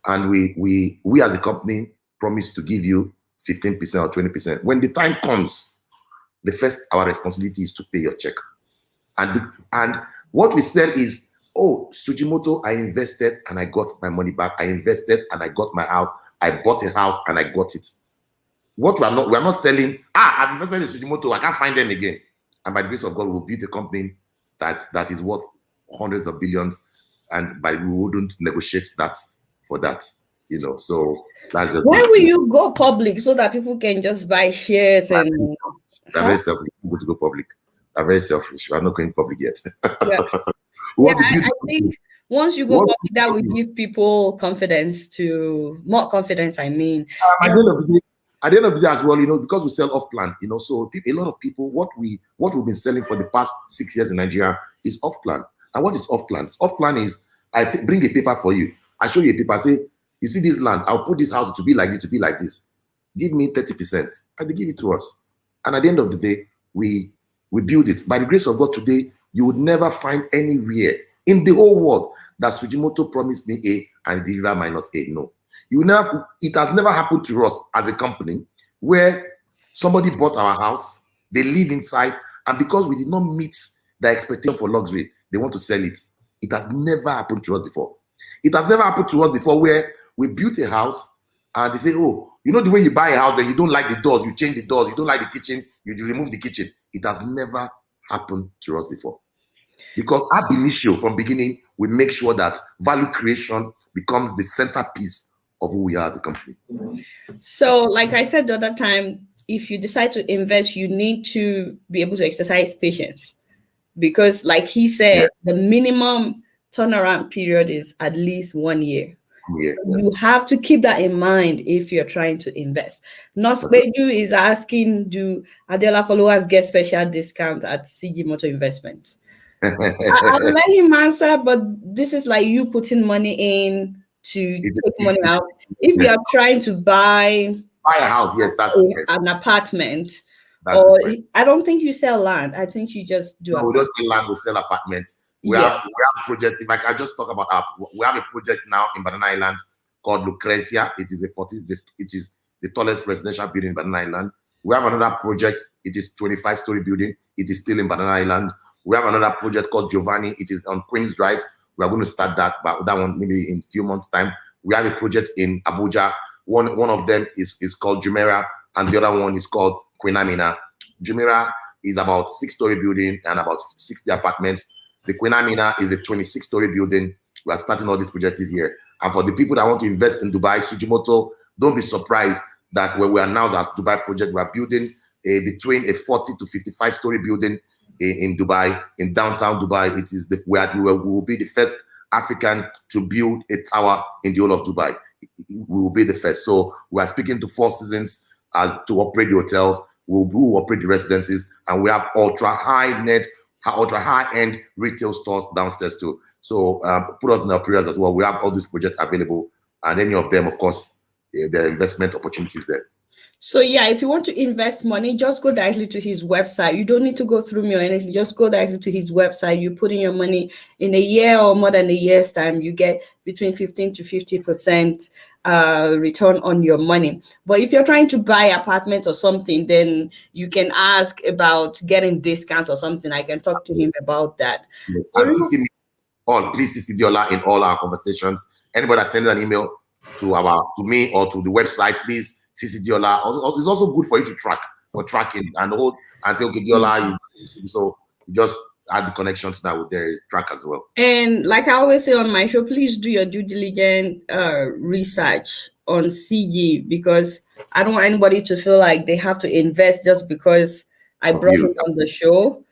And we as a company promise to give you 15% or 20%. When the time comes, our responsibility is to pay your check. And what we sell is, oh, Sujimoto, I invested and I got my money back. I invested and I got my house. I bought a house and I got it. What we are not selling, I've invested in Sujimoto, I can't find them again. And by the grace of God, we'll build a company that is worth hundreds of billions, and we wouldn't negotiate that for that, So that's just. When will you go public so that people can just buy shares and? They're very selfish. People to go public. They're very selfish. We're not going public yet. Yeah. I think once you go public, that will give people confidence more confidence. I mean, at the end of the day as well, because we sell off plan, so a lot of people, what we've been selling for the past 6 years in Nigeria is off plan. And what is off plan? Off plan is I bring a paper for you. I show you a paper, say, you see this land, I'll put this house to be like this, to be like this. Give me 30%. And they give it to us. And at the end of the day, we build it. By the grace of God today, You would never find anywhere in the whole world that Sujimoto promised me A and deliver minus A. No. It has never happened to us as a company where somebody bought our house, they live inside, and because we did not meet the expectation for luxury, they want to sell it. It has never happened to us before. It has never happened to us before where we built a house and they say, oh, you know the way you buy a house and you don't like the doors, you change the doors, you don't like the kitchen, you remove the kitchen. It has never happened to us before. Because ab initio, from beginning, we make sure that value creation becomes the centerpiece of who we are as a company. So, like I said the other time, if you decide to invest, you need to be able to exercise patience. Because, like he said, the minimum turnaround period is at least 1 year. Yeah, you have to keep that in mind if you're trying to invest. Nospedu is asking, do Adela followers get special discount at Sujimoto Investment? I'll let him answer, but this is like you putting money in to take money out. If you are trying to buy a house, yes, that's an apartment, or I don't think you sell land. I think you just do. No, we don't sell land, we sell apartments. We have project. If I just talk about we have a project now in Banana Island called Lucrezia. It is the tallest residential building in Banana Island. We have another project. It is 25-story building. It is still in Banana Island. We have another project called Giovanni. It is on Queens Drive. We are going to start that, but that one maybe in a few months' time. We have a project in Abuja. One of them is called Jumeirah, and the other one is called Queen Amina. Jumeirah is about 6-story building and about 60 apartments. The Queen Amina is a 26-story building. We are starting all these projects this year. And for the people that want to invest in Dubai, Sujimoto, don't be surprised that when we announce our Dubai project, we are building between a 40 to 55-story building in Dubai, in downtown Dubai. It is we will be the first African to build a tower in the whole of Dubai. We will be the first. So we are speaking to Four Seasons to operate the hotels. We will operate the residences, and we have ultra high-end retail stores downstairs too. So put us in our prayers as well. We have all these projects available, and any of them, of course, there are investment opportunities there. So yeah, if you want to invest money, just go directly to his website. You don't need to go through me or anything. Just go directly to his website. You put in your money. In a year or more than a year's time, you get between 15 to 50% return on your money. But if you're trying to buy apartment or something, then you can ask about getting discount or something. I can talk to him about that. And please CC Diola in all our conversations. Anybody that sends an email to me or to the website, please CC Diola. It's also good for you to track for tracking and say, okay, Diola, so just add the connections now there is track as well. And like I always say on my show, please do your due diligence research on CG, because I don't want anybody to feel like they have to invest just because I brought him on the show.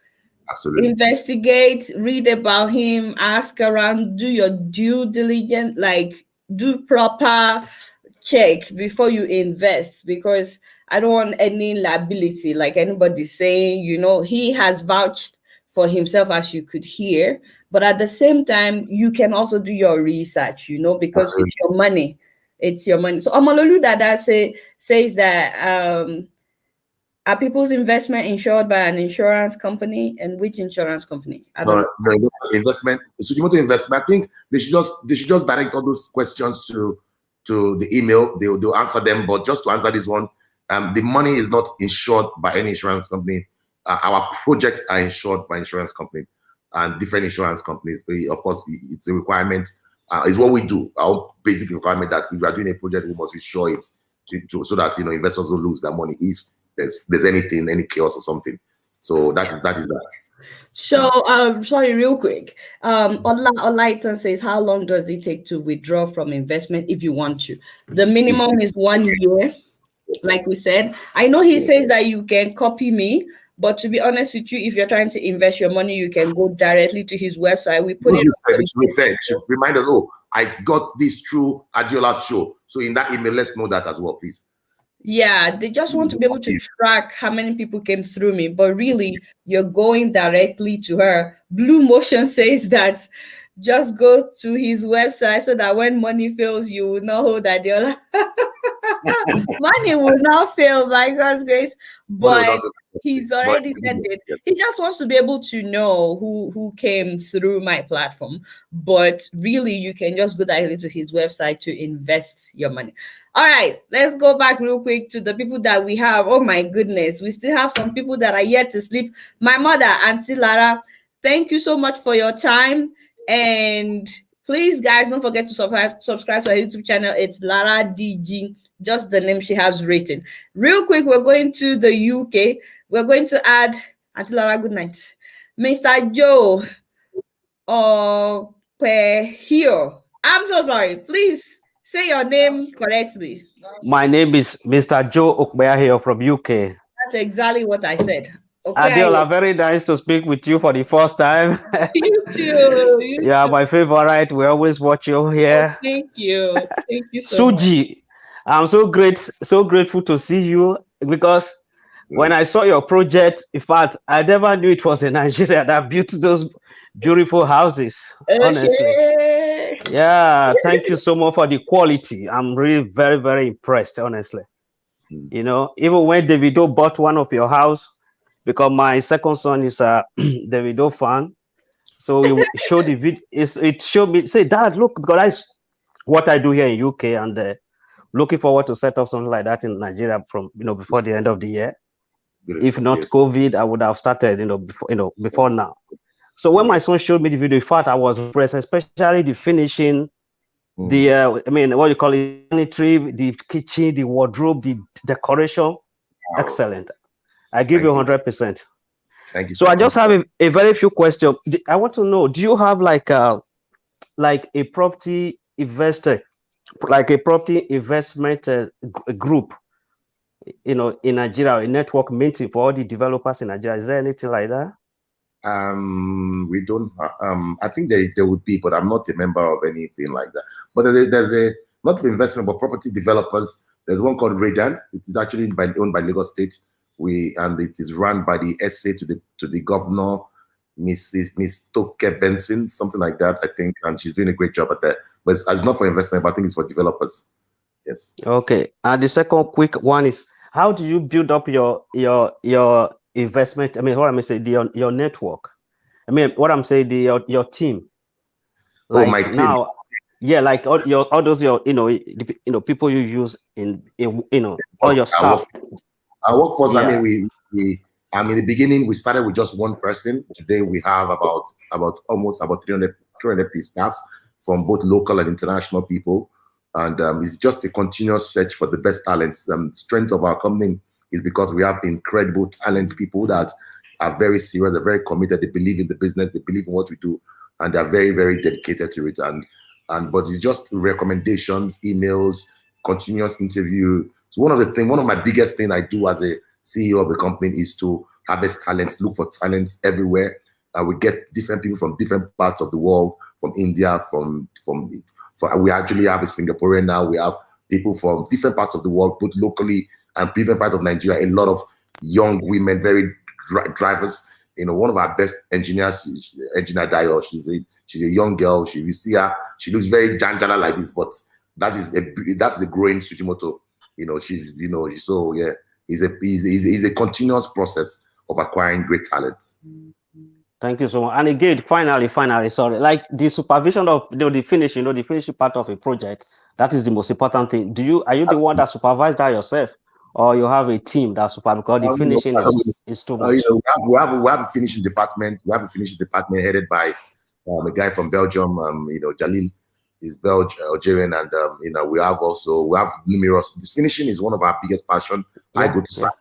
Absolutely. Investigate, read about him, ask around, do your due diligence, like do proper check before you invest, because I don't want any liability, like anybody saying, he has vouched for himself, as you could hear, but at the same time, you can also do your research, because Absolutely. It's your money. It's your money. So Amalolu Dada says that are people's investment insured by an insurance company, and which insurance company? No, investment, Sujimoto Investment. I think they should just direct all those questions to the email. They'll answer them. But just to answer this one, the money is not insured by any insurance company. Our projects are insured by insurance companies and different insurance companies. Of course, it's a requirement. It's what we do. Our basic requirement that if we are doing a project, we must insure it so that investors will lose their money if there's anything, any chaos or something. So that is that. So sorry, real quick. Olaitan says, how long does it take to withdraw from investment if you want to? The minimum is 1 year, like we said. I know he says that you can copy me, but to be honest with you, if you're trying to invest your money, you can go directly to his website. We put it. Should remind us, I got this through Adiola's show. So in that email, let's know that as well, please. Yeah, they just want to be able to track how many people came through me, but really, you're going directly to her. Blue Motion says that just go to his website so that when money fails, you will know that Adiola. Money will not fail by God's grace, but He's already said it. He just wants to be able to know who came through my platform. But really, you can just go directly to his website to invest your money. All right, let's go back real quick to the people that we have. Oh my goodness, we still have some people that are yet to sleep. My mother, Auntie Lara, thank you so much for your time. And please, guys, don't forget to subscribe to our YouTube channel. It's Lara DG, just the name she has written. Real quick, we're going to the UK. We're going to add, Auntie Lara, good night. Mr. Joe here. I'm so sorry. Please say your name correctly. My name is Mr. Joe Okbeahio from UK. That's exactly what I said. Adiola, very nice to speak with you for the first time. You too. Yeah, my favorite. We always watch you here. Oh, thank you. Thank you so Suji, much. I'm so grateful to see you, because when I saw your project, in fact, I never knew it was in Nigeria that built those beautiful houses. Honestly. Yeah, thank you so much for the quality. I'm really very, very impressed, honestly. You know, even when Davido bought one of your house, because my second son is a Davido fan, so he showed the video. It showed me, say, Dad, look, because that's what I do here in UK, and looking forward to set up something like that in Nigeria from before the end of the year. If not COVID, I would have started before now. So when my son showed me the video, in fact, I was impressed, especially the finishing, the I mean, what you call it, sanitary, the kitchen, the wardrobe, the decoration. Excellent. I give you 100%. Thank you. So I just have a very few questions. I want to know, do you have like a property investor, like a property investment group, in Nigeria, a network meeting for all the developers in Nigeria? Is there anything like that? We don't. I think there would be, but I'm not a member of anything like that. But there's a, not for investment, but property developers. There's one called Redan. It is actually owned by Lagos State. And it is run by the SA to the governor, Miss Toke Benson, something like that, I think, and she's doing a great job at that. But it's not for investment, but I think it's for developers. Yes. Okay. And the second quick one is, how do you build up your investment? I mean, what I'm saying, your network. I mean, what I'm saying, your team. Like my team. Now, yeah, like all those people you use in all your staff. Our workforce. Yeah. I mean, in the beginning we started with just one person. Today we have almost 300 staffs from both local and international people, and it's just a continuous search for the best talents. Strength of our company is because we have incredible talent people that are very serious, they're very committed, they believe in the business, they believe in what we do, and they're very, very dedicated to it. But it's just recommendations, emails, continuous interview. So one of my biggest things I do as a CEO of the company is to harvest talents, look for talents everywhere. We get different people from different parts of the world, from India, we actually have a Singaporean now. We have people from different parts of the world, both locally and different parts of Nigeria. A lot of young women, very drivers. One of our best engineers, Engineer Dayo. She's a young girl. You see her, she looks very janjala like this, but that's the growing Sujimoto. So yeah, it's a continuous process of acquiring great talents. Thank you so much. And again, finally, sorry, like the supervision of the finishing part of a project, that is the most important thing. Are you the one that supervise that yourself, or you have a team that supervise, because the finishing is too much? We have a finishing department. We have a finishing department headed by a guy from Belgium. Jalil is Algerian, and we have numerous. This finishing is one of our biggest passion. I go to site,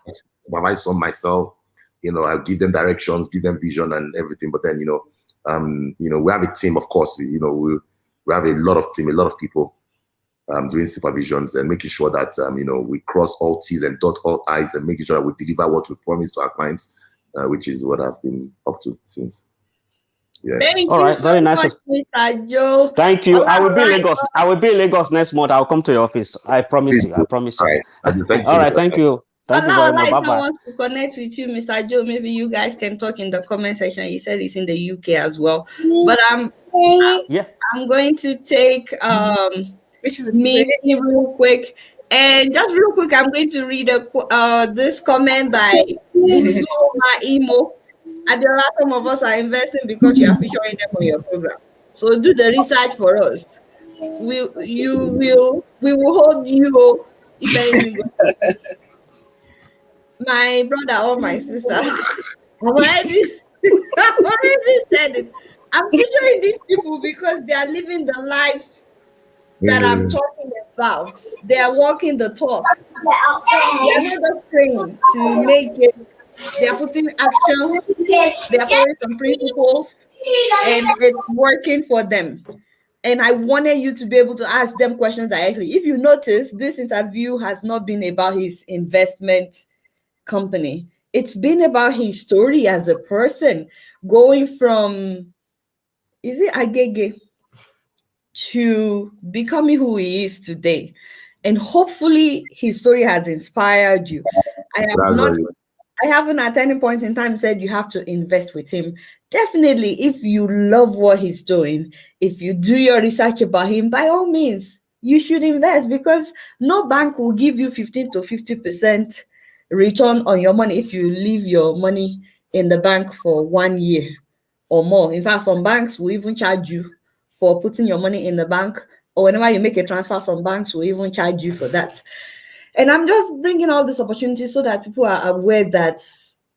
supervise some myself. I give them directions, give them vision and everything. But then, we have a team, of course. We have a lot of people doing supervisions and making sure that we cross all T's and dot all I's and making sure that we deliver what we've promised to our clients, which is what I've been up to since. Yeah. Thank all you right, so very nice much, Mr. Joe. Thank you. I will be in Lagos. I will be in Lagos next month. I'll come to your office. I promise you. I promise you. All right. Thank you. Thank you very much. Bye bye. Wants to connect with you, Mr. Joe. Maybe you guys can talk in the comment section. He said he's in the UK as well. But I'm going to take meeting real quick. And just real quick, I'm going to read this comment by Uzoma Imo. Adela, some of us are investing because you are featuring them on your program. So do the research for us. We will hold you if anything goes. My brother or my sister. I've already said it. I'm featuring these people because they are living the life that I'm talking about. They are walking the talk. They are not just praying to make it. They are putting action. They are following some principles, and it's working for them. And I wanted you to be able to ask them questions directly. If you notice, this interview has not been about his investment company. It's been about his story as a person, going from, is it Agege, to becoming who he is today. And hopefully his story has inspired you. I haven't at any point in time said you have to invest with him. Definitely, if you love what he's doing, if you do your research about him, by all means, you should invest, because no bank will give you 15 to 50% return on your money if you leave your money in the bank for 1 year or more. In fact, some banks will even charge you for putting your money in the bank, or whenever you make a transfer, some banks will even charge you for that. And I'm just bringing all these opportunities so that people are aware that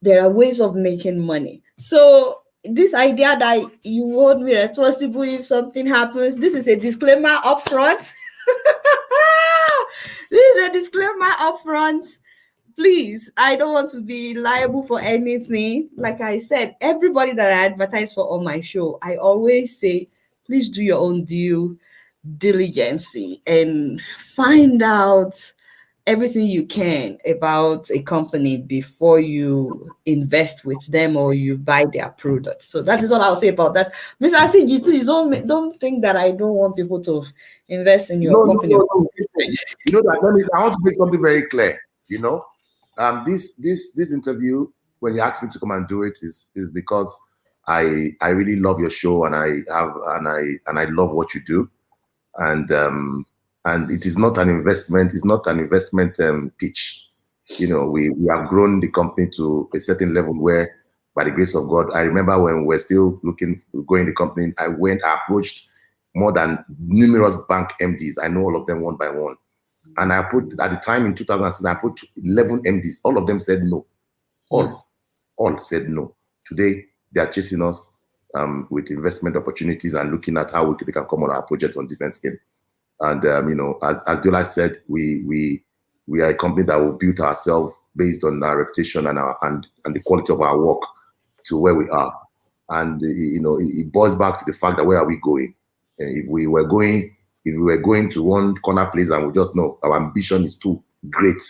there are ways of making money. So this idea that you hold me responsible if something happens, this is a disclaimer up front. This is a disclaimer up front. Please, I don't want to be liable for anything. Like I said, everybody that I advertise for on my show, I always say, please do your own due diligence and find out everything you can about a company before you invest with them or you buy their products. So that is all I'll say about that. Mr. Asiji, please don't think that I don't want people to invest in your company. No. You know that I want to make something very clear. You know, this interview, when you asked me to come and do it, is because I really love your show, and I love what you do, and it is not an investment. It's not an investment pitch. You know, we have grown the company to a certain level where, by the grace of God, I remember when we're still growing the company, I approached more than numerous bank MDs. I know all of them one by one. And I put, at the time in 2006, I put 11 MDs. All of them said no. All said no. Today, they are chasing us with investment opportunities and looking at how they can come on our projects on different scale. And you know, as Diola said, we are a company that will build ourselves based on our reputation and the quality of our work to where we are. And you know, it boils back to the fact that where are we going? If we were going to one corner place and we just know our ambition is too great.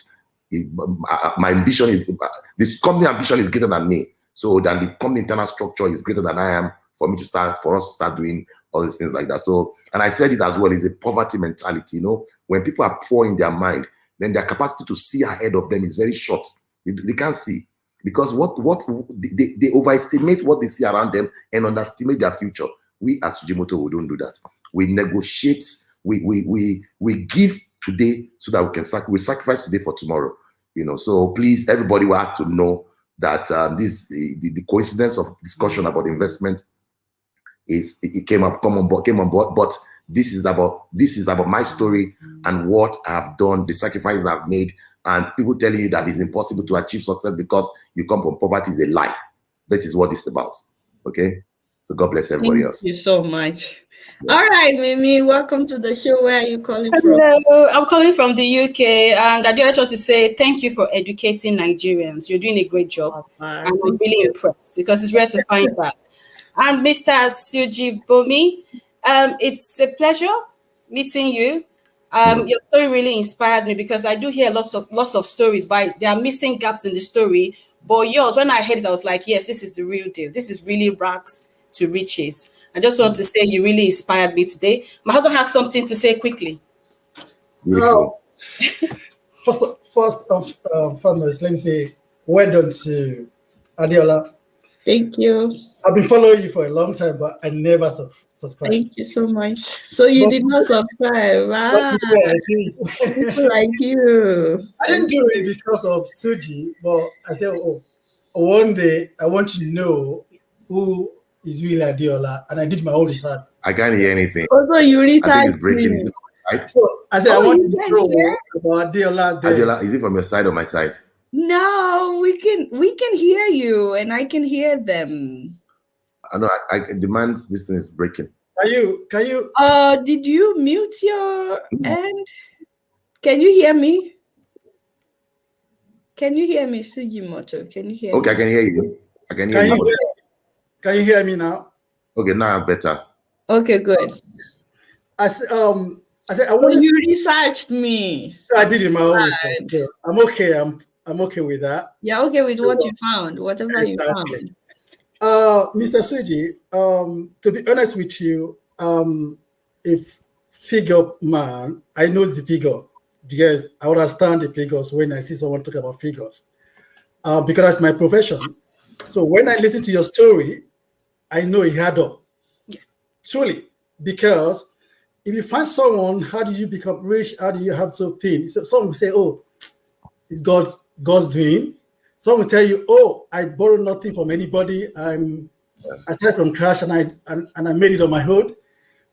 My ambition is, this company ambition is greater than me. So then the company internal structure is greater than I am for us to start doing all these things like that. So, and I said it as well, is a poverty mentality. You know, when people are poor in their mind, then their capacity to see ahead of them is very short. They can't see, because they overestimate what they see around them and underestimate their future. We at Sujimoto, we don't do that. We negotiate. We give today so that we sacrifice today for tomorrow. You know, so please, everybody will have to know that the coincidence of discussion about investment it came on board. But this is about my story and what I've done, the sacrifices I've made, and people telling you that it's impossible to achieve success because you come from poverty is a lie. That is what it's about. Okay, so God bless everybody else. Thank you so much. Yeah. All right, Mimi, welcome to the show. Where are you calling from? Hello, I'm calling from the UK, and I just want to say thank you for educating Nigerians. You're doing a great job, and I'm really impressed because it's rare to find that. And Mr. Sijibomi, it's a pleasure meeting you. Your story really inspired me because I do hear lots of stories, but there are missing gaps in the story. But yours, when I heard it, I was like, yes, this is the real deal. This is really rags to riches. I just want to say you really inspired me today. My husband has something to say quickly. First of foremost, let me say well done to Adiola. Thank you. I've been following you for a long time, but I never subscribed. Thank you so much. So you did not subscribe. But yeah, I think People like you. I didn't do it because of Suji, but I said, oh, one day I want to know who is really Adiola, and I did my own research. I can't hear anything. Also, you I think researched it's breaking. me. Is it from my side? So I said, I want you to can know hear? about Adiola. Adiola, is it from your side or my side? No, we can hear you, and I can hear them. I know. I demand this thing is breaking. Can you? Did you mute your end? Can you hear me? Can you hear me, Sujimoto? Can you hear me? Okay, I can hear you. I can hear you. Can you hear me now? Okay, now I'm better. Okay, good. I said, I wanted you researched me. So I did in my own research. So I'm okay. I'm okay with that. Yeah, okay with what you found, whatever you found. Mr. Suji, to be honest with you, if figure man, I know the figure. Yes, I understand the figures when I see someone talk about figures, because that's my profession. So when I listen to your story, I know it had up. Truly, because if you find someone, how do you become rich? How do you have something? So some will say, "Oh, it's God's doing." Some will tell you, "Oh, I borrowed nothing from anybody. I started from crash and I made it on my own."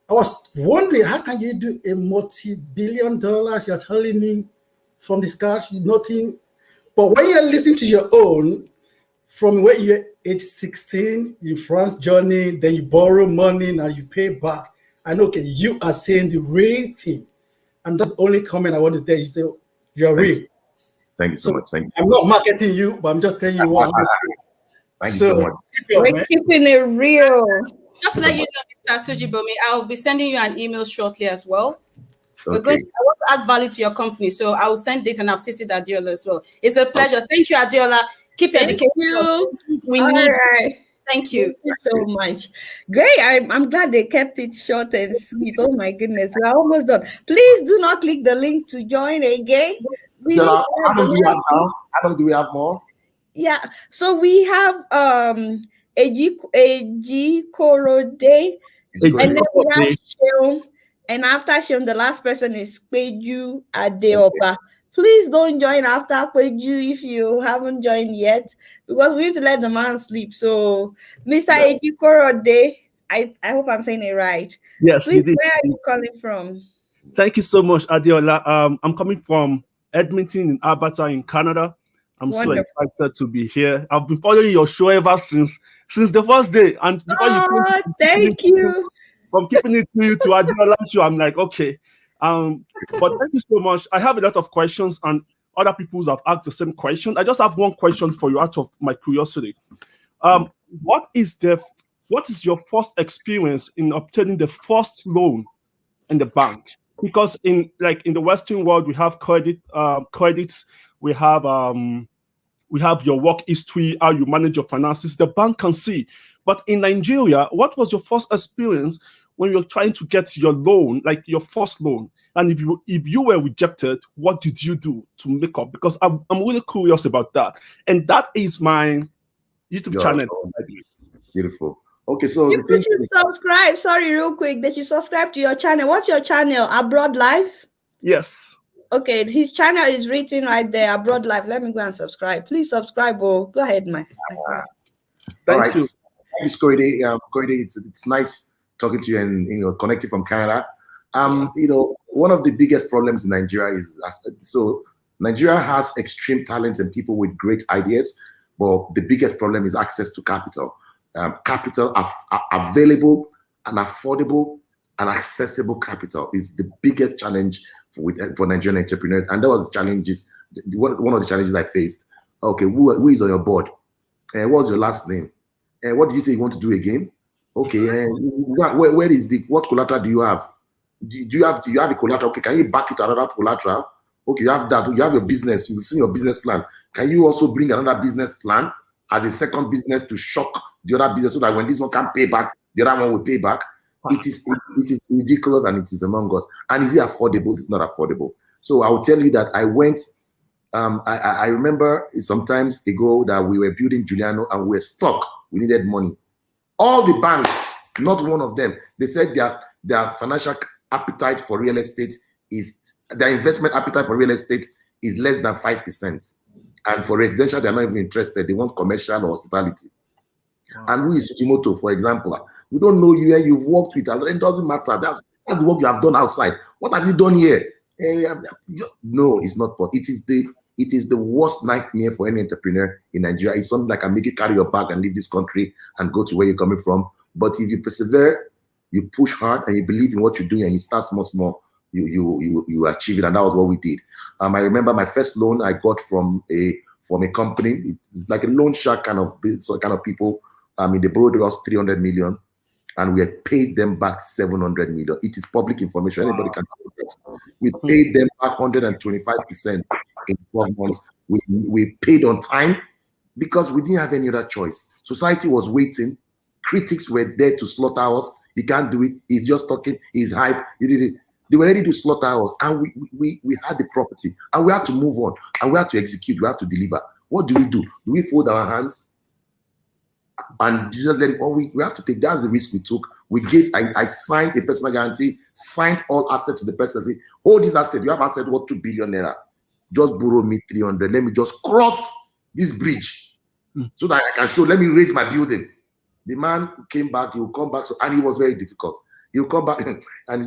I was wondering, how can you do a multi-billion dollars? You're telling me from the scratch, nothing. But when you listen to your own, from where you're age 16, in France journey, then you borrow money, now you pay back. I know, okay, you are saying the real thing. And that's the only comment I want to tell you. Say, you're real. Thank you so much. Thank you. I'm not marketing you, but I'm just telling you what. Thank you so much. We're keeping it real. Just to let you know, Mr. Sijibomi, I'll be sending you an email shortly as well. Okay. I want to add value to your company, so I will send it and I've CC'd Adiola as well. It's a pleasure. Thank you, Adiola. Keep educating us. We need. Right. Thank you. Thank you so much. Great. I'm glad they kept it short and sweet. Oh my goodness, we're almost done. Please do not click the link to join again. How long do we have now? How long do we have more? Yeah. So we have a G Koro Day, and then we have Sheon, and after Sheon, the last person is Peju Adeopa. Please don't join after Peju if you haven't joined yet, because we need to let the man sleep. So, Mr. Eji Koro Day, I hope I'm saying it right. Yes, please, you did. where are you calling from? Thank you so much, Adiola. I'm coming from Edmonton in Alberta in Canada. I'm so excited to be here. I've been following your show ever since the first day. And before thank you. From keeping it to you to Adiola show, I'm like, okay. But thank you so much. I have a lot of questions, and other people have asked the same question. I just have one question for you out of my curiosity. What is your first experience in obtaining the first loan in the bank? Because in the Western world, we have credits, we have your work history, how you manage your finances, the bank can see. But in Nigeria, what was your first experience when you're trying to get your loan, like your first loan? And if you were rejected, what did you do to make up? Because I'm really curious about that. And that is my YouTube channel. Beautiful. Okay, so you should subscribe. Sorry, real quick, that you subscribe to your channel. What's your channel? Abroad Life? Yes. Okay, his channel is written right there, Abroad Life. Let me go and subscribe. Please subscribe. Oh, go ahead, man. Thank you. Thanks, Korede. Korede, it's nice talking to you and connecting from Canada. One of the biggest problems in Nigeria is Nigeria has extreme talent and people with great ideas, but the biggest problem is access to capital. Capital available and affordable and accessible capital is the biggest challenge for Nigerian entrepreneurs, and that was the challenges. One of the challenges I faced. Okay, who is on your board? What's your last name? What did you say you want to do again? Okay, where is what collateral do you have? Do you have a collateral? Okay, can you back it to another collateral? Okay, you have that. You have your business. You've seen your business plan. Can you also bring another business plan as a second business to shock the other business so that when this one can't pay back, the other one will pay back? It is ridiculous and it is among us. And is it affordable? It's not affordable. So I will tell you that I went. I remember sometimes ago that we were building Giuliano and we were stuck. We needed money. All the banks, not one of them, they said their financial appetite for real estate their investment appetite for real estate is less than 5%. And for residential, they're not even interested. They want commercial or hospitality. Wow. And we, Sujimoto, for example, we don't know you and you've worked with us. It doesn't matter. That's the work you have done outside. What have you done here? No, it's not. But it is the worst nightmare for any entrepreneur in Nigeria. It's something that can make you carry your bag and leave this country and go to where you're coming from. But if you persevere, you push hard, and you believe in what you're doing, and you start small, you achieve it. And that was what we did. I remember my first loan I got from a company. It's like a loan shark kind of people. They borrowed us 300 million, and we had paid them back 700 million. It is public information. Anybody can do that. We paid them back 125% in 12 months. We paid on time because we didn't have any other choice. Society was waiting. Critics were there to slaughter us. He can't do it. He's just talking. He's hype. He did it. They were ready to slaughter us, and we had the property, and we had to move on, and we had to execute. We have to deliver. What do? Do we fold our hands and just let it? Or we have to take. That's the risk we took. We gave. I signed a personal guarantee. Signed all assets to the person. Say, hold this asset. You have asset worth 2 billion naira. Just borrow me 300. Let me just cross this bridge so that I can show. Let me raise my building. The man came back. He will come back. And it was very difficult. He'll come back and and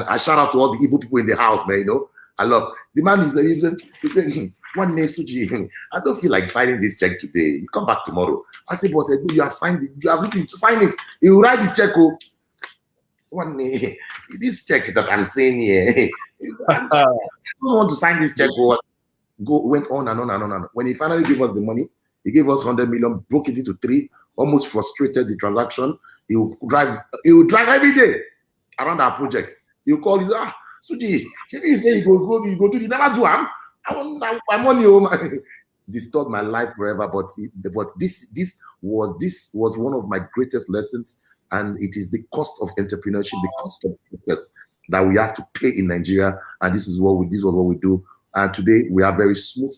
I shout out to all the Igbo people in the house, man. I love the man. He said, one day, Suji, I don't feel like signing this check today. You come back tomorrow. I said, but you have signed it. You have written to sign it. He will write the check. One day, this check that I'm saying here, I don't want to sign this check. Went on and on and on. When he finally gave us the money, he gave us 100 million, broke it into 3, almost frustrated the transaction. He will drive every day around our project. He'll call you, Suji, you say you go do it. You never do. I want my money home. Disturbed my life forever. But this was one of my greatest lessons, and it is the cost of entrepreneurship, the cost of success that we have to pay in Nigeria. And this was what we do. And today we have very smooth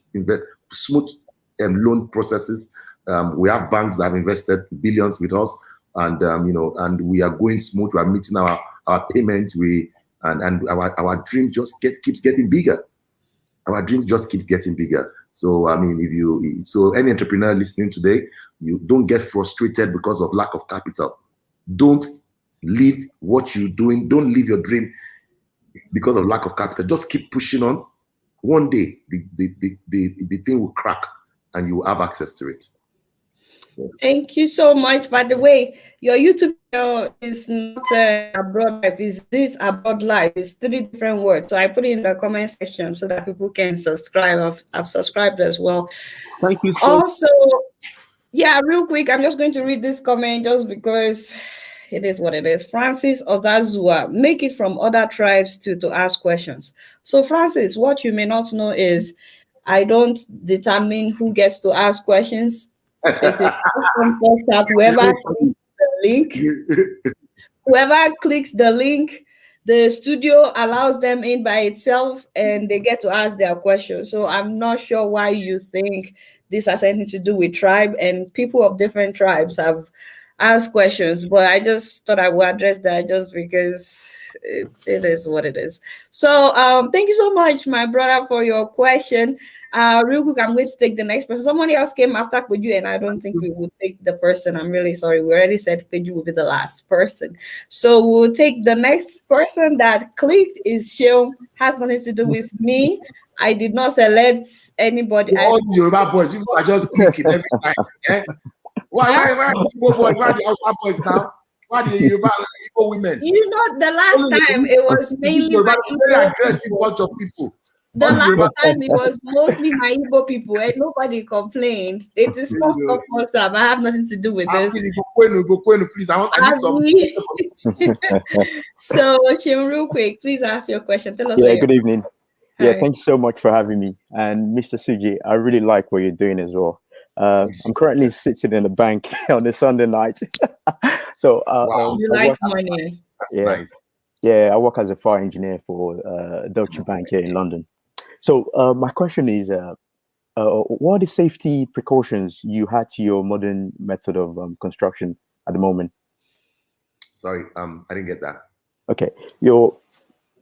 loan processes. We have banks that have invested billions with us. And and we are going smooth. We are meeting our payment. And our dream just keeps getting bigger. Our dreams just keep getting bigger. So so any entrepreneur listening today, you don't get frustrated because of lack of capital. Don't leave what you're doing. Don't leave your dream because of lack of capital. Just keep pushing on. One day the thing will crack, and you will have access to it. Yes. Thank you so much. By the way, your YouTube channel is not abroad life, it's this abroad life. It's 3 different words. So I put it in the comment section so that people can subscribe. I've subscribed as well. Thank you so much. Also, yeah, real quick, I'm just going to read this comment just because it is what it is. Francis Ozazua, make it from other tribes to ask questions. So Francis, what you may not know is I don't determine who gets to ask questions. Whoever clicks the link, the studio allows them in by itself, and they get to ask their questions. So I'm not sure why you think this has anything to do with tribe, and people of different tribes have asked questions, but I just thought I would address that just because it is what it is. So thank you so much, my brother, for your question. Real quick, I'm going to take the next person. Somebody else came after Peju, and I don't think we will take the person. I'm really sorry. We already said Peju will be the last person. So we'll take the next person that clicked is Sheung. Has nothing to do with me. I did not select anybody. All these Yoruba boys, you are just clicking every time. Eh? Why are the Yoruba boys now? Why the Yoruba women? You know, the last time it was mainly very aggressive bunch of people. The last time it was mostly my Igbo people, and nobody complained. It is cost of awesome. I have nothing to do with this. Please, I need some. So, Sheung, real quick, please ask your question. Tell us. Yeah, good evening. Hi. Yeah, thank you so much for having me. And Mr. Suji, I really like what you're doing as well. I'm currently sitting in a bank on a Sunday night. So wow. You like money. Yeah, nice. Yeah, I work as a fire engineer for Deutsche Bank here in London. So my question is, what are the safety precautions you had to your modern method of construction at the moment? Sorry, I didn't get that. Okay, your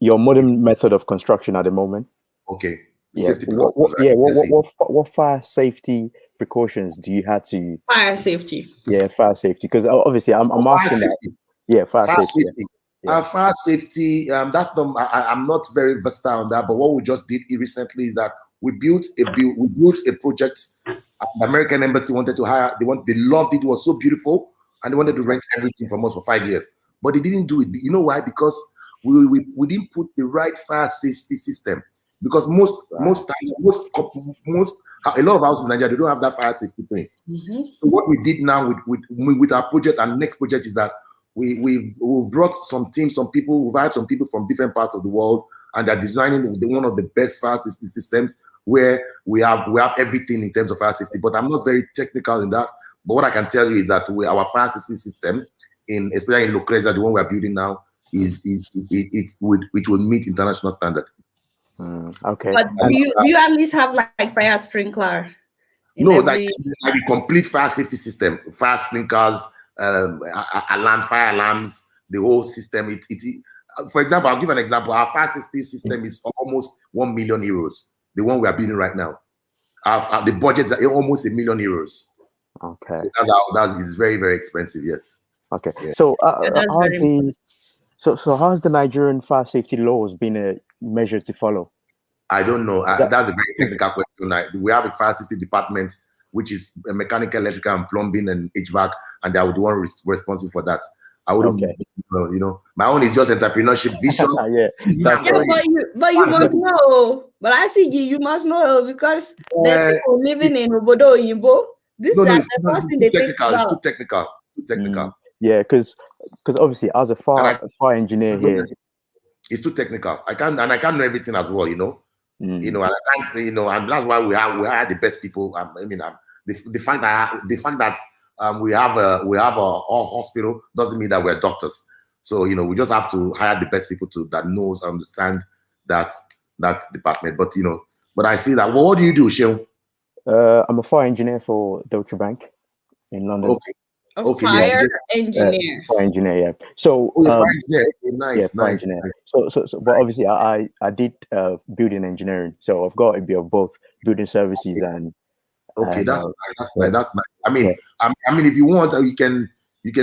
modern method of construction at the moment. Okay. Yeah. Safety precautions, right? What fire safety precautions do you have to? Fire safety. Yeah, fire safety. Because obviously, I'm asking that. Yeah, fire safety. Fire safety. That's the. I'm not very versatile on that, but what we just did recently is that we built a project. The American embassy wanted to hire. They loved it. It was so beautiful, and they wanted to rent everything from us for 5 years. But they didn't do it. You know why? Because we didn't put the right fire safety system. Because a lot of houses in Nigeria, they don't have that fire safety thing. So what we did now with our project and next project is that we've brought some teams, we've hired some people from different parts of the world, and they're designing one of the best fire safety systems where we have everything in terms of fire safety. But I'm not very technical in that. But what I can tell you is that our fire safety system, especially in Lucrezia, the one we're building now, which will meet international standard. Okay. But do you at least have like fire sprinkler? No, like a complete fire safety system, fire sprinklers, fire alarms, the whole system. For example, I'll give an example. Our fire safety system is almost 1 million euros. The one we are building right now. The budget is almost €1 million. Okay. So that is very, very expensive. Yes. Okay. Yeah. So how's the Nigerian fire safety laws been a measure to follow? I don't know. That's a very technical question. We have a fire safety department, which is mechanical, electrical, and plumbing and HVAC, and they are the one responsible for that. I wouldn't, my own is just entrepreneurship vision. But you must know. But I see you must know because the people living in Obodo Oyinbo, this is the first thing they think about. It's too technical. Yeah, because obviously as a fire engineer here, it's too technical. I can't know everything as well. And I can't say, and that's why we hire the best people. The fact that we have a hospital doesn't mean that we're doctors. So we just have to hire the best people that knows and understand that department. But I see that. Well, what do you do, Sheon? I'm a fire engineer for Deutsche Bank in London. Okay. Fire engineer. Fire engineer, yeah. So fire engineer. Nice. So, but obviously, I did building engineering, so I've got a bit of both building services and. Okay, that's nice. I mean, if you want, you can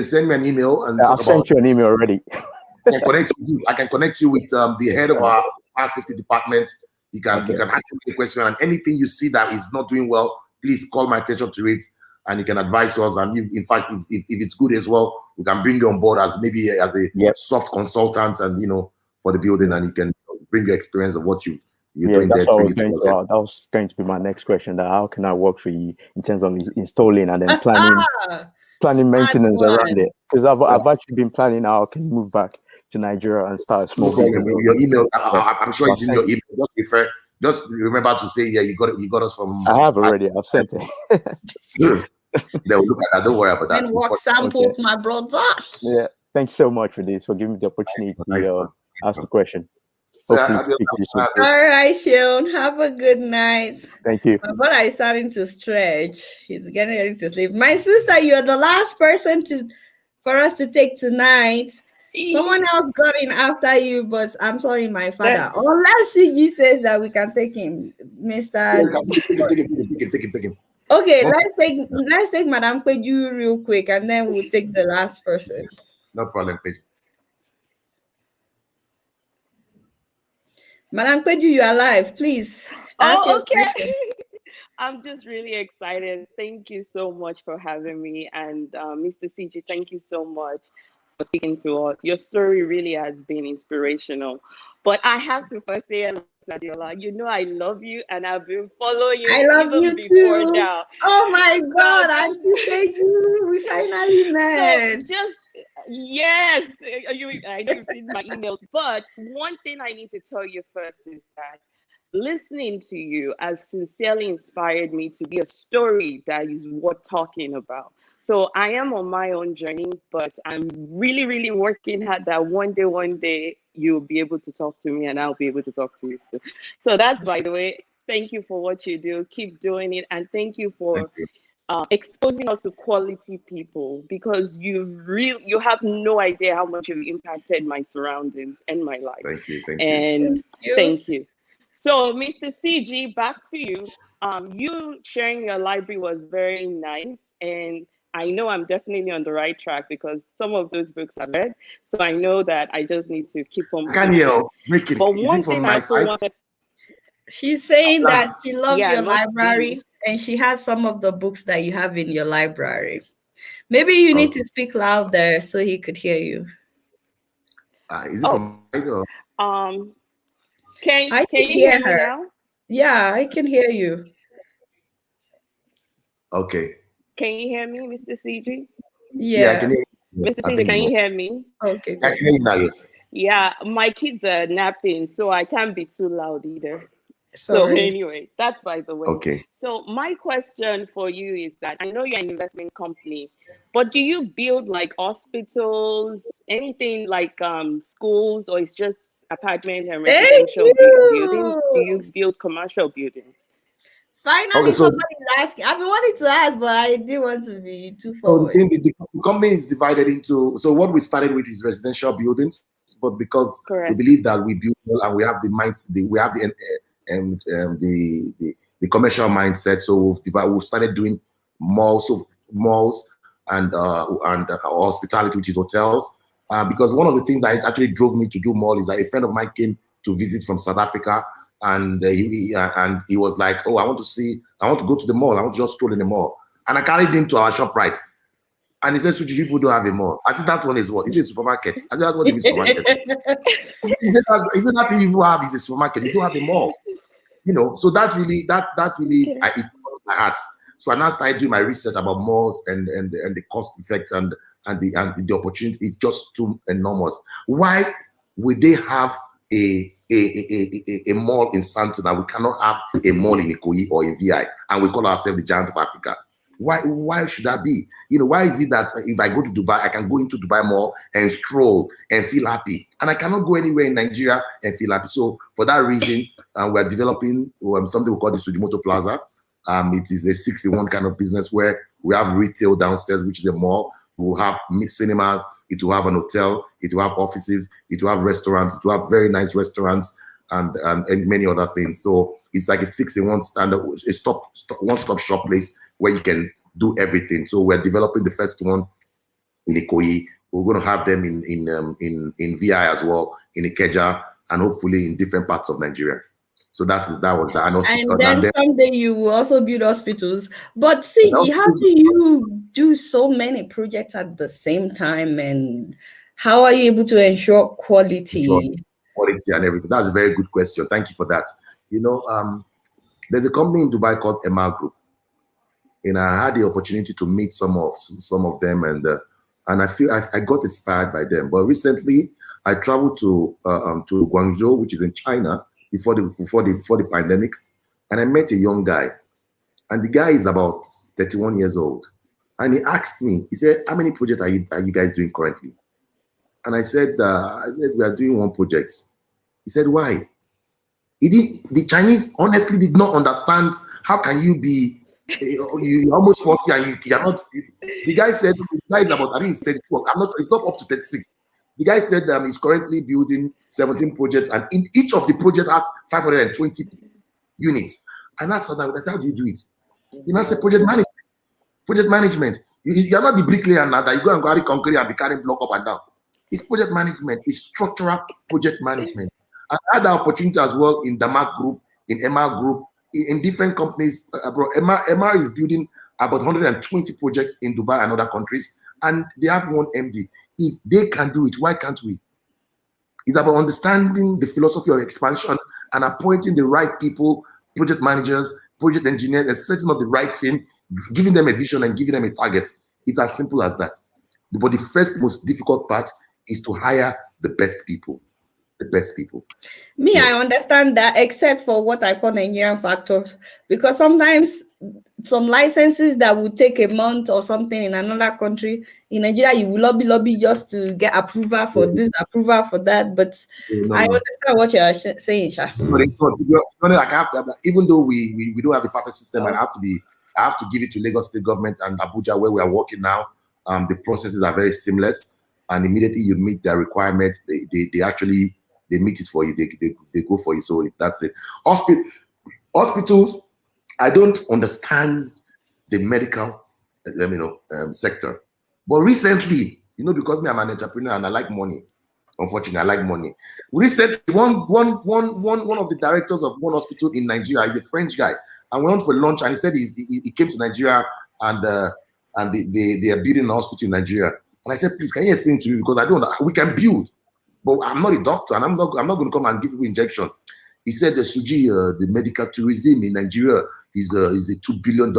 send me an email and. I've sent you an email already. I can connect you with the head of our fire safety department. You can ask me a question, and anything you see that is not doing well, please call my attention to it. And you can advise us, and in fact, if it's good as well, we can bring you on board as a soft consultant, and for the building, and you can bring your experience of what you're doing there. That was going to be my next question. That how can I work for you in terms of installing and then planning maintenance around it? Because I've actually been planning how I can move back to Nigeria and start a small business. Your email, I'm sure it's in your email. Just remember to say, you got us from. I have already. I've sent it. They'll look at that. Don't worry about that. And work samples, my brother. Yeah. Thanks so much for this, for giving me the opportunity to ask the question. Hopefully speak to you soon. All right, Sheon. Have a good night. Thank you. My brother is starting to stretch. He's getting ready to sleep. My sister, you're the last person for us to take tonight. Someone else got in after you, but I'm sorry, my father. Unless CG says that we can take him, Mr. Take him. Okay, let's take Madame Peju real quick, and then we'll take the last person. No problem, Peju. Madame Peju, you are live, please. Okay. I'm just really excited. Thank you so much for having me, and Mr. CG, thank you so much for speaking to us. Your story really has been inspirational. But I have to first say, Adiola, I love you, and I've been following you. I love you too. Now. Oh my God, Auntie Peju, we finally met. Yes, I know you've seen my emails, but one thing I need to tell you first is that listening to you has sincerely inspired me to be a story that is worth talking about. So I am on my own journey, but I'm really, really working hard that one day you'll be able to talk to me and I'll be able to talk to you. So that's, by the way, thank you for what you do. Keep doing it. And thank you for exposing us to quality people, because you have no idea how much you've impacted my surroundings and my life. Thank you. Thank you. So, Mr. CG, back to you. You sharing your library was very nice, and I know I'm definitely on the right track because some of those books I've read. So I know that I just need to keep on. Can you make it? But one thing I also wanted. She's saying that she loves your not library you. and she has some of the books that you have in your library. Maybe you need to speak louder so he could hear you. Is it from Can you hear me now? Yeah, I can hear you. Okay. Can you hear me, Mr. CG? Yeah, I can hear you. Mr. CG, can you hear me? Okay. I can hear you now, yes. Yeah, my kids are napping, so I can't be too loud either. Sorry. So anyway, that's by the way. Okay. So my question for you is that I know you're an investment company, but do you build like hospitals, anything like schools, or it's just apartment and residential buildings? Do you build commercial buildings? Finally, somebody's asking. I've been wanting to ask, but I didn't want to be too forward. So the company is divided into, so what we started with is residential buildings, but because we believe that we build well and we have the minds, we have the commercial mindset, so we've started doing malls and hospitality, which is hotels. Because one of the things that actually drove me to do mall is that a friend of mine came to visit from South Africa, and he was like, "Oh, I want to go to the mall. I want to just stroll in the mall." And I carried him to our ShopRite, and he said, "Suji, people don't have a mall." I think that one is what? Is it a supermarket? I said, "That's what it is, supermarket." He said, "That thing you have is a supermarket. You don't have a mall." You know, so that really it touched my heart. So I now started doing my research about malls and the cost effect and the opportunity is just too enormous. Why would they have a mall in Santa that we cannot have a mall in Ikoyi or in VI, and we call ourselves the giant of Africa? Why should that be? You know, why is it that if I go to Dubai, I can go into Dubai Mall and stroll and feel happy, and I cannot go anywhere in Nigeria and feel happy? So for that reason, we're developing something we call the Sujimoto Plaza. It is a 61 kind of business where we have retail downstairs, which is a mall. We'll have cinemas. It will have an hotel. It will have offices. It will have restaurants. It will have very nice restaurants and many other things. So it's like a 61 standard, one-stop shop place where you can do everything. So we're developing the first one in Ikoyi. We're going to have them in VI as well, in Ikeja, and hopefully in different parts of Nigeria. So that was that. And then someday you will also build hospitals. But Siji, how do you do so many projects at the same time, and how are you able to ensure quality? Quality and everything. That's a very good question. Thank you for that. You know, there's a company in Dubai called MR Group, and I had the opportunity to meet some of them, and I feel I got inspired by them. But recently, I traveled to Guangzhou, which is in China, before the pandemic, and I met a young guy, and the guy is about 31 years old, and he asked me, he said, "How many projects are you guys doing currently?" And I said, "We are doing one project." He said, "Why?" The Chinese honestly did not understand how can you be you're almost 40 and you are not. The guy said the guy is about, I think he's 32. I'm not sure, it's not up to 36. The guy said he's currently building 17 projects, and in each of the projects has 520 units. And that's how do you do it? You know, say project management. Project management. You're not the bricklayer now that you go and carry concrete and be carrying block up and down. It's project management. It's structural project management. I had the opportunity as well in Damak Group, in MR Group, in different companies. MR is building about 120 projects in Dubai and other countries, and they have one MD. If they can do it, why can't we? It's about understanding the philosophy of expansion and appointing the right people, project managers, project engineers, and setting up the right team, giving them a vision and giving them a target. It's as simple as that. But the first most difficult part is to hire the best people. The best people. I understand that, except for what I call Nigerian factors, because sometimes some licenses that would take a month or something in another country, in Nigeria, you will lobby just to get approval for this, approval for that. But I understand what you are saying, Sha. But it's not, like I have to, even though we don't have a perfect system, I have to be I have to give it to Lagos State government and Abuja, where we are working now. The processes are very seamless, and immediately you meet their requirements, they meet it for you. They go for you. So that's it. Hospitals, I don't understand the medical sector, but recently, because I'm an entrepreneur and I like money. Unfortunately, I like money. Recently, one of the directors of one hospital in Nigeria is a French guy, and we went for lunch, and he said he came to Nigeria and they are building an hospital in Nigeria. And I said, please, can you explain it to me, because I don't know. We can build, but I'm not a doctor, and I'm not going to come and give people injection. He said the the medical tourism in Nigeria is a $2 billion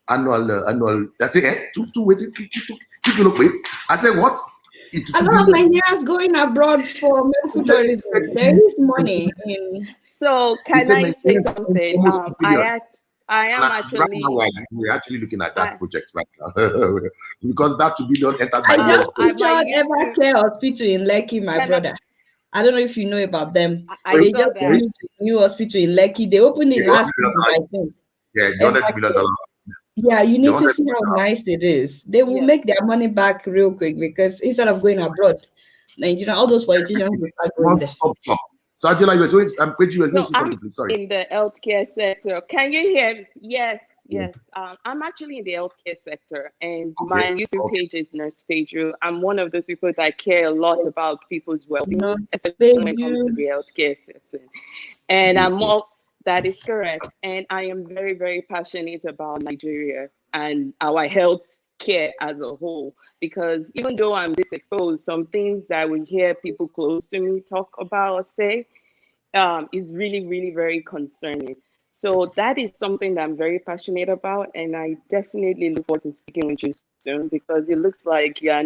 annual. I said, I said, what? A lot of Nigerians going abroad for medical tourism. There is money in. So can I say something? I am actually. Right now we're actually looking at that project right now because that $2 billion entered I my just featured Evercare Hospital in Lekki, my brother. I don't know if you know about them. They just finished a new hospital in Lekki. They opened it last month, I think. Yeah, $100 million. Yeah, you need to see how nice it is. They will make their money back real quick, because instead of going abroad, Nigeria, all those politicians will start going there. So Adela, you were saying something, please. Sorry. In the healthcare sector. Can you hear me? Yes. I'm actually in the healthcare sector, and my YouTube page is Nurse Pedro. I'm one of those people that care a lot about people's well-being, especially when it comes to the healthcare sector. And that is correct. And I am very, very passionate about Nigeria and our health care as a whole, because even though I'm this exposed, some things that we hear people close to me talk about or say is really, really very concerning. So that is something that I'm very passionate about, and I definitely look forward to speaking with you soon, because it looks like you are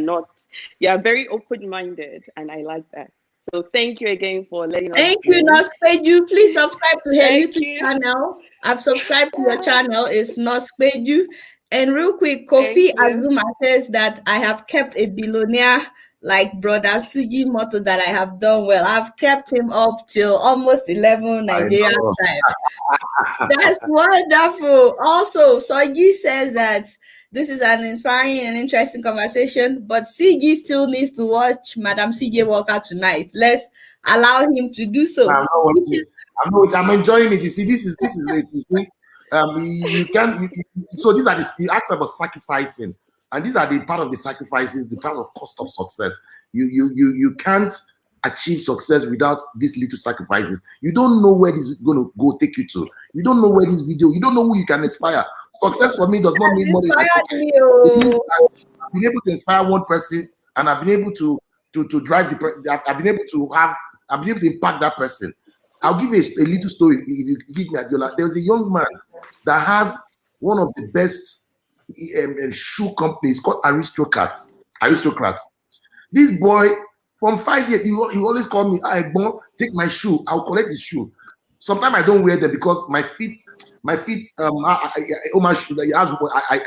very open-minded, and I like that. So thank you again for letting us. Thank you, Nurse Pedro. Please subscribe to her YouTube channel. I've subscribed to your channel. It's Nurse Pedro. And real quick, Kofi Azuma says that I have kept a billionaire like brother Sujimoto that I have done well. I've kept him up till almost 11 Nigerian time. That's wonderful. Also, Soji says that this is an inspiring and interesting conversation, but CG still needs to watch Madam CJ Walker tonight. Let's allow him to do so. I'm enjoying it. You see, this is it. You see, so these are you asked about sacrificing, and these are the part of the sacrifices, the part of cost of success. You can't achieve success without these little sacrifices. You don't know where this is going to go take you to. You don't know where this video. You don't know who you can inspire. Success for me does not mean money. I've been able to inspire one person, and I've been able to drive I've been able to impact that person. I'll give you a little story. If you give me Adiola, there was a young man that has one of the best shoe companies called Aristocrats. This boy, from 5 years, he always called me, take my shoe, I'll collect his shoe. Sometimes I don't wear them because my feet, I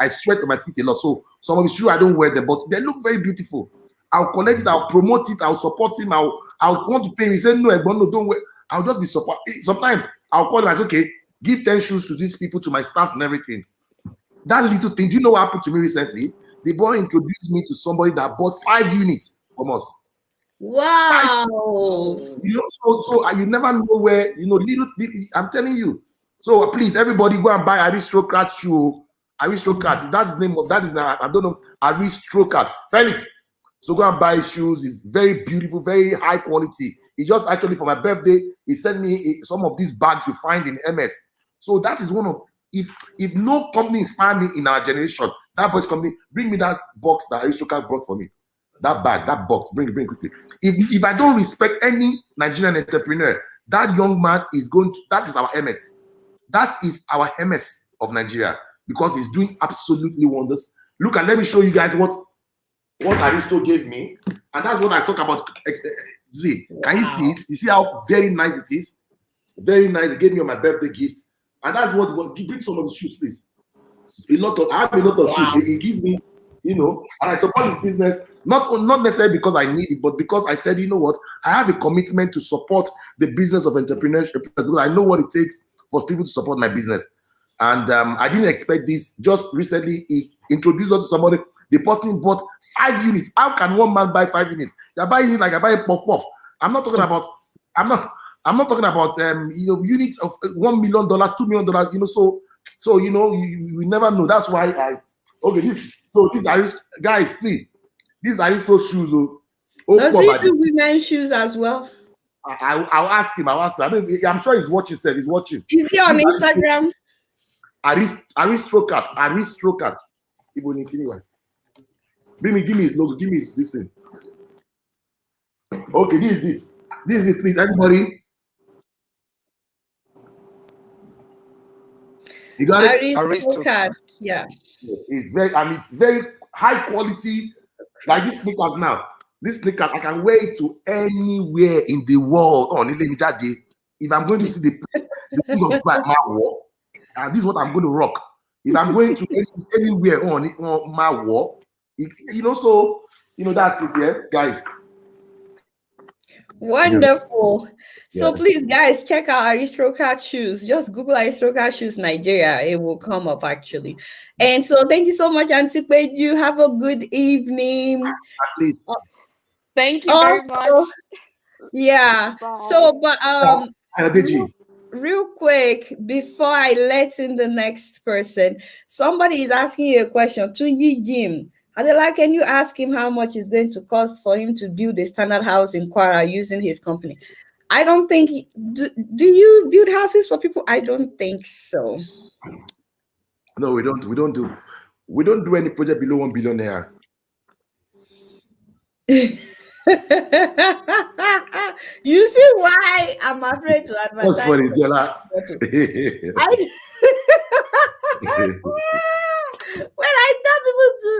sweat on my feet a lot. So some of his shoes, I don't wear them, but they look very beautiful. I'll collect it, I'll promote it, I'll support him, I'll want to pay him. He said, no, don't wear. I'll just be support. Sometimes I'll call him and say, okay, give 10 shoes to these people, to my staffs and everything. That little thing, do you know what happened to me recently? The boy introduced me to somebody that bought 5 units from us. Wow. So you never know where, little, I'm telling you. So please, everybody go and buy Aristocrat shoe. Aristocrat, that's the name of, that is not, I don't know, Aristocrat. Felix. So go and buy his shoes. It's very beautiful, very high quality. He just actually, for my birthday, he sent me some of these bags you find in MS. So that is one of, if no company inspired me in our generation, that boy's company, bring me that box that Aristocrat brought for me. That bag, that box, bring it quickly. If I don't respect any Nigerian entrepreneur, that young man is going to, that is our MS. That is our MS of Nigeria, because he's doing absolutely wonders. Look, and let me show you guys what Aristo gave me. And that's what I talk about. Z, can you see it? You see how very nice it is? Very nice. He gave me on my birthday gift. And that's what bring some of the shoes, please. I have a lot of shoes. He gives me, and I support his business, not necessarily because I need it, but because I said, you know what, I have a commitment to support the business of entrepreneurship, because I know what it takes for people to support my business. And I didn't expect this. Just recently, he introduced us to somebody. The person bought 5 units. How can one man buy 5 units? They're buying it like I buy a puff. I'm not talking about. I'm not talking about units of $1 million, $2 million. So we never know. That's why these guys, see, these Aristo's shoes. Does he do women's shoes as well? I'll ask him. I mean, I'm sure he's watching. He's watching. Is he on Instagram? Aristocrat. Give me his logo. Give me his this thing. Okay, this is it. Please, everybody. You got it? Aristocrat. Yeah. It's very high quality. Like this sneakers now. This sneaker, I can wear it to anywhere in the world. If I'm going to see the thing of my wall, this is what I'm going to rock. If I'm going to anywhere on my wall, that's it, yeah, guys. Wonderful. So please, guys, check out Aristocrat shoes. Just Google Aristocrat shoes Nigeria. It will come up actually. And so thank you so much, Antipe. You have a good evening. At least. Thank you very much. Yeah. Bye. So, but real quick, before I let in the next person, somebody is asking you a question. Tunji Jim, Adela, can you ask him how much it's going to cost for him to build a standard house in Kwara using his company? I don't think. Do you build houses for people? I don't think so. No, we don't. We don't do any project below 1 billionaire. You see why I'm afraid to advertise. That's funny, Dela. When I tell people to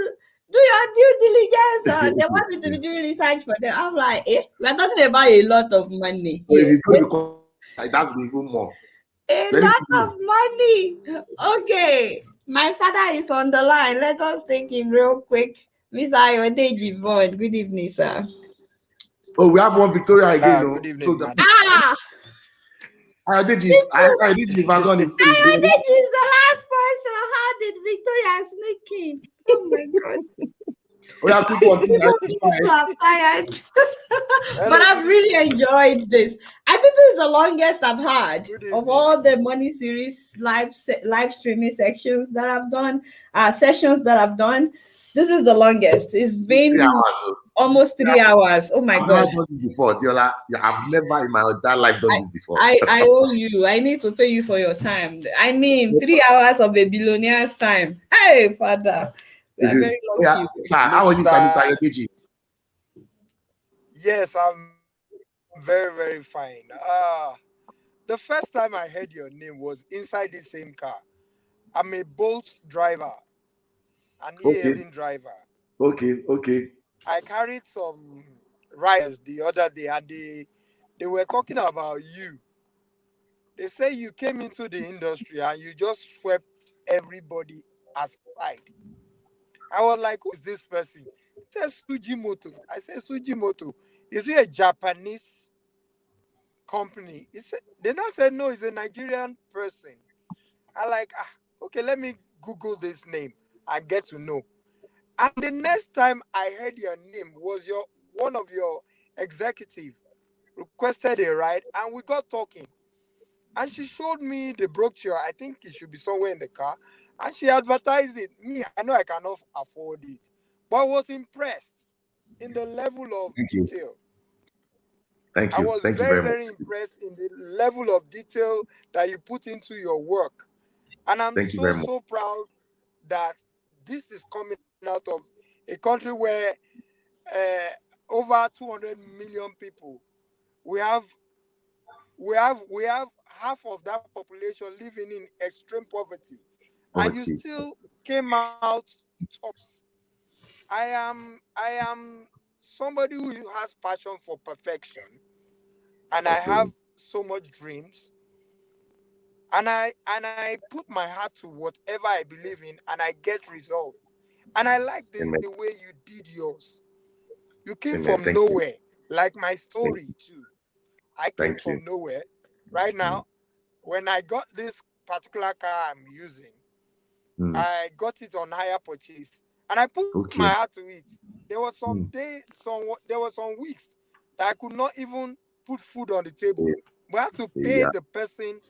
do your due diligence or they want me to be doing research for them, I'm like, we're talking about a lot of money. So if it's going to be that's even more. A lot of money. Okay, my father is on the line. Let us take him real quick. Mr. Ayodeji Vaughn, good evening, sir. Oh, we have one Victoria again. Good evening, so Ayodeji Vaughn is the last person. How did Victoria sneak in? Oh my God. We have people I'm tired. But I've really enjoyed this. I think this is the longest I've had of all the money series live streaming sections that I've done, sessions that I've done. This is the longest. It's been almost 3 hours. Oh my God. I've never done this before, Diola. I've never in my entire life done this before. I owe you. I need to pay you for your time. I mean, 3 hours of a billionaire's time. Hey, Father. We are very lucky. How are you, Mr. Ayodeji? Yes, I'm very, very fine. The first time I heard your name was inside the same car. I'm a Bolt driver, an e-hailing driver. Okay. I carried some riders the other day, and they were talking about you. They say you came into the industry and you just swept everybody aside. I was like, who is this person? He said Sujimoto. I said, Sujimoto, is he a Japanese company? They now said, no, he's a Nigerian person. I like, okay, let me Google this name and get to know. And the next time I heard your name was one of your executive requested a ride, and we got talking. And she showed me the brochure. I think it should be somewhere in the car. And she advertised it. Me, I know I cannot afford it, but I was impressed in the level of detail. Thank you. I was very impressed in the level of detail that you put into your work. And I'm so proud that this is coming out of a country where over 200 million people, we have half of that population living in extreme poverty. And you still came out tough. I am somebody who has passion for perfection, and I have so much dreams, and I put my heart to whatever I believe in, and I get results. And I like the way you did yours. You came from nowhere, like my story too. I came from nowhere. Right now, when I got this particular car I'm using, I got it on hire purchase, and I put my heart to it. There was some days, there were some weeks that I could not even put food on the table. But I had to pay the person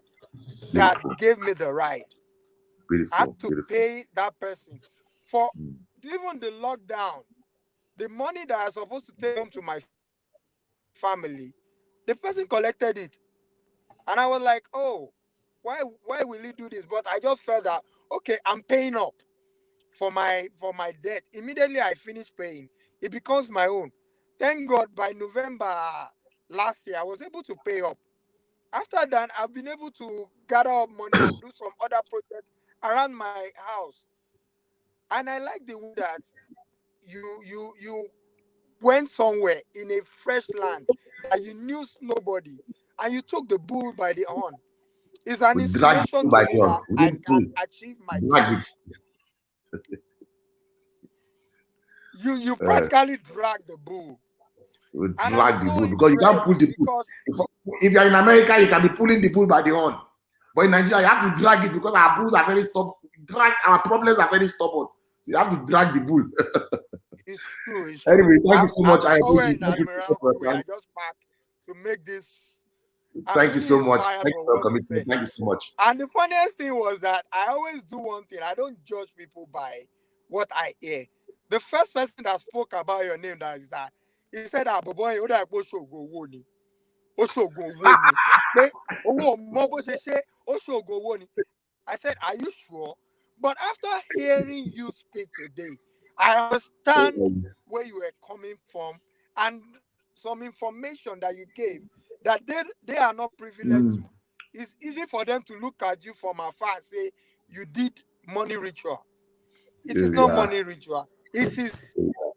that gave me the ride. I had to pay that person for even the lockdown. The money that I was supposed to take home to my family, the person collected it. And I was like, oh, why will he do this? But I just felt that, okay, I'm paying up for my debt. Immediately I finished paying, it becomes my own. Thank God by November last year, I was able to pay up. After that, I've been able to gather up money and do some other projects around my house. And I like the way that you went somewhere in a fresh land that you knew nobody, and you took the bull by the horn. It's an inspiration to me that I can achieve my dreams. You practically drag the bull. Drag the bull because you can't pull the bull. If you're in America, you can be pulling the bull by the horn. But in Nigeria, you have to drag it because our bulls are very stubborn. Our problems are very stubborn. So you have to drag the bull. It's true. It's true. Anyway, thank you so much. I just packed to make this. Thank you so much. Thank you for coming. Thank you so much. And the funniest thing was that I always do one thing. I don't judge people by what I hear. The first person that spoke about your name, that is that he said, "Ah, boy, you like Oshogo Woni, Oshogo Woni." I said, "Are you sure?" But after hearing you speak today, I understand where you were coming from and some information that you gave that they are not privileged to. It's easy for them to look at you from afar and say you did money ritual. It is not money ritual. It is.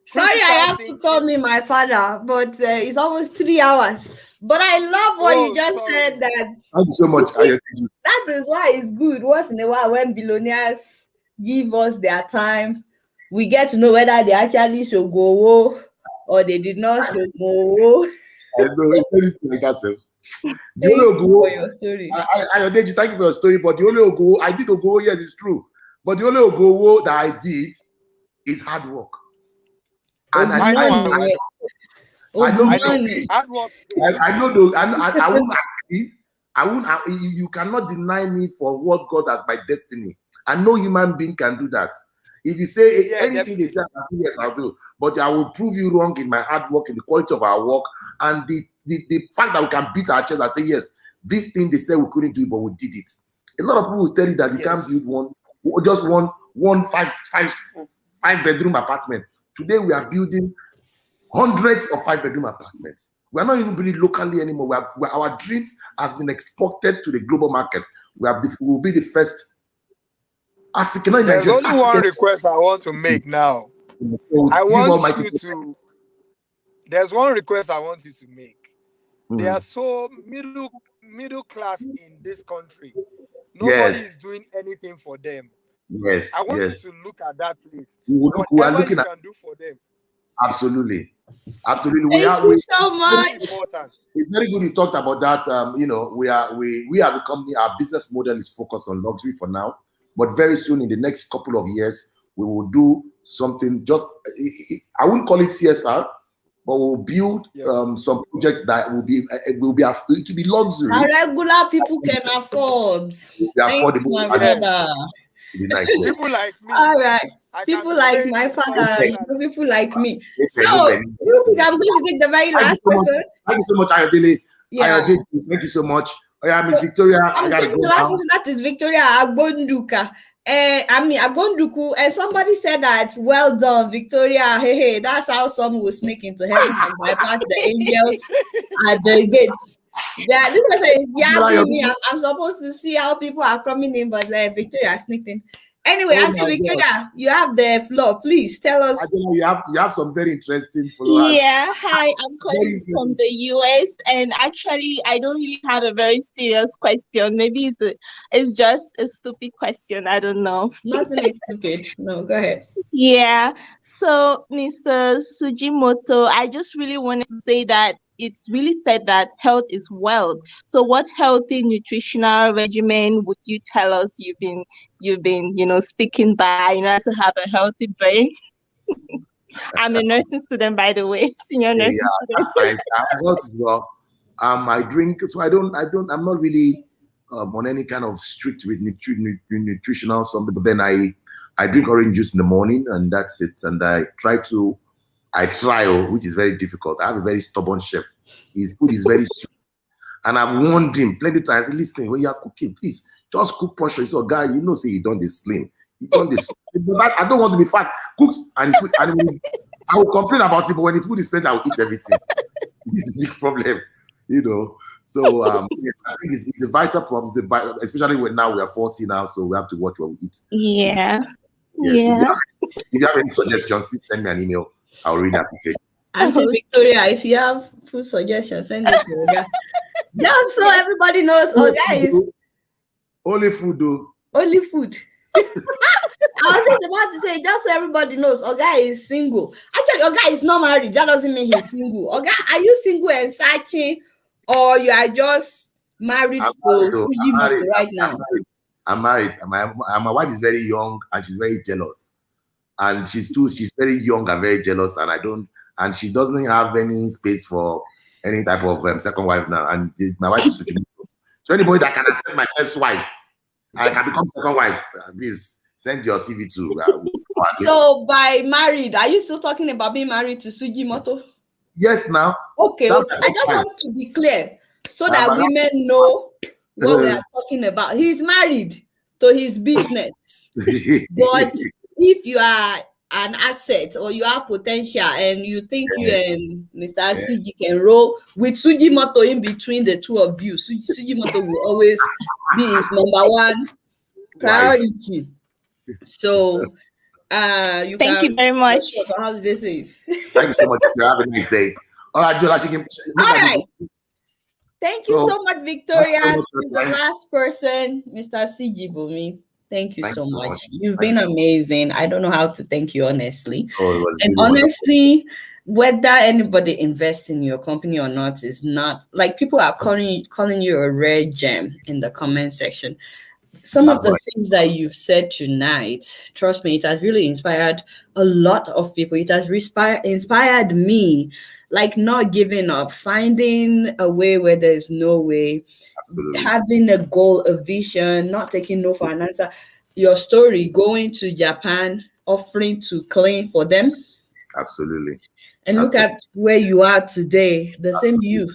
Sorry, I have to call me my father, but it's almost 3 hours. But I love what you just said. That thank you so much. That is why it's good once in a while when billionaires give us their time, we get to know whether they actually should go or they did not should go. I know it's like that, sir. Thank you for your story. Ayodeji, thank you for your story. But the only Ogo I did Ogo, yes, it's true. But the only Ogo that I did is hard work. And I know I won't agree. You cannot deny me for what God has by destiny. And no human being can do that. If you say anything they say, yes, I'll do. But I will prove you wrong in my hard work, in the quality of our work, and the fact that we can beat our chest and say, yes, this thing they said we couldn't do, but we did it. A lot of people will tell you that you can't build one five bedroom apartment. Today we are building hundreds of 5-bedroom apartments. We are not even building locally anymore. Our dreams have been exported to the global market. We will be the first African. There's only one request I want to make now. There's one request I want you to make. They are so middle class in this country. Nobody is doing anything for them. Yes. I want you to look at that place. Whatever you can do for them. Absolutely. Thank you so much. It's very good you talked about that. We as a company, our business model is focused on luxury for now. But very soon, in the next couple of years, we will do something I wouldn't call it CSR, but we'll build some projects that will be luxury. Regular people can afford. Thank you, my brother. Nice. People like me. All right. People like my father, people like me. So, I'm going to take the very last question. Thank you so much, Ayodele. Ayodele, thank you so much. Miss Victoria, I gotta go. The last person, that is Victoria Agonduka. Agonduku, and somebody said that, well done, Victoria. Hey, that's how some will sneak into heaven and bypass the angels at the gates. Yeah, this person is me. I'm supposed to see how people are coming in, but Victoria sneaked in. Anyway, Auntie Victoria, you have the floor. Please tell us. You have some very interesting followers. Yeah, hi, I'm calling from the US, and actually, I don't really have a very serious question. Maybe it's just a stupid question. I don't know. Nothing is stupid. No, go ahead. Yeah. So, Mr. Sujimoto, I just really wanted to say that it's really said that health is wealth. So what healthy nutritional regimen would you tell us you've been sticking by in order to have a healthy brain? I'm a nursing student, by the way, senior nursing student. Nice. Health as well. I drink, so I'm not really on any kind of strict nutritional something, but then I drink orange juice in the morning and that's it. And I try, which is very difficult. I have a very stubborn chef. His food is very sweet. And I've warned him plenty of times, listen, when you are cooking, please just cook portion. So, guy, say you done this slim. You done this. I don't want to be fat. Cooks and I will complain about it, but when the food is spent, I will eat everything. This is a big problem, So yes, I think it's a vital problem, especially when now we are 40 now, so we have to watch what we eat. Yeah. If you have any suggestions, please send me an email. I'll really appreciate it. Auntie Victoria, if you have food suggestions, send it to Oga. Just so everybody knows, Oga is only food, though. Only food. I was just about to say, just so everybody knows, Oga is single. Actually, Oga is not married. That doesn't mean he's single. Oga, are you single and searching, or you are just married to Sujimoto right now? I'm married. My wife is very young and she's very jealous. And she's very young and very jealous, and she doesn't have any space for any type of second wife now. And my wife is Sujimoto. So anybody that can accept my first wife, I can become second wife. Please send your CV to. So by married, are you still talking about being married to Sujimoto? Yes, now. Okay. I just want to be clear so that women know what we are talking about. He's married to his business, but if you are an asset or you have potential and you think you and Mr. Siji can roll with Sujimoto in between the two of you, Sujimoto will always be his number one priority. So thank you very much. How does this say? Thank you so much. Have a nice day. All right, Jola, all right. Thank you so much, Victoria. She's the last person, Mr. Sijibomi. Thank you so much. You've been amazing. I don't know how to thank you, honestly. And honestly, whether anybody invests in your company or not is not like people are calling you a rare gem in the comment section. Some of the things that you've said tonight, trust me, it has really inspired a lot of people. It has inspired me, like not giving up, finding a way where there's no way, having a goal, a vision, not taking no for an answer. Your story, going to Japan, offering to clean for them. Absolutely. And look at where you are today, the same you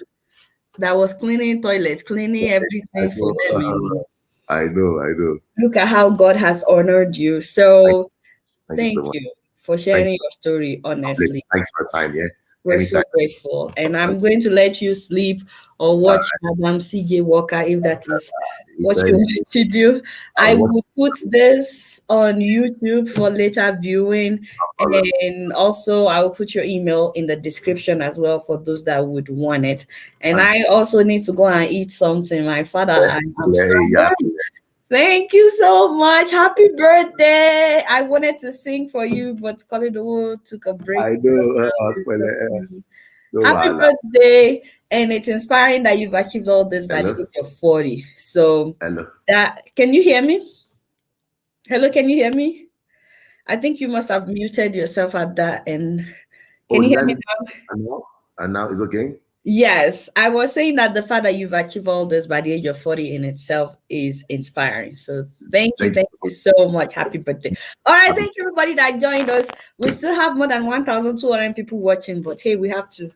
that was cleaning toilets, cleaning everything for them. I know. Look at how God has honored you. So thank you for sharing your story, honestly. Thanks for your time, yeah. We're so grateful. And I'm going to let you sleep or watch Madam CJ Walker if that is what you want to do. I will put this on YouTube for later viewing. And also I will put your email in the description as well for those that would want it. And I also need to go and eat something. My father, I'm so thank you so much. Happy birthday. I wanted to sing for you, but Kolido took a break. I know. Happy birthday. And it's inspiring that you've achieved all this by the age of 40. So can you hear me? Hello, can you hear me? I think you must have muted yourself at that. And can you hear me now? And now it's okay? Yes, I was saying that the fact that you've achieved all this by the age of 40 in itself is inspiring. So thank you so much. Happy birthday. All right, thank you everybody that joined us. We still have more than 1,200 people watching, but hey, we have to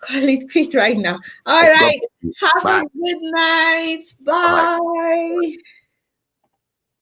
call it quit right now. All right, have a good night. Bye.